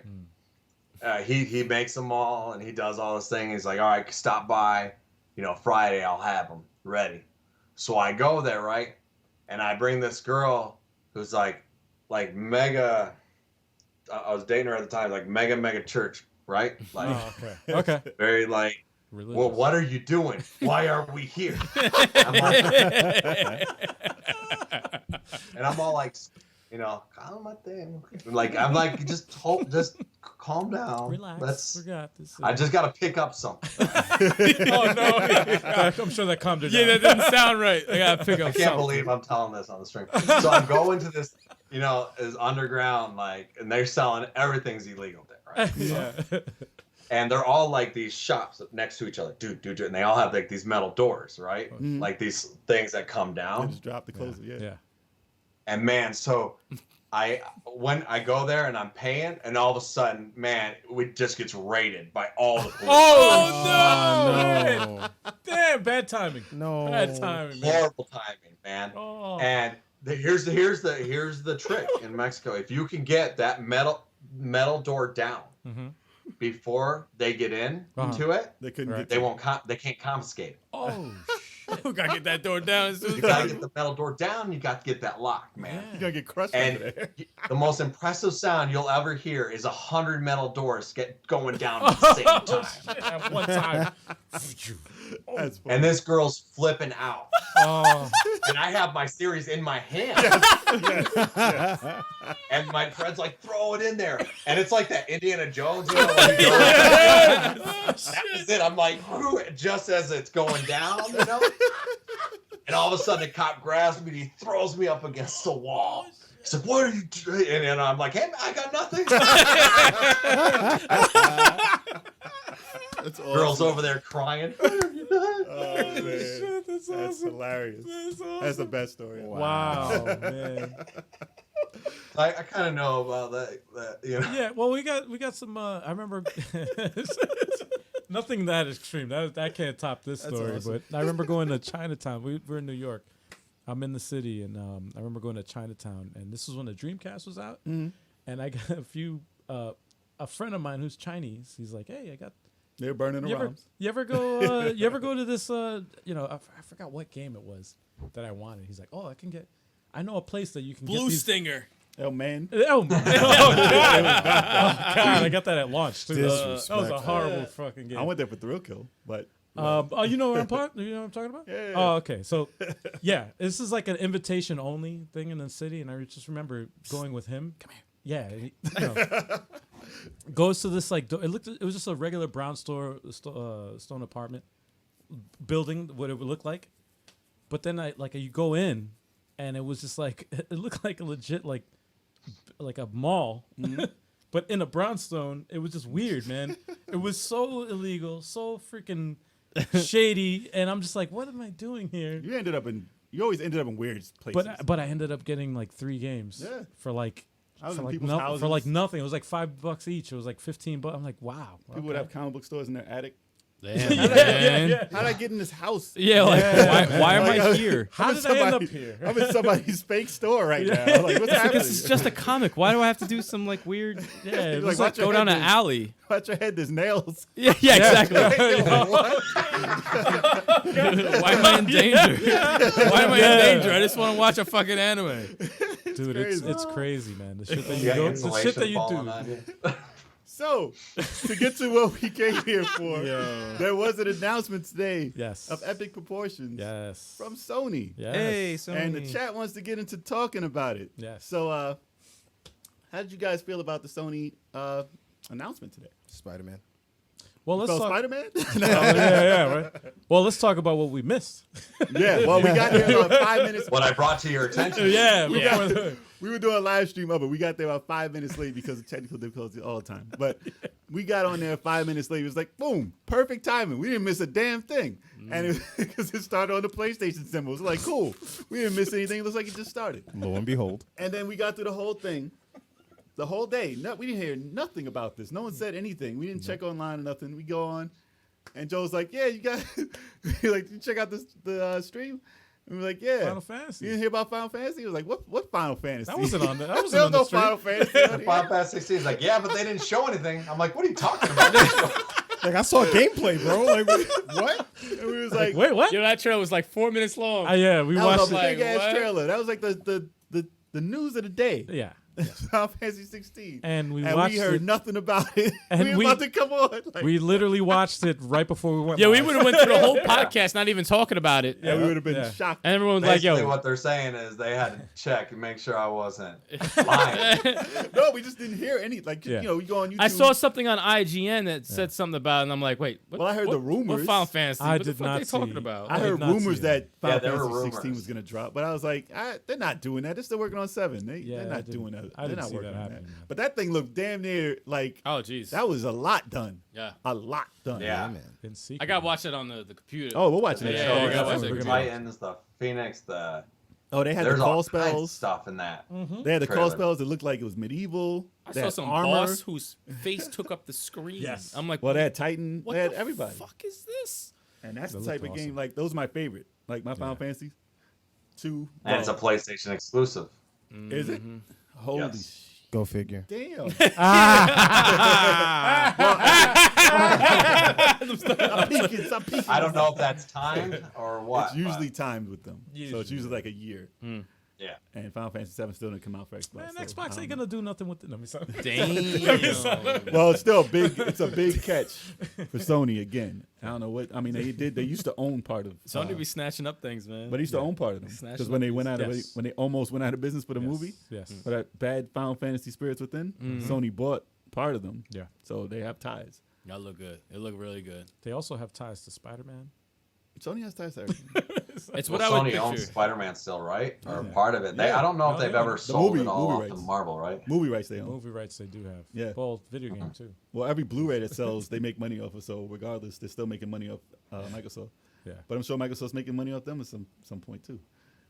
He makes them all, and he does all this thing. He's like, all right, stop by, Friday, I'll have them ready. So I go there, right? And I bring this girl who's like mega, I was dating her at the time, like mega church, right? Like Oh, okay. Okay. very like, Religious. well, what are you doing? Why are we here? I'm like, and I'm all like, I'm like, just calm down. Relax. We got this. I just gotta pick up something. Oh no! I'm sure that calmed her down. Yeah, that didn't sound right. I gotta pick up I can't believe I'm telling this on the stream. So I'm going to this, is underground, and they're selling everything's illegal there, right? Yeah. And they're all like these shops next to each other, dude, and they all have like these metal doors, right? Like these things that come they down. just dropped the closer. Yeah. Yeah. And man, so when I go there and I'm paying, and all of a sudden, man, it just gets raided by all the police. Oh no! Damn, bad timing. No. Bad timing. Man. Horrible timing, man. Oh. And here's the trick in Mexico. If you can get that metal door down before they get into it, They couldn't Right. get they can't confiscate it. Oh. Gotta get that door down as soon You as gotta get the metal door down. You got to get that lock, man. You're going to get crushed And over there. the most impressive sound you'll ever hear is 100 metal doors going down at the same time. At one time. That's funny. And this girl's flipping out. Oh. And I have my series in my hand. And my friend's like, throw it in there. And it's like that Indiana Jones, when you go that was it. I'm like, "Ooh," just as it's going down, And all of a sudden the cop grabs me and he throws me up against the wall. He's like, what are you doing? And I'm like, hey, man, I got nothing. That's awesome. Girl's over there crying. Oh, man. Shit, that's awesome. Hilarious. That's awesome. That's the best story. Wow, man. I kind of know about that. Yeah, well, we got some. I remember nothing that extreme. That can't top this That's story. awesome. But I remember going to Chinatown. We're in New York. I'm in the city, and I remember going to Chinatown, and this was when the Dreamcast was out. And I got a friend of mine who's Chinese. He's like, "Hey, I got." They're burning the ROMs. You ever go to this? I forgot what game it was that I wanted. He's like, "Oh, I know a place that you can get Blue these." Stinger. Oh, man. Oh, man. Oh, God. Oh, God. I got that at launch, too. That was a Disrespectful. horrible fucking game. I went there for Thrill Kill, but you know what I'm talking about? Yeah. Oh, okay. So, yeah, this is like an invitation only thing in the city, and I just remember going with him. Come here. Yeah. Goes to this it was just a regular brownstone apartment building, what it would look like. But then you go in, and it was just like it looked like a legit like a mall. But in a brownstone, it was just weird, man. It was so illegal, so freaking shady, and I'm just like, what am I doing here? you always ended up in weird places. But I ended up getting like 3 games Yeah. I was in for people's for houses. like nothing. It was like $5 each. It was like $15. I'm like, wow. People would have comic book stores in their attic. Damn, man. How did I get in this house? Yeah, like why am I here? How did I end up here? I'm in somebody's fake store right now. Like, what's happening? This is just a comic. Why do I have to do some like weird? Yeah, Like, like watch your go down head, an dude. alley. Watch your head. There's nails. Yeah, exactly. What? Why am I in danger? Why am I in danger? I just want to watch a fucking anime. Dude, it's crazy, man. The shit that You you got go, the shit that you insulation do. falling on you. So, to get to what we came here for, there was an announcement today Yes. of epic proportions Yes. from Sony. Yes. Hey, so And the chat wants to get into talking about it. Yes. So, how did you guys feel about the Sony announcement today? Spider-Man. Well, let's So, talk. Spider-Man? Yeah, right. Well, let's talk about what we missed. Yeah, well, we got here about 5 minutes. What I brought to your attention. Yeah. We were doing a live stream of it. We got there about 5 minutes late because of technical difficulties all the time. But we got on there 5 minutes late. It was like, boom, perfect timing. We didn't miss a damn thing. And because it started on the PlayStation symbol. It was like, cool. We didn't miss anything. It looks like it just started. Lo and behold. And then we got through the whole thing. The whole day. No, we didn't hear nothing about this. No one said anything. We didn't check online or nothing. We go on. And Joe's like, yeah, you got like, you check out the stream? And we're like, yeah. Final Fantasy. You didn't hear about Final Fantasy? He was like, what Final Fantasy? That wasn't on the. That There wasn't on was the no stream. Final Fantasy. on here. Final Fantasy 16 is like, yeah, but they didn't show anything. I'm like, what are you talking about? Like, I saw gameplay, bro. Like, what? And we was like, Wait, what? Yo, that trailer was like 4 minutes long. Yeah, we that watched was a it. like, big ass what? trailer. That was like the news of the day. Yeah. Final Fantasy 16. And we and watched we heard it. nothing about it. And we were we- about to come on. Like, We literally watched it right before we went. Yeah, we live. would have went through the whole podcast not even talking about it. yeah, we would have been Yeah. shocked. And everyone was like, Basically, yo. what they're saying is they had to check and make sure I wasn't lying. No, we just didn't hear any. Like, Yeah. you know, we go on YouTube. I saw something on IGN that said something about it, and I'm like, wait. What, Well, I heard the What rumors. Final Fantasy? I What the did fuck not they talking see- about? I did heard not rumors see that Final there were Fantasy 16 rumors. was going to drop, but I was like, they're not doing that. They're still working on 7. They're Yeah, I not didn't- doing that. I They're didn't not see working that on happening, that. man. But that thing looked damn near like Oh, jeez. that was a lot done. Yeah. A lot done. Yeah. man. In secret. I got to watch it on the computer. Oh, we're watching Yeah, it. yeah, Oh, yeah, that's yeah, what watch we're it. gonna do. Titans, the Phoenix, the Oh, they had the there's call all kinds of spells. stuff in that. They had the call trailer. spells that looked like it was medieval. I They saw had some armor. boss whose face took up the screen. Yes. I'm like, Well, they had Titan. what They had the everybody. fuck is this? And that's That the type looked of game. awesome. Like those are my favorite. Like my Final Fantasy 2. And it's a PlayStation exclusive. Is it? Holy Yes. Go figure. damn. I'm peeking. I don't know if that's timed or what. It's usually timed with them. So it's usually like a year. but, yeah. And Final Fantasy 7 still didn't come out for Xbox. Man, so, Xbox ain't gonna do nothing with it. No, sorry. Damn. Well, it's still a big. It's a big catch for Sony again. I don't know what. I mean, they did. They used to own part of. Sony be snatching up things, man. But they used to own part of them Snatching because when they went out of Yes. when they almost went out of business for the Yes, movie, yes. for that bad Final Fantasy Spirits Within, Sony bought part of them. Yeah. So they have ties. Y'all look good. It look really good. They also have ties to Spider-Man. Sony has ties to everything. It's Well, what I would Sony owns picture. Spider-Man still, right? Or Yeah. part of it. They, Yeah. I don't know if No, they've they ever own- sold movie- it all movie off to rights. Marvel, right? Movie rights they own. Movie rights they do have. Yeah. Well, video game too. Well, every Blu-ray that sells, they make money off of. So regardless, they're still making money off Microsoft. Yeah. But I'm sure Microsoft's making money off them at some point too.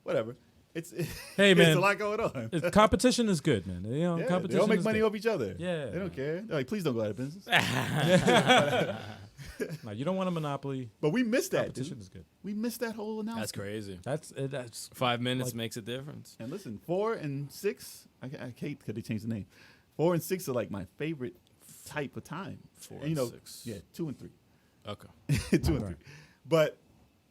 Whatever. It's Hey, it's man. a lot going on. Competition is good, man. You know, Yeah, they competition all make is money good. off each other. Yeah. They don't care. They're like, please don't go out of business. No, you don't want a monopoly. But we missed that. Competition Dude. is good. We missed that whole announcement. That's crazy. That's 5 minutes Like- makes a difference. And listen, 4 and 6, I hate because they changed the name. 4 and 6 are like my favorite type of time. 4 And, you and know, 6. yeah, 2 and 3. Okay. 2 and 3. Right.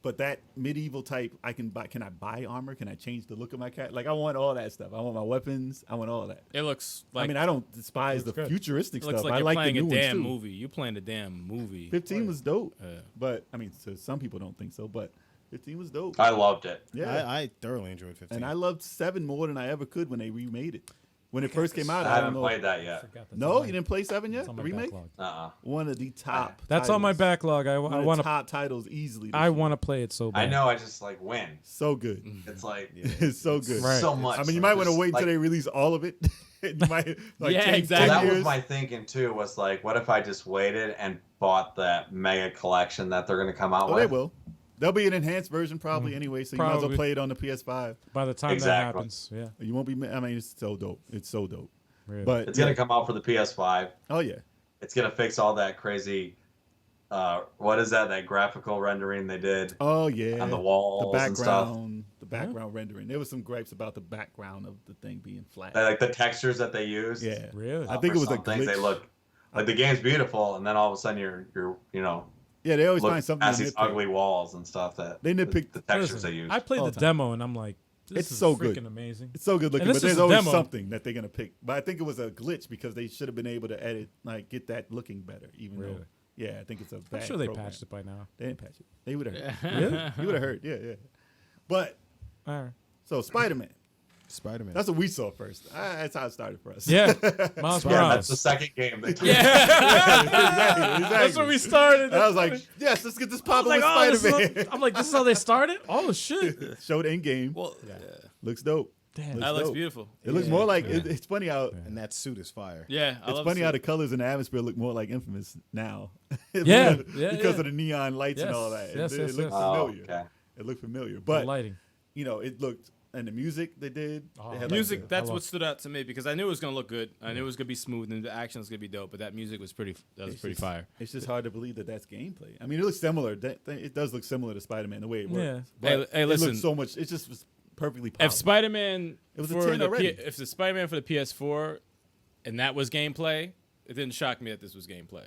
But that medieval type, I can buy. Can I buy armor? Can I change the look of my cat? Like I want all that stuff. I want my weapons. I want all that. It looks like I mean, I don't despise the Looks good. futuristic it looks stuff. like I you're like the playing a new ones damn too. movie. You're playing a damn movie. 15 was dope, Yeah. but I mean, so some people don't think so. But 15 was dope. I loved it. Yeah, I thoroughly enjoyed 15. and I loved 7 more than I ever could when they remade it. When it first came out, I I don't haven't know. played that yet. forgot that's No, on you my- didn't play 7 yet. that's on The my remake. backlog. One of the top. That's on my titles. backlog. I One of want the to. top titles easily. I want to play it so bad. I know. I just like win. So good. It's like It's so good. Right. so much. I mean, you might want to Just, wait until like, they release all of it. You might like Yeah, take exactly. 10 Well, that years. was my thinking too. Was like, what if I just waited and bought that mega collection that they're going to come out Oh, with? they will. There'll be an enhanced version probably anyway, so you might as well Probably. play it on the PS5. By the time that Exactly. happens, yeah. You won't be. I mean, it's so dope. It's so dope. Really. But It's going to come out for the PS5. oh yeah, It's going to fix all that crazy what is that? That graphical rendering they did Oh yeah, on the walls and stuff. The background rendering. There was some gripes about the background of the thing being flat. Like the textures that they used. Yeah, Really? I think it was a some things glitch. they look like the game's beautiful, and then all of a sudden you're Yeah, they always look find something. past to these nitpick. ugly walls and stuff that They nitpick the textures Listen, they use. I played all the the time. demo and I'm like, this It's is so freaking good. amazing. It's so good looking, And but this is there's a always demo. something that they're gonna pick. But I think it was a glitch because they should have been able to edit, like get that looking better. Even Really? though, yeah, I think it's a bad. I'm sure they program. patched it by now. They didn't patch it. They would have. Really? You would have heard. Yeah, yeah. But All right. so Spider-Man. Spider-Man. That's what we saw first. That's how it started for us. Yeah. Miles yeah, Morales. that's the second game. They exactly. That's where we started. And I was like, yes, let's get this I was popping like, with oh, this Spider-Man. is, I'm like, this is how they started? Oh, shit. Showed in game. Well, Looks dope. Damn. that looks dope. beautiful. It looks Yeah. more like it's funny how and that suit is fire. Yeah, I it's love funny how it. the colors and the atmosphere look more like Infamous now. Yeah, because yeah, of yeah. the neon lights and Yes, all that. yes, it yes, looked yes. familiar. okay. It looked familiar, The but lighting. it looked and the music they did. Oh, they had, like, Music, the- that's I what love- stood out to me because I knew it was gonna look good. I knew it was gonna be smooth and the action was gonna be dope. But that music was pretty it's pretty just- fire. It's just hard to believe that that's gameplay. I mean, it looks similar. It does look similar to Spider-Man the way it works. Yeah. But Hey, it listen. looks so much. It just was perfectly If polished. Spider-Man It was a for 10 the already. if the Spider-Man for the PS4 and that was gameplay, it didn't shock me that this was gameplay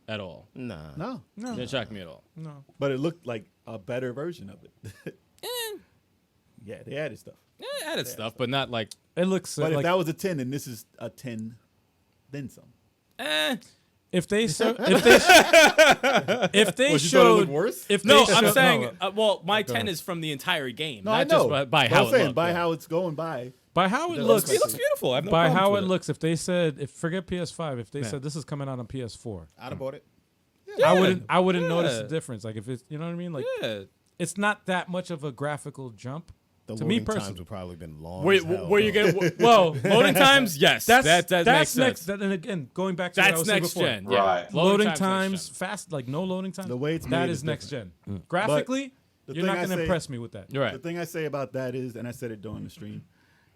at all. Nah. No, It didn't shock me at all. No. but it looked like a better version of it. Yeah, they added stuff. Yeah, it added stuff, but not like It looks But if like that was a 10, then this is a 10, then some. if they if they What, you thought it showed looked worse? if no, they I'm showed- saying no, well, my go 10 ahead. is from the entire game, No, I not know. just by But how I'm it saying looked. by yeah. how it's going by. by how it It looks, looks It looks beautiful. I have no by problems how with it looks, if they said if forget PS5, if they Yeah. said this is coming out on PS4, I'd have bought it. I wouldn't notice Yeah. the difference. Like if it's you know what I mean? Like Yeah. it's not that much of a graphical jump. The To me loading personally. times would probably been long. Where, as hell, where you though. get well loading times? Yes, that makes that's sense. next. And again, going back to what I That's was saying next before. gen. Yeah. Right. Loading next times, gen. fast, like no loading time. The way it's that made is is next gen. different. Graphically, the you're thing not I going to say- impress me with that. You're right. The thing I say about that is, and I said it during the stream,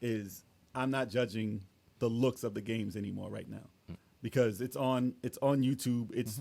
is I'm not judging the looks of the games anymore right now because it's on YouTube. It's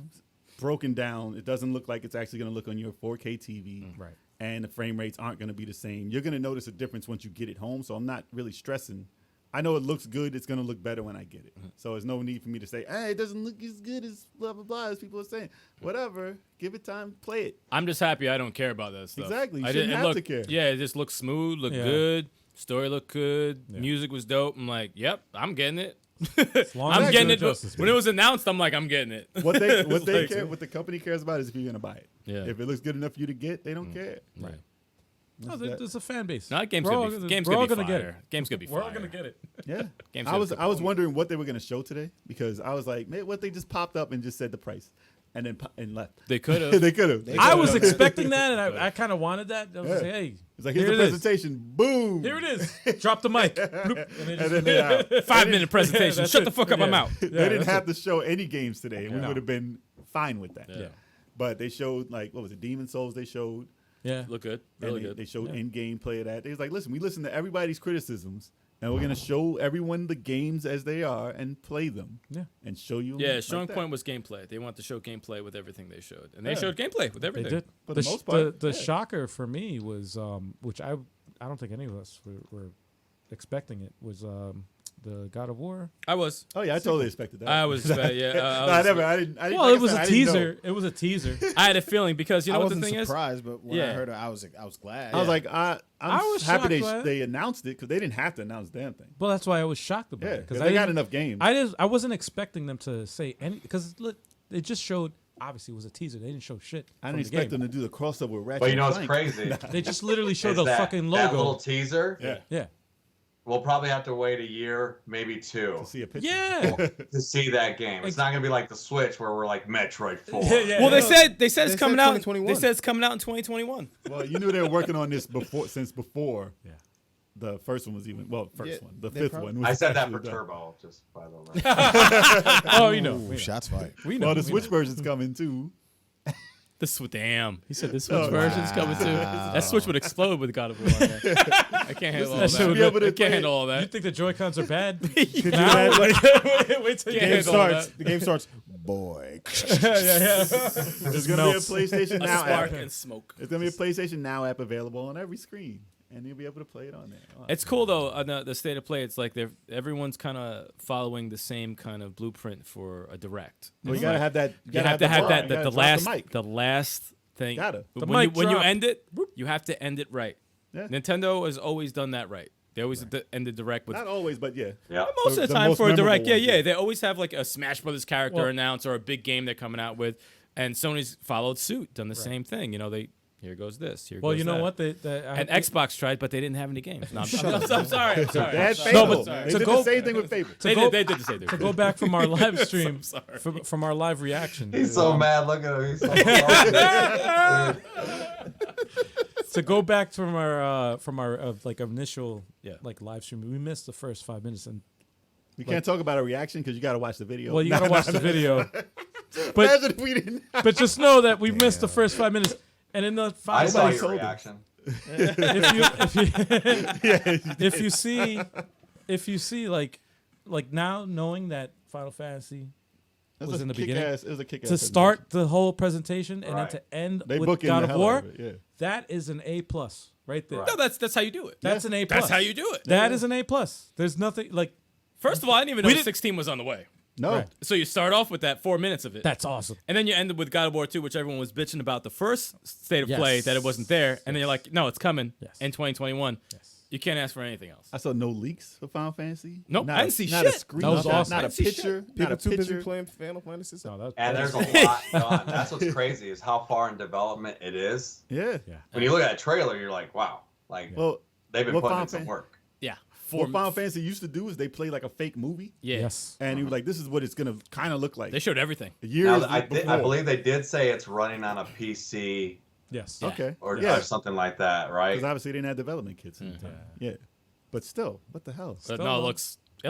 broken down. It doesn't look like it's actually going to look on your 4K TV. Right. And the frame rates aren't going to be the same. You're going to notice a difference once you get it home. So I'm not really stressing. I know it looks good. It's going to look better when I get it. So there's no need for me to say, hey, it doesn't look as good as blah, blah, blah, as people are saying. Whatever. Give it time. Play it. I'm just happy I don't care about that stuff. Exactly. You I shouldn't it have to looked- care. Yeah, it just looked smooth, looked Yeah. good, story looked good, music was dope. I'm like, yep, I'm getting it. long I'm as getting you it. adjust this, When it was announced, I'm like, I'm getting it. What they Like- care, what the company cares about is if you're going to buy it. Yeah. If it looks good enough for you to get, they don't care. Right. No, that. there's a fan base. No, that game's We're all gonna be, gonna- game's we're all gonna be gonna fire. get it. Game's gonna be We're fire. all gonna get it. Yeah. Game's I gonna was be I was wondering what they were going to show today because I was like, man, what they just popped up and just said the price and then and left. They could have. They could have. I was expecting that, and I kind of wanted that. I was Yeah. like, hey, It's like, here's here the it is. presentation. Boom. Here it is. Drop the mic. Bloop. And they And just- then they're out. 5-minute presentation. that's Shut it. the fuck up. I'm Yeah. out. They Yeah, didn't that's have to show any games today, and we No. would have been fine with that. Yeah. But they showed, like, what was it, Demon Souls they showed. yeah. Look good. And Really they, good. they showed in-game play of that. They was like, listen, we listen to everybody's criticisms, and we're going to show everyone the games as they are and play them. Yeah. And show you Yeah, like strong that. point was gameplay. They want to show gameplay with everything they showed, and they Yeah. showed gameplay with They everything. did. For the most part, the yeah. shocker for me was, which I don't think any of us were expecting it, was the God of War. I was. Oh, yeah, I totally expected that. I was. Yeah. No, I didn't. I didn't Well, like it was I a said, I didn't know. teaser. It was a teaser. I had a feeling because you know I what the wasn't thing is. surprised, but when I Yeah. heard it, I was glad. I was like, I'm I was happy shocked by they announced it because they didn't have to announce the damn thing. Well, that's why I was shocked about Yeah, it because I they got didn't- enough games. I wasn't expecting them to say any because look, it just showed. Obviously, it was a teaser. They didn't show shit. I from didn't the expect game. them to do the crossover with Ratchet. But you know what's and crazy? They just literally showed Is the that, fucking that logo. little teaser. Yeah, Yeah, We'll probably have to wait a year, maybe two, to see a picture. yeah. to see that game. It's not gonna be like the Switch where we're like Metroid 4. Well, they said They it's said coming out. 2021. They said it's coming out in 2021. Well, you knew they were working on this since before. Yeah. The first one was even first Yeah, one. The they fifth prob- one. Was I said that actually for done. Turbo, just by the way. Oh, you know. Ooh, shots fired. We know. Well, the we Switch know. version's coming too. Damn. He said this Switch Oh, version's coming too. That Switch would explode with God of War. On there. I can't handle all That shit that. would be able to I play can't it. handle all You that. think the Joy Cons are bad? Could you Now, imagine? wait till you Can't Game handle all starts. that. The game starts. boy. There's gonna be a PlayStation A Now spark app. and smoke. There's gonna be a PlayStation Now app available on every screen, and you'll be able to play it on there. Oh, It's cool though. On the state of play, it's like everyone's kind of following the same kind of blueprint for a direct. well, you gotta have that. You have to have that. The mic. last thing. Gotta. The When mic you drop. end it, you have to end it right. Yeah. Nintendo has always done that right. They always end the direct with Not always, but yeah. Yeah. most of the the time most for a direct. memorable Yeah, ones, yeah. yeah. They always have like a Smash Brothers character Well- announced or a big game they're coming out with, and Sony's followed suit, done the same thing. You know, here goes this. Here Well, goes you know that. what? And Xbox tried, but they didn't have any games. No, I'm sorry. I'm sorry. They had I'm sorry. Fable. but They to did go- the same thing with Fable. They go- did the same thing. To go back from our live stream, I'm sorry. from our live reaction. He's so mad. Look at him. He's so salty. To go back from our like initial Yeah. like live stream, we missed the first 5 minutes, and We can't talk about a reaction because you got to watch the video. well, you gotta watch the video. But Imagine if we didn't. but just know that we missed the first 5 minutes, and in the I 5 saw minutes, your told us. reaction. if you see like now knowing that Final Fantasy was in the beginning, It was a kick-ass to start the whole presentation and Right. then to end They with book in God the of hell War, out of it, yeah. that is an A+ right there. Right. No, that's how you do it. That's an A+. That's how you do it. That is an A+. There's nothing like First of all, I didn't even We know didn't- 16 was on the way. No. Right. So you start off with that 4 minutes of it. that's awesome. And then you ended with God of War 2, which everyone was bitching about the first state of play, Yes. that it wasn't there. And then you're like, no, it's coming Yes. in 2021. Yes. You can't ask for anything else. I saw no leaks for Final Fantasy. Nope, Not I a- didn't see not a shit. screen, That was not, awesome. not I a didn't see picture. shit. People Not a too busy picture. playing Final Fantasy. No, that, And that- there's a lot gone. That's what's crazy is how far in development it is. Yeah. yeah. When you look at a trailer, you're like, wow, like Well, they've been what putting Final in some Fan- work. Yeah. what Final Fantasy used to do is they play like a fake movie, Yeah. Yes. and you were like, this is what it's gonna kind of look like. They showed everything. Years Now, I before. believe they did say it's running on a PC Yes. Yeah. Okay. or yeah. something like that, right? Because obviously they didn't have development kits in the time. Yeah. But still, what the hell? But no, it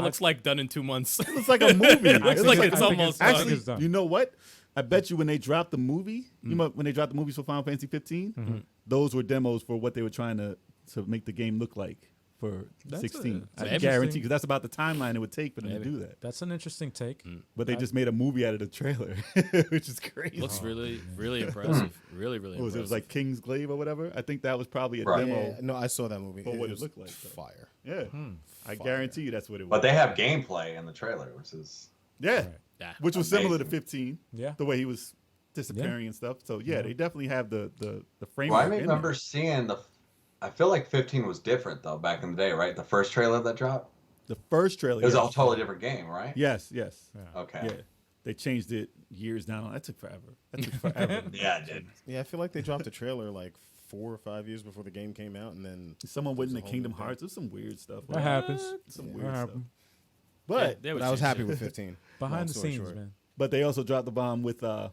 looks like done in 2 months. It's like a movie. It's like it's I think almost I think Actually, it's done. you know what? I bet you when they dropped the movie, you know, when they dropped the movies for Final Fantasy 15, those were demos for what they were trying to make the game look like for That's 16. a- I that's guarantee, interesting. because that's about the timeline it would take for them Maybe. to do that. That's an interesting take. But they just made a movie out of the trailer, which is crazy. Looks really, really impressive. Really, really What was impressive. it? It was like King's Glaive or whatever. I think that was probably a Right. demo. Yeah, no, I saw that movie. But what it was looked like, though. fire. Yeah, I guarantee you that's what it was. But they have gameplay in the trailer, which is yeah, Yeah. which was similar to Amazing. 15. Yeah. The way he was disappearing and stuff. So yeah, they definitely have the framework. Well, I in remember there. seeing I feel like 15 was different though back in the day, right? The first trailer that dropped, The first trailer. it was yes. a totally different game, right? Yes, yes. Okay. Yeah. They changed it years down. That took forever. That took forever. Yeah, it did. Yeah, I feel like they dropped a trailer like 4 or 5 years before the game came out, and then Someone went It was into a whole Kingdom new thing. Hearts. There's some weird stuff. That happens. Some That weird stuff. happen. But They but would I was change happy it. with 15. Behind Long the story scenes, short. man. but they also dropped the bomb with the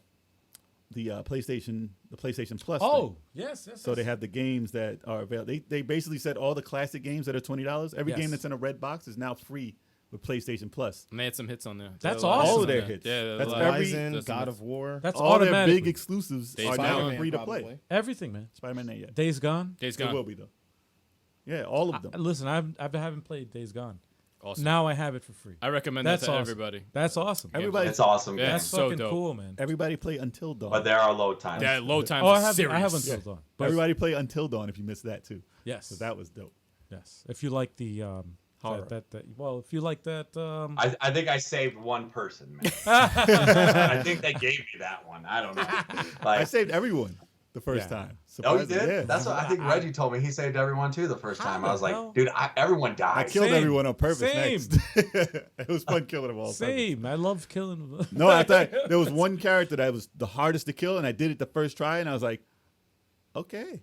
PlayStation Plus. Oh, thing. yes, yes. So they have the games that are available. They basically said all the classic games that are $20. Every Yes. game that's in a red box is now free with PlayStation Plus. And they had some hits on there. That's There were a lot awesome. All of their on there. hits. Yeah, there were That's a lot of- every- Horizon, there's some God hits. of War, That's All their automatic. big exclusives Days are Gone. now Spider-Man free to probably. play. Everything, man. Spider-Man not yet. Days Gone. Days It will Gone. be though. Yeah, all of them. Listen, I haven't played Days Gone. Awesome. Now I have it for free. I recommend That's that to awesome. everybody. That's awesome. Everybody, It's awesome Yeah. game. That's so fucking dope. cool, man. everybody play Until Dawn. But there are low times. Yeah, low times. Oh, I are haven't. serious. I haven't Yeah. sold on. But Everybody play Until Dawn if you missed that too. yes, So that was dope. yes. If you like the Horror. well, if you like that, I think I saved one person, man. I think they gave me that one. I don't know. I Like, saved everyone the first Yeah. time. oh, you Surprisingly, did? Yeah. That's what I think Reggie told me. He saved everyone too the first How time. the I was like, hell? dude, everyone I died. killed Same. everyone on purpose. Same. Next, it was fun killing them all. on purpose. same. I love killing them. No, I thought there was one character that was the hardest to kill, and I did it the first try, and I was like, okay,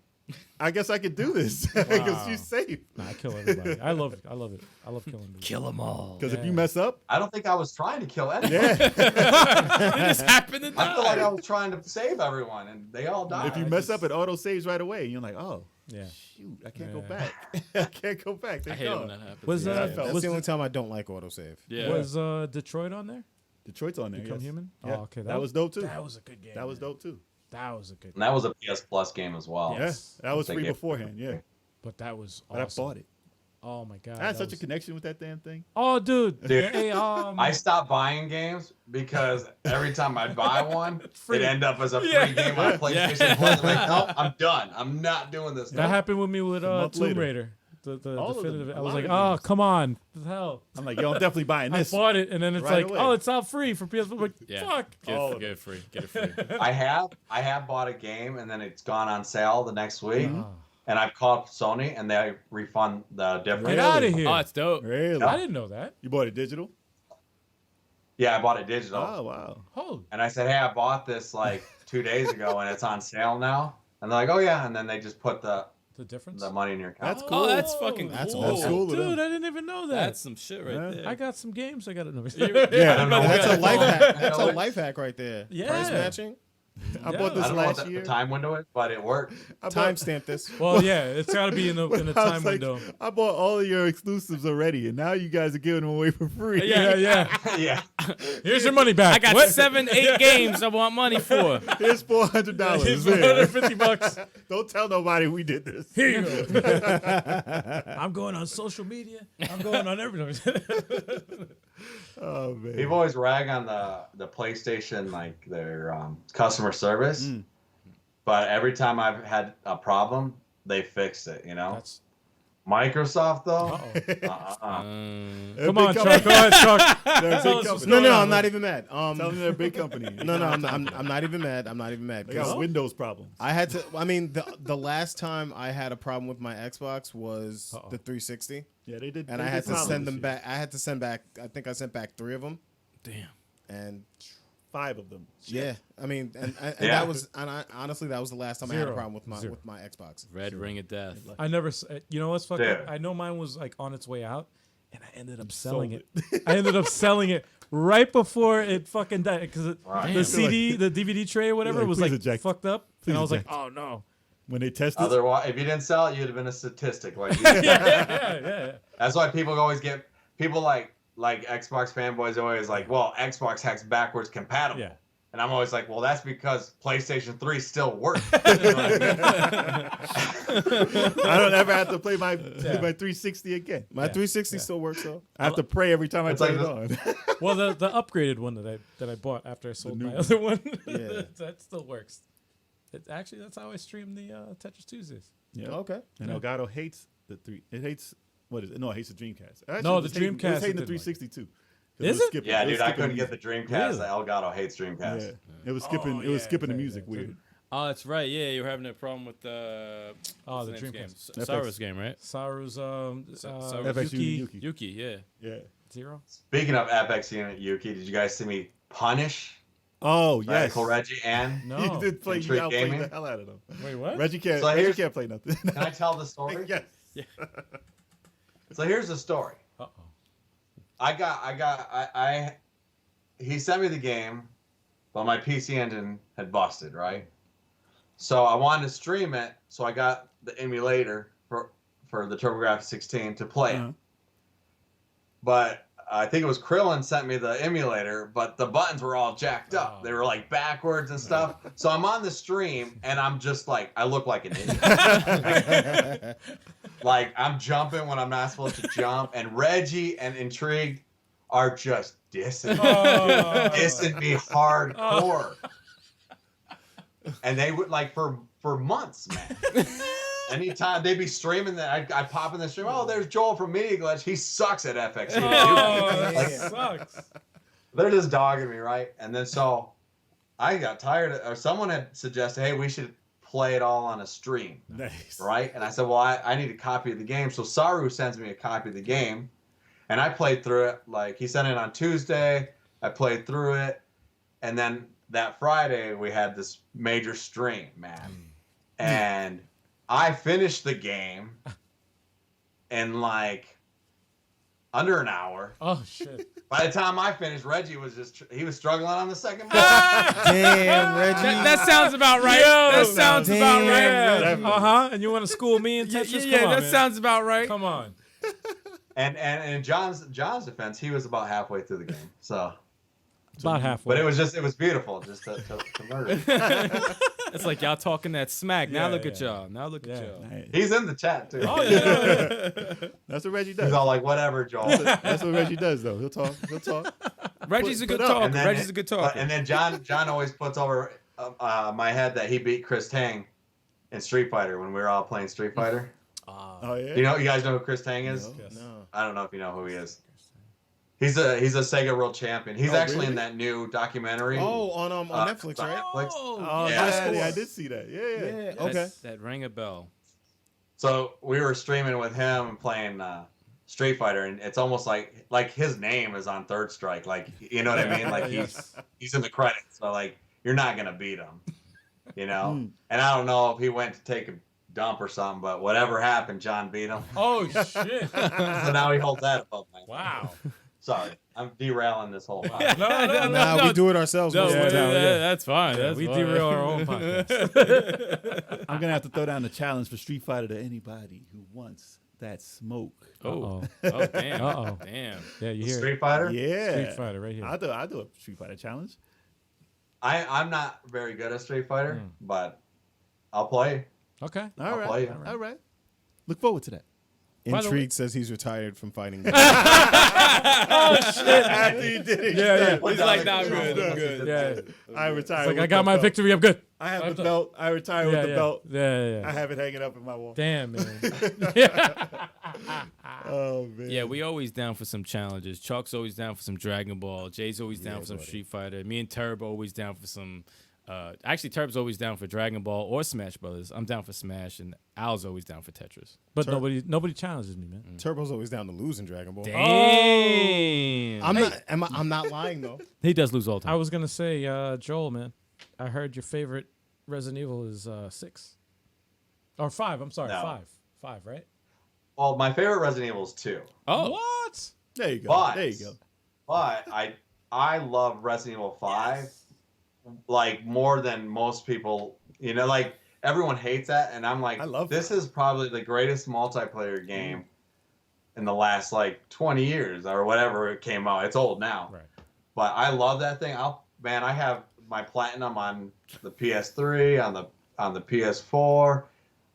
I guess I could do this because Wow. she's safe. Nah, I kill everybody. I love it. I love it. I love killing people. Kill them all. Because if you Yeah. mess up, I don't think I was trying to kill anyone. yeah, It just happened to I feel like I die. was trying to save everyone, and they all died. if you I mess just- up, it auto saves right away. And you're like, oh, Yeah. shoot, I can't go Yeah. back. I can't go back. I Thank hate it God. when that happens. Was Yeah, I uh, felt- That's was, the only time I don't like autosave. yeah. was Detroit on there? Detroit's on there. Become yes. Human? Yeah. Oh, okay. That was dope too. That was a good game. That was man. dope too. That was a good. And that was a PS Plus game as well. Yes. Yeah, that was They free gave- beforehand. Yeah, But that was but awesome. I bought it. Oh my god. I had that such a was- connection with that damn thing. Oh, dude. Dude. Hey, I stopped buying games because every time I'd buy one, Free. it'd end up as a free Yeah. game on PlayStation Plus. I'm like, nope, I'm done. I'm not doing this. that happened with me with month Tomb later. Raider. The All of them. definitive. A I was lot like, of oh, games. come on. What the hell? I'm like, yo, I'm definitely buying I this. bought it, and then it's right like, away. oh, it's out free for PS4. I'm like, Yeah. fuck. Oh. Get it free. Get it free. I have bought a game and then it's gone on sale the next week, Oh. and I've called Sony and they refund the difference. Get out of here. Oh, it's dope. Really? I didn't know that. You bought it digital? Yeah, I bought it digital, Oh, wow. Holy. and I said, hey, I bought this like 2 days ago and it's on sale now, and they're like, oh yeah, and then they just put the difference? money in your account. That's Oh, cool. that's fucking That's cool. That's cool. with Dude, them. I didn't even know that. That's some shit right Yeah. there. I got some games I got to know. Yeah. I don't know. That's a what life that- hack. That's a life hack right there. Yeah. Price matching. I Yeah. bought I this don't know what last the year. time window is, but it worked. I bought- Timestamp this. Well, yeah, it's got to be in the I was time like, window. I bought all of your exclusives already, and now you guys are giving them away for free. Yeah, yeah. Yeah. Here's your money back. I got What? 7, 8 games I want money for. Here's $400. Here's man. $150. Don't tell nobody we did this. Here you go. I'm going on social media. I'm going on everything. Oh man. People always rag on the PlayStation, like their customer service, Mm. but every time I've had a problem, they fixed it. You know, That's. Microsoft though. Uh-oh. They're a Come big on, company. Chuck. Go ahead, Chuck. They're a Tell big us what's company. No, going no, on, I'm man. not even mad. Tell them they're a big company. No, I'm not even mad. I'm not even mad. They got 'cause Windows problems. I had to. I mean, the last time I had a problem with my Xbox was Uh-oh. the 360, Yeah, they did. and they I had did to solid send this them year. back. I had to send back. I think I sent back 3 of them, Damn. and 5 of them. yeah, I mean, and Yeah. that was, and honestly, that was the last time I had a Zero. problem with my Zero. Xbox. Red ring of death. I never. You know what's fucked up? Dude. I know mine was like on its way out, and I ended up selling it. I ended up selling it right before it fucking died because Right. the CD, the DVD tray or whatever like, was please like eject. fucked up, Please and I was like, eject. oh no. When they tested, Otherwise, if you didn't sell it, you'd have been a statistic. Like, Yeah. that's why people always get people like Xbox fanboys always like, well, Xbox hacks backwards compatible. Yeah. And I'm always like, well, that's because PlayStation 3 still works. I don't ever have to play my 360 again. My 360 still works though. I have to pray every time I It's turn like it on. Well, the upgraded one that I bought after I sold new my one. other one, Yeah. that still works. Actually, that's how I stream the Tetris Tuesdays. Yeah. Okay. And Elgato hates the 3. It hates what is it? No, it hates the Dreamcast. Actually, No, it was the hating- It Dreamcast was hating it the didn't like 360 too. Is it? Yeah, dude, I couldn't music. get the Dreamcast. Really? The Elgato hates Dreamcast. Yeah, it was skipping. Oh, it was yeah, skipping the yeah, music yeah. weird. Oh, that's right. Yeah, you were having a problem with the Oh, the name of game? Dreamcast. FX. Saru's game, right? Saru's Saru's FX Yuki Yuki. Yuki, yeah. Yeah. Zero. Speaking of FX Unit Yuki, did you guys see me punish Oh yes. Radical Reggie and? No. You did play. Intrigue You outplayed Gaming? the hell out of them. Wait, what? Reggie can't. So Reggie here's- can't play nothing. Can I tell the story? yes. So here's the story. Uh-oh. He sent me the game, but my PC engine had busted, right? So I wanted to stream it, so I got the emulator for the TurboGrafx 16 to play it. Uh-huh. But I think it was Krillin sent me the emulator, but the buttons were all jacked up. Oh. They were like backwards and stuff. So I'm on the stream and I'm just like, I look like an idiot. Like I'm jumping when I'm not supposed to jump. And Reggie and Intrigued are just dissing, Oh. dissing me hardcore. And they would like for months, man. Anytime they'd be streaming that, I pop in the stream. Oh, there's Joel from Media Glitch. He sucks at FX. Oh, Like, that sucks. they're just dogging me, right? And then so I got tired or someone had suggested, hey, we should play it all on a stream, Nice. right? And I said, well, I need a copy of the game. So Saru sends me a copy of the game, and I played through it. Like, he sent it on Tuesday. I played through it. And then that Friday, we had this major stream, man. And I finished the game in like under an hour. Oh shit. By the time I finished, Reggie was he was struggling on the second ball. Damn, Reggie. That sounds about right. Yo, that sounds about right. damn, Uh huh. And you want to school me in Yeah, Tetris? yeah, Come on, that man. sounds about right. Come on. And in John's defense, he was about halfway through the game. So About halfway. But it was beautiful just to murder. It's like y'all talking that smack. Now Yeah, look at yeah. y'all. Now look at y'all. Hey, He's in the chat too. Oh yeah. that's what Reggie He's does. all like, whatever, Joel. That's what Reggie does, though. He'll talk. Reggie's a good put up. talker. And then- Reggie's a good talker. And then John always puts over my head that he beat Chris Tang in Street Fighter when we were all playing Street Fighter. Oh yeah. You guys know who Chris Tang is? No. I don't know if you know who he is. He's a Sega World Champion. He's actually really? in that new documentary. Oh, on Netflix, on right? Netflix. Oh Yeah. yeah, I did see that. Yeah. Okay. That rang a bell. So we were streaming with him and playing Street Fighter, and it's almost like his name is on Third Strike. Like, you know what I mean? Like he's in the credits. So like you're not gonna beat him, you know. And I don't know if he went to take a dump or something, but whatever happened, John beat him. Oh shit. So now he holds that above my head. Wow. Sorry, I'm derailing this whole podcast. Nah, we do it ourselves. No, most of the time. that's fine. Yeah, That's we fine. derail our own podcast. I'm gonna have to throw down the challenge for Street Fighter to anybody who wants that smoke. Oh, Uh-oh. damn. Uh-oh. Damn. Yeah, you hear it. Street Fighter? Yeah. Street Fighter right here. I do a Street Fighter challenge. I'm not very good at Street Fighter, but I'll play. Okay. All right. play it. All right. Look forward to that. By the way- Intrigue says he's retired from fighting. After you did it, Yeah, He's like, nah, I'm good. I'm good. yeah. I retired. It's like with I got the my belt. victory. I'm good. I have I'm the done. belt. I retired Yeah, with the yeah. belt. Yeah, I yeah. have it hanging up in my wall. Damn, man. Oh man. Yeah, we always down for some challenges. Chuck's always down for some Dragon Ball. Jay's always down for some Street Fighter. Me and Turb always down for some. Actually, Turb's always down for Dragon Ball or Smash Brothers. I'm down for Smash, and Al's always down for Tetris. But nobody challenges me, man. Turbo's always down to lose in Dragon Ball. Damn. I'm not lying though. He does lose all the I time. was gonna say, Joel, man. I heard your favorite Resident Evil is 6 or 5. I'm sorry, No. 5, right? Well, my favorite Resident Evil is 2. Oh, What? There you go. But, There you go. But I love Resident Evil 5 like more than most people. You know, like everyone hates that, and I'm like, I love this that. is probably the greatest multiplayer game in the last like 20 years or whatever it came out. It's old now, Right. but I love that thing. I have my platinum on the PS3, on the PS4.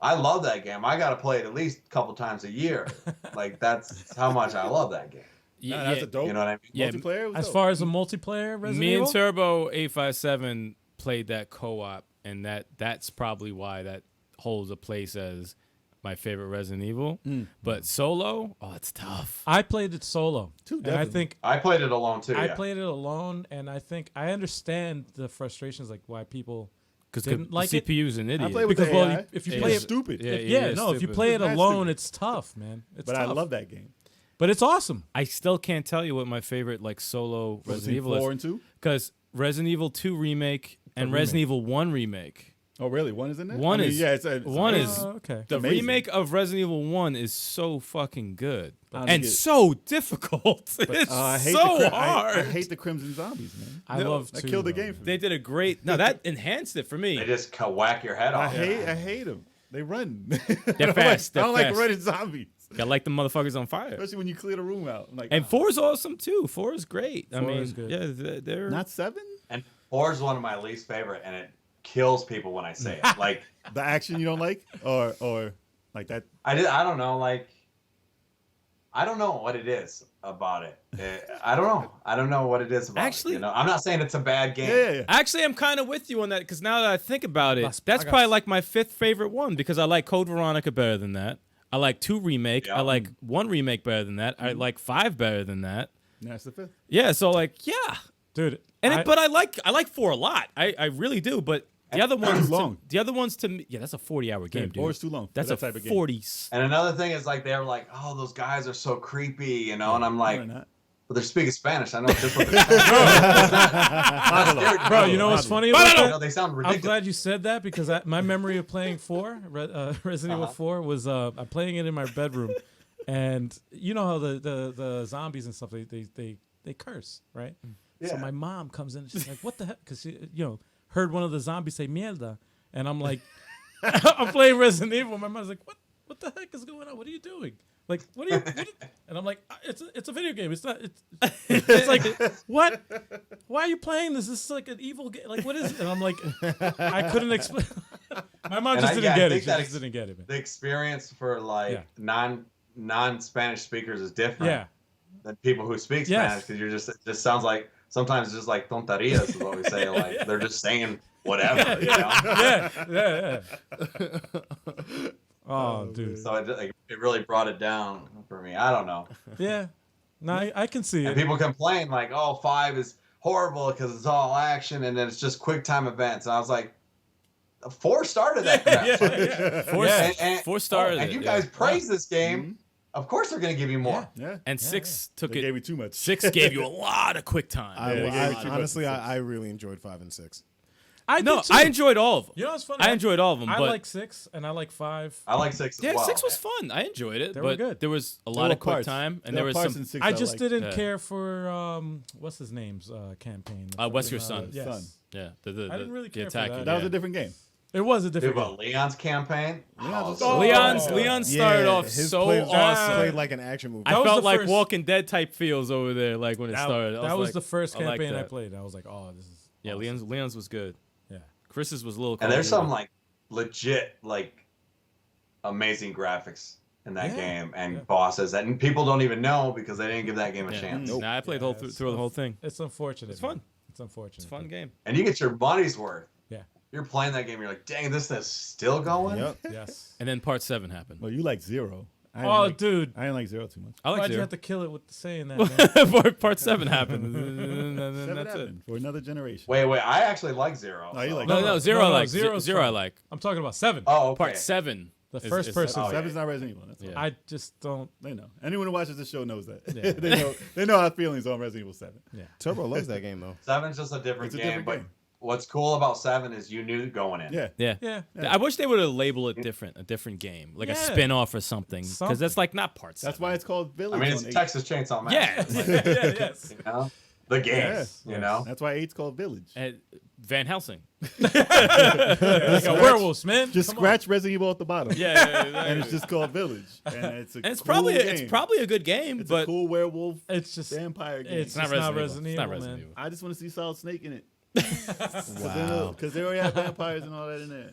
I love that game. I got to play it at least a couple times a year. Like that's how much I love that game. Nah, that's a dope. You know what I mean? Yeah, Multiplayer. was As dope. far as a multiplayer Resident me Evil? and Turbo 857 played that co-op, and that's probably why that holds a place as my favorite Resident Evil. But solo, oh, it's tough. I played it solo. Too And I definitely. think I played it alone too. I yeah. played it alone, and I think I understand the frustrations, like why people Because didn't like the it. CPU's an idiot. I play with Because the well, AI. if you Yeah, play It's it, stupid. Yeah, if yeah, you stupid. play it It's alone, stupid. it's tough, man. It's But tough. I love that game. But it's awesome. I still can't tell you what my favorite like solo Resident Evil 4 is. and 2. Because Resident Evil 2 remake and Resident Evil 1 remake. Oh really? One is in there. One I mean, is- yeah. It's one amazing. is- Oh, okay. The Amazing. remake of Resident Evil 1 is so fucking good. I And get- so difficult. It's I hate so the hard. I hate the Crimson Zombies, man. I love That two, killed the though, game for me. They did a great... No, that enhanced it for me. They just whack your head I off. hate them. They run. They're fast. I They're don't like fast. running zombies, Got like the motherfuckers on fire. especially when you clear the room out. I'm like, And 4 is awesome too. 4 is great. I 4 mean, is good. yeah, they're... not 7. And 4 is one of my least favorite, and it kills people when I say it. Like The action you don't like, or like that. I don't know. Like I don't know what it is about it. I don't know. I don't know what it is about Actually- it. You know, I'm not saying it's a bad game. Yeah. Actually, I'm kind of with you on that because now that I think about it, Las that's Plagas. probably like my 5th favorite one because I like Code Veronica better than that. I like 2 remake. Yeah. I like 1 remake better than that. I like 5 better than that. That's the 5th. Yeah, so like, yeah. Dude. And but I like 4 a lot. I really do. But the other ones, long. the other ones to me, yeah, that's a 40-hour game, dude. 4 is too long. for That's that a type of game. 40. And another thing is like they're like, oh, those guys are so creepy, you know. And I'm like, They're not. but they're speaking Spanish. I know just what they're saying. Bro, you know what's funny about You know, that? they sound I'm ridiculous. glad you said that because my memory of playing 4, Resident Evil 4, was I'm playing it in my bedroom, and you know how the zombies and stuff they curse, right? So Yeah. my mom comes in and she's like, "What the heck?" Because she heard one of the zombies say "mierda," and I'm like, I'm playing Resident Evil. My mom's like, "What the heck is going on? What are you doing?" Like, what are you? And I'm like, it's a video game. It's not. It's like, what? Why are you playing this? This is like an evil game. Like, what is it? And I'm like, I couldn't explain. My mom just didn't get it. She just didn't get it. Man. The experience for like non-Spanish speakers is different Yeah. than people who speak Spanish, because it just sounds like sometimes it's just like tonterías is what we say. Like they're just saying whatever. You know? Yeah. Oh, dude. So it really brought it down for me. I don't know. Yeah. No, I can see And it. people complain like, "Oh, 5 is horrible because it's all action and then it's just quick time events." And I was like, 4 started that crap. 4 started and it, you guys praise this game. Mm-hmm. Of course they're going to give you more. Yeah. And 6 took They it. gave me too much. 6 gave you a lot of quick time. Honestly, I really enjoyed 5 and 6. I did too. I enjoyed all of them. You know what's funny? I enjoyed all of them. I but like 6 and I like 5. I like 6 as well. 6 was fun. I enjoyed it. They but were good. There was a lot of quick time, and there was parts some. in 6 I just liked. didn't Yeah. care for what's his name's campaign. What's Your Son? Yes. Son. Yeah, I didn't really the care for attacking. that. That was a different game. It was a Dude, different. but Leon's campaign. Leon started off so awesome. Played like an action movie. I That was felt the like first- Walking Dead type feels over there, like when it started. That was like, the first I like campaign I that. played. I was like, oh, this is. Yeah, awesome. Leon's was good. Yeah. Chris's was a little. And there's Call of some Duty. like legit like amazing graphics in that Yeah. game and bosses that people don't even know because they didn't give that game a Yeah. chance. Nah, I played the whole through the whole thing. It's unfortunate. It's fun. man. It's unfortunate. It's a fun game. And you get your money's worth. Yeah. You're playing that game, you're like, dang, this is still going? Yep. Yes. And then part 7 happened. Well, you like 0. I didn't Oh, like, dude. I didn't like 0 too much. I like Why'd you 0. have to kill it with saying that, man? Part 7 happened. And then 7 that's it. happened for another generation. Wait, I actually like 0. No, you like No, 0 No, I like. Zero's 0 I fun. like. I'm talking about 7. Oh, okay. Part 7. The is- first is- person. Oh, yeah. 7's not Resident Evil. That's all. Yeah. I just don't. They know. Anyone who watches the show knows that. Yeah. they know our feelings on Resident Evil 7. Yeah. Turbo loves that game though. 7's just a different It's a game. different But game. what's cool about 7 is you knew going in. Yeah. Yeah. Yeah. I wish they would have labeled it different, a different game, like a Yeah. spin-off or something, because that's like not part 7. That's why it's called Village. I mean, it's on 8. Texas Chainsaw Massacre. Yeah. Yes. You know? The game, you know? That's why 8's called Village. And Van Helsing. Like a werewolf, man. Just Come on. scratch Resident Evil at the bottom. Yeah. And it's just called Village. And it's a And it's cool probably game. a good game, It's but a cool werewolf It's just. vampire game. It's not just not Resident Evil. Resident It's not Evil, Resident man. Evil. I just want to see Solid Snake in it. Wow. Because they already have vampires and all that in there.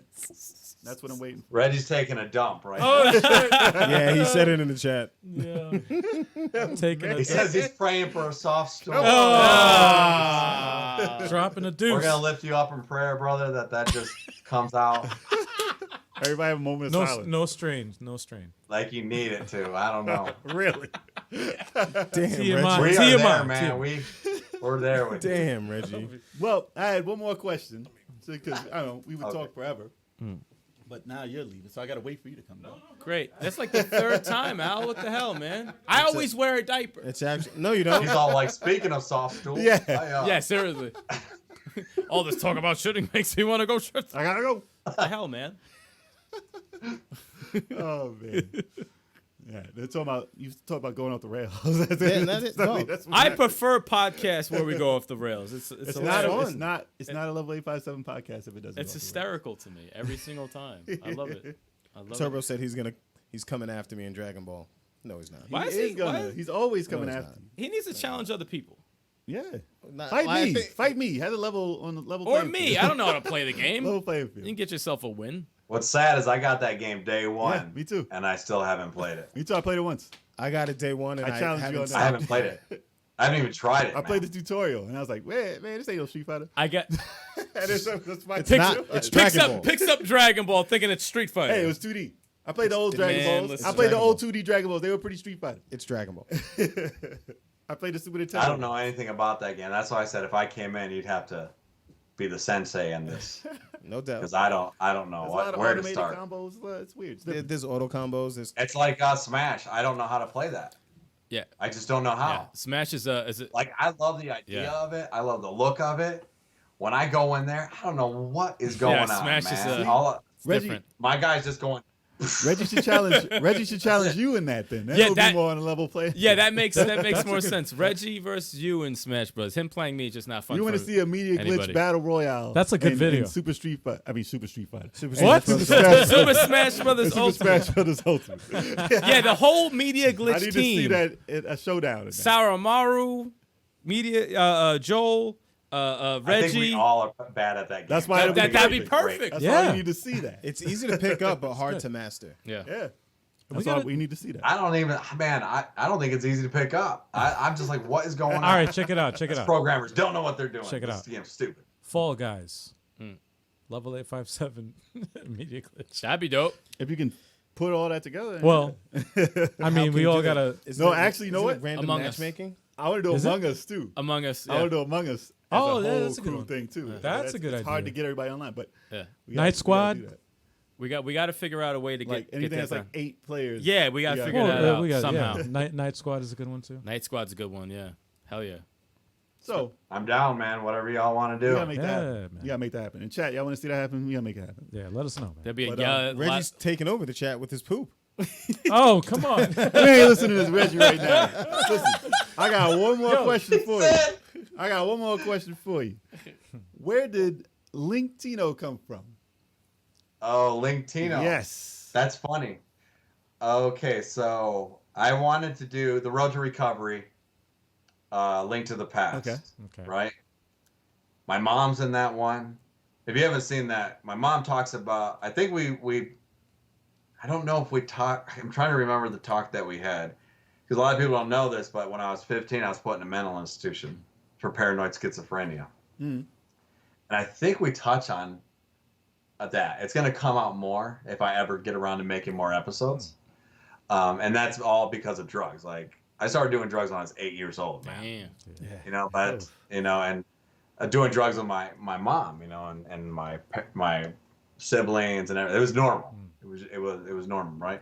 That's what I'm waiting for. Reggie's taking a dump right Oh, now. shit. Yeah, he said it in the chat. Yeah. I'm taking He a says he's praying for a soft storm. dropping a deuce. We're going to lift you up in prayer, brother, that just comes out Everybody have a moment of silence. No strain. No strain. like you need it to. I don't know. Really? Damn, TMI. Reggie. We are TMI. there, man. We're there with you. Damn, Reggie. Well, I had one more question. Because, I don't know, we would talk forever. But now you're leaving, so I got to wait for you to come down. great. That's like the 3rd time, Al. What the hell, man? I always wear a diaper. It's actually no, you don't. He's all like, speaking of soft stool. Yeah. Yeah, seriously. All this talk about shitting makes me want to go shit. I got to go. What the hell, man? Oh, man. Yeah, they're talking about, you talk about going off the rails. Yeah, that's it. No. That's what I happened. prefer podcasts where we go off the rails. It's It's hilarious. not a level 857 podcast if it doesn't. It's go off the hysterical to me every single time. I love it. I love Turbo it. said he's coming after me in Dragon Ball. No, he's not. Why rails. is He he? is gonna. Why- He's always coming he's after not. you. He needs to challenge other people. Yeah. Not- Fight I me. think- Fight me. Have a level on the level Or playing me. field. I don't know how to play the game. Level playing You can field. get yourself a win. What's sad is I got that game day one. Yeah, me too. And I still haven't played it. Me too. I played it once. I got it day one, and I I, challenged you haven't on that. I haven't played it. I haven't even tried it. I played the tutorial and I was like, man, this ain't no Street Fighter. I got And that's my It's not. It's Dragon Ball. picks up Dragon Ball thinking it's Street Fighter. Hey, it was 2D. I played the old Dragon Man, Balls. listen, I played the Dragon old Ball. 2D Dragon Balls. They were pretty Street Fighter. It's Dragon Ball. I played the Super Nintendo. I don't know anything about that game. That's why I said if I came in, you'd have to be the sensei in this No doubt. because I don't know There's a lot of where to automated start. combos. It's weird. It's different. There's auto combos. There's It's like Smash. I don't know how to play that. Yeah. I just don't know how. Yeah. Smash is it? Like I love the idea Yeah. of it. I love the look of it. When I go in there, I don't know what is going on, Smash is, man. it's All, It's Reggie- different. my guy's just going, Reggie should challenge you in that then. That would be more on a level play. Yeah, that makes more sense. Reggie versus you in Smash Bros. Him playing me is just not fun. You want to see a media glitch battle royale? That's a good video. Super Street Fighter. Super What? Super Smash Brothers Super Ultimate. Smash Brothers Ultimate. Yeah, the whole media glitch I need team. to see that a showdown. Saramaru, media, Joel, I think Reggie. we all are bad at that game. That's why That'd be perfect. That's Yeah. why you need to see that. It's easy to pick up, but hard to master. Yeah. Yeah. That's why we need to see that. I don't even, man. I don't think it's easy to pick up. I'm just like, what is going on? All right, check it out. Check it out. Programmers don't know what they're doing. Check it out. This game's stupid. Fall Guys. Level 857 media glitch. That'd be dope. If you can put all that together. Well, I mean, we all gotta. No, actually, you know what? Random Among Us. matchmaking. I want to do Is Among Us too. Among Us. I Yeah. want to do Among Us. Oh, as a yeah, whole that's a good crew one. thing too. That's a good It's hard idea. to get everybody online, but Yeah. Night Squad? do that. We got to figure out a way to Like get anything that that's like done. 8 players. Yeah, we got to Yeah. figure that out we got somehow. yeah. Night Squad is a good one too. Night Squad's a good one. Yeah. Hell yeah. So I'm down, man. Whatever y'all want to you do. gotta make that happen. man. You gotta make that happen. In chat, y'all want to see that happen? We gotta make it happen. Yeah, let us know, man. There'd be a But, Reggie's taking over the chat with his poop. Oh, come on. We ain't listening to this Reggie right now. Listen, I got one more question for you. Where did Linktino come from? Oh, Linktino. Yes. That's funny. Okay, so I wanted to do the Road to Recovery, Link to the Past. Okay. Right? My mom's in that one. If you haven't seen that, my mom talks about, I think we I don't know if we talked, I'm trying to remember the talk that we had. Because a lot of people don't know this, but when I was 15, I was put in a mental institution for paranoid schizophrenia. Mm. And I think we touch on that. It's going to come out more if I ever get around to making more episodes. And that's all because of drugs. Like, I started doing drugs when I was 8 years old, man. Damn. You know, but, you know, and doing drugs with my mom, you know, and my siblings and everything. It was normal. It was normal, right?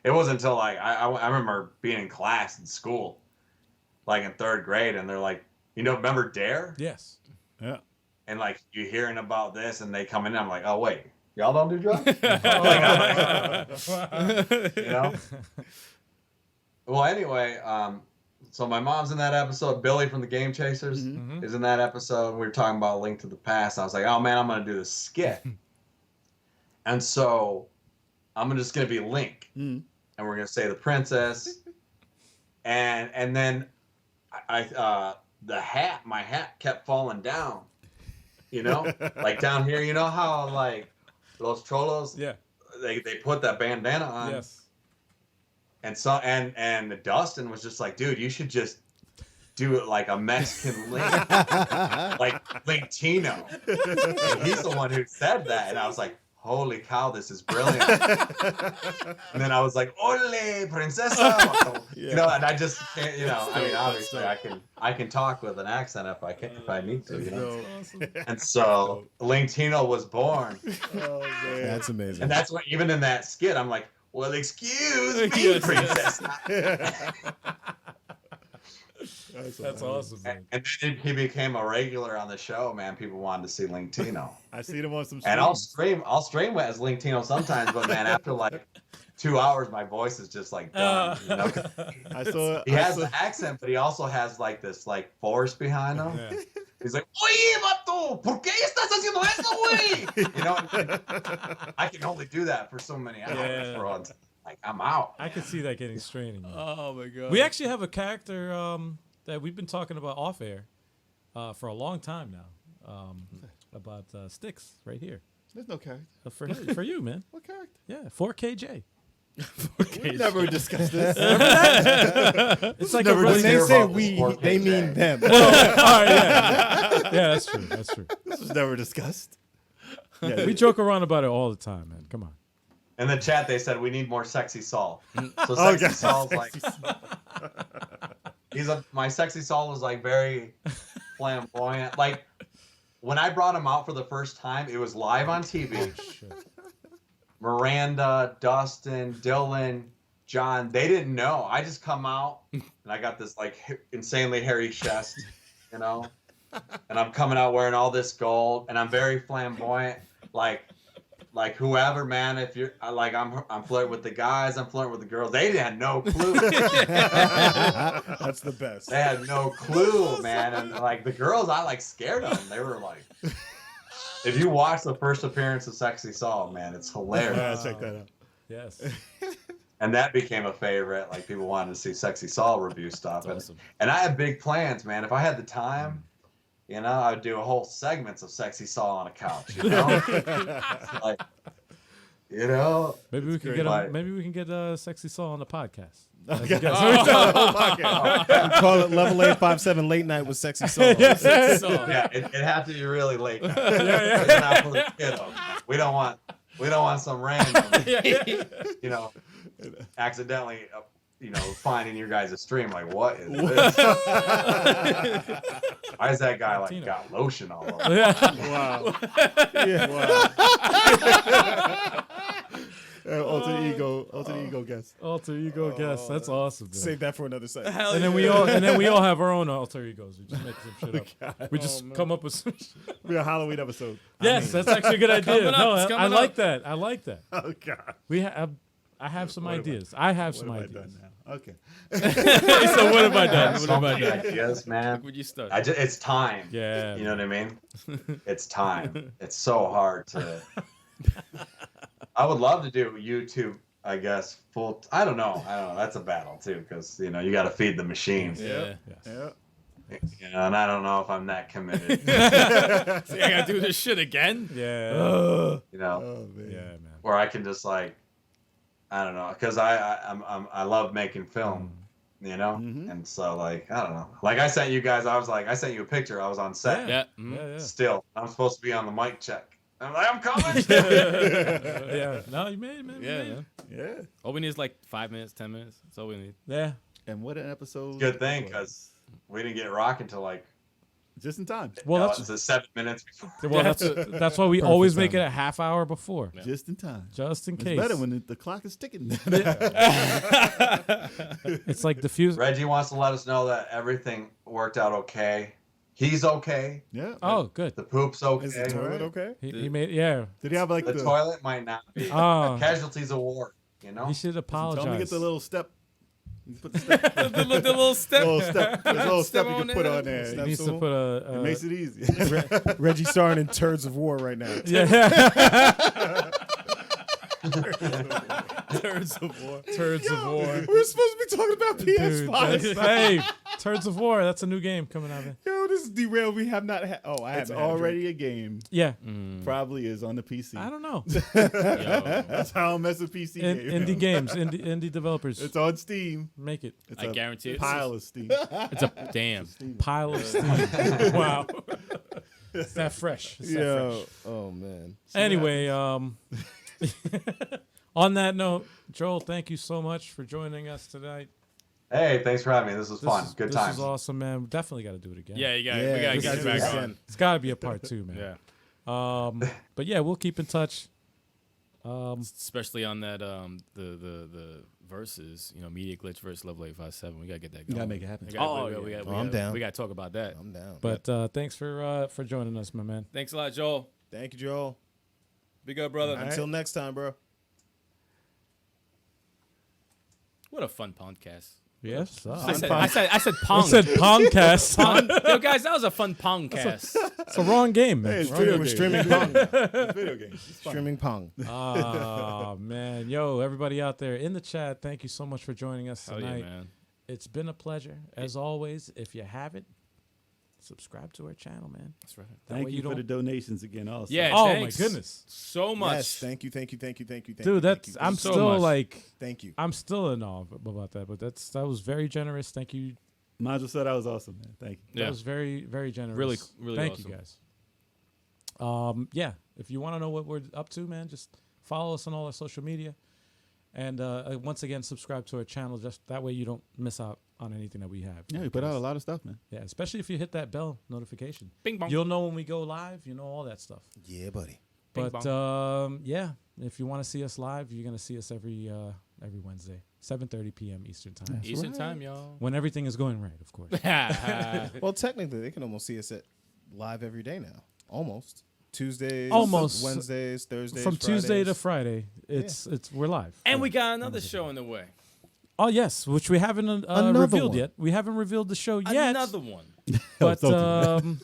It wasn't until like I remember being in class in school, like in 3rd grade, and they're like, you know, remember Dare? Yes. Yeah. And like you hearing about this, and they come in, I'm like, oh wait, y'all don't do drugs? You know? Well, anyway, so my mom's in that episode. Billy from the Game Chasers is in that episode. We were talking about Link to the Past. I was like, oh man, I'm gonna do this skit, and so I'm just gonna be Link, and we're gonna say the princess, and then my hat kept falling down, you know, like down here. You know how like Los Cholos, Yeah. they put that bandana on. Yes. And so and Dustin was just like, dude, you should just do it like a Mexican Link, like Linktino. And he's the one who said that, and I was like, holy cow, this is brilliant. And then I was like, ole, princesa, you know, and I just can't, you know, I mean, obviously I can talk with an accent if I need to, you know. And so Linktino was born, Oh man. That's amazing. and that's what even in that skit, I'm like, well, excuse me, princess. That's awesome, man. And then he became a regular on the show, man. People wanted to see Linktino. I see them on some And I'll streams. stream it as Linktino sometimes, but man, after like 2 hours, my voice is just like done. You know? He has the accent, but he also has like this like force behind him. Yeah. He's like, oye, vato, ¿por qué estás haciendo eso, güey? You know, I can only do that for so many hours. Yeah. Bro. Like, I'm out. I could see that getting straining. Oh my god. We actually have a character that we've been talking about off air for a long time now. About Sticks right here. There's no character. For you, man. What character? Yeah, 4KJ. We never discussed this. It's like never a When really they Hear say about we, this 4K they mean Jay. them. all right, yeah. Yeah, that's true. That's true. This was never discussed. Yeah, We joke around about it all the time, man. Come on. In the chat, they said we need more Sexy Saul. So Sexy God. Saul's like, my Sexy Saul was like very flamboyant. Like when I brought him out for the first time, it was live on TV. Shit. Miranda, Dustin, Dylan, John, they didn't know. I just come out and I got this like insanely hairy chest, you know, and I'm coming out wearing all this gold and I'm very flamboyant, like like whoever, man, if you're like I'm flirting with the guys, I'm flirting with the girls. They had no clue. That's the best. They had no clue, man. And like the girls, I like scared them. They were like, if you watch the first appearance of Sexy Saul, man, it's hilarious. Check that out. Yes. And that became a favorite. Like people wanted to see Sexy Saul review stuff. And I had big plans, man. If I had the time, you know, I would do a whole segments of Sexy Saul on a couch. You know, like, you know, Maybe we can get Sexy Saul on the podcast. Okay. Call it Level 857 Late Night with Sexy Saul. Yeah, it had to be really late. It's not for the kiddos. We don't want some random, you know, accidentally, you know, finding your guys' stream. Like, what is this? Why is that guy like got lotion all over? Wow. Yeah. Wow. Alter ego guess. Alter ego guess. That's awesome. Man. Save that for another segment. And then we all have our own alter egos. We just make some shit up. We just come up with some. We a Halloween episode. Yes, that's actually a good idea. No, It's I like that. I like that. Oh God. I have some ideas. I have some What have I ideas. done now? Okay. So what have I done? What So have I many done? ideas, man. Would you start? It's time. Yeah. You know what I mean? It's time. It's so hard to. I would love to do YouTube, I guess, full. I don't know. That's a battle too, because you know you got to feed the machines. Yeah. Yes. Yeah. You know, and I don't know if I'm that committed. See, I gotta do this shit again. Yeah. You know, Oh man. Yeah, man. where I can just like, I don't know, because I love making film. You know, and so like I don't know. Like I sent you guys. I sent you a picture. I was on set. Yeah. Yeah. Still, I'm supposed to be on the mic check. I'm like, I'm coming. Yeah. No, you made it, man. Yeah, You made man. Yeah. All we need is like 5 minutes, 10 minutes. That's all we need. it. Yeah. And what an episode. Good thing, it was. because we didn't get rocking till like. Just in time. Well, no, that's it's 7 minutes before. well, that's why we always make it a half hour before, Just in time. just in It's case. better when the clock is ticking. It's like the fuse. Reggie wants to let us know that everything worked out okay. He's okay. Yeah. Oh, good. The poop's okay. Is the toilet okay? He made yeah. Did he have like The toilet might not be. Oh, Casualties of war. You know. he should Tell apologize. him to get the little step. You put the step. the little step. Little step you on can put there. on there. He It needs to put a. makes it easy. Reggie starring in Turds of War right now. Yeah. Turds of war. Turds of War. We're supposed to be talking about Dude, PS5. hey, Turds of War. That's a new game coming out. Yo, this is derailed. We have not had. Oh, I It's haven't had a drink. already a game. Yeah. Probably is on the PC. I don't know. Yo, That's how I mess with PC games. Indie games, indie developers. It's on Steam. Make it. It's I a guarantee it. pile of Steam. It's a damn. Pile of Steam. Wow. It's that fresh. It's that Yo, fresh. oh man. Anyway, on that note, Joel, thank you so much for joining us tonight. Hey, thanks for having me. This was fun. Good times. This is awesome, man. Definitely got to do it again. Yeah, Yeah, we gotta we get gotta it do back this on. again. It's got to be a part 2, man. Yeah. But yeah, we'll keep in touch. Especially on that the verses, you know, Media Glitch versus Level 857. We gotta get that going. You gotta make it happen. I'm down. We gotta talk about that. I'm down. But thanks for joining us, my man. Thanks a lot, Joel. Thank you, Joel. Be good, brother. Until next time, bro. What a fun podcast. Yes. I said pong. I said Pongcast. Pong. Yo, guys, that was a fun pongcast. It's a wrong game, Hey, man. it's video We're game. streaming Pong. It's video game. It's fun. Streaming Pong. Oh man, yo, everybody out there in the chat, thank you so much for joining us Hell tonight. yeah, man. It's been a pleasure, as always. If you haven't, subscribe to our channel, man. That's right. Thank way you you for the don't- donations again. Also, Yeah. Oh thanks my goodness, So much. Yes, thank you. dude, Thank that's you. I'm so still much. like Thank you. I'm still in awe about that. But that was very generous. Thank you. Majo said that was awesome, man. Thank you. That Yeah. was very very generous. Really thank awesome. you guys. Yeah, if you want to know what we're up to, man, just follow us on all our social media, and once again, subscribe to our channel. Just that way, you don't miss out on anything that we have. Yeah, we put out a lot of stuff, man. Yeah, especially if you hit that bell notification. Bing bong. You'll know when we go live. You know all that stuff. Yeah, buddy. Bing But yeah, if you want to see us live, you're gonna see us every Wednesday, 7:30 p.m. Eastern time, Eastern time, y'all. when everything is going right, of course. Well, technically, they can almost see us at live every day now. Almost. Tuesdays, Almost. Wednesdays, Thursdays, From Tuesday to Fridays. Friday, we're live. And we got another show in the way. Oh yes, which we haven't Another revealed one. yet. We haven't revealed the show yet. Another one. But Something.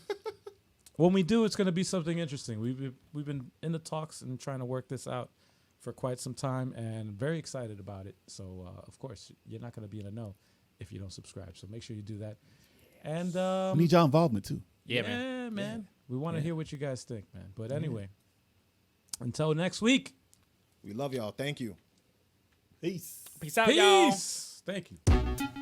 when we do, it's going to be something interesting. We've been in the talks and trying to work this out for quite some time, and very excited about it. So of course, you're not going to be in a know if you don't subscribe. So make sure you do that. And We need your involvement too. Yeah, man. man. We want to hear what you guys think, man. But anyway, until next week. We love y'all. Thank you. Peace. Peace out, y'all. Peace. Thank you.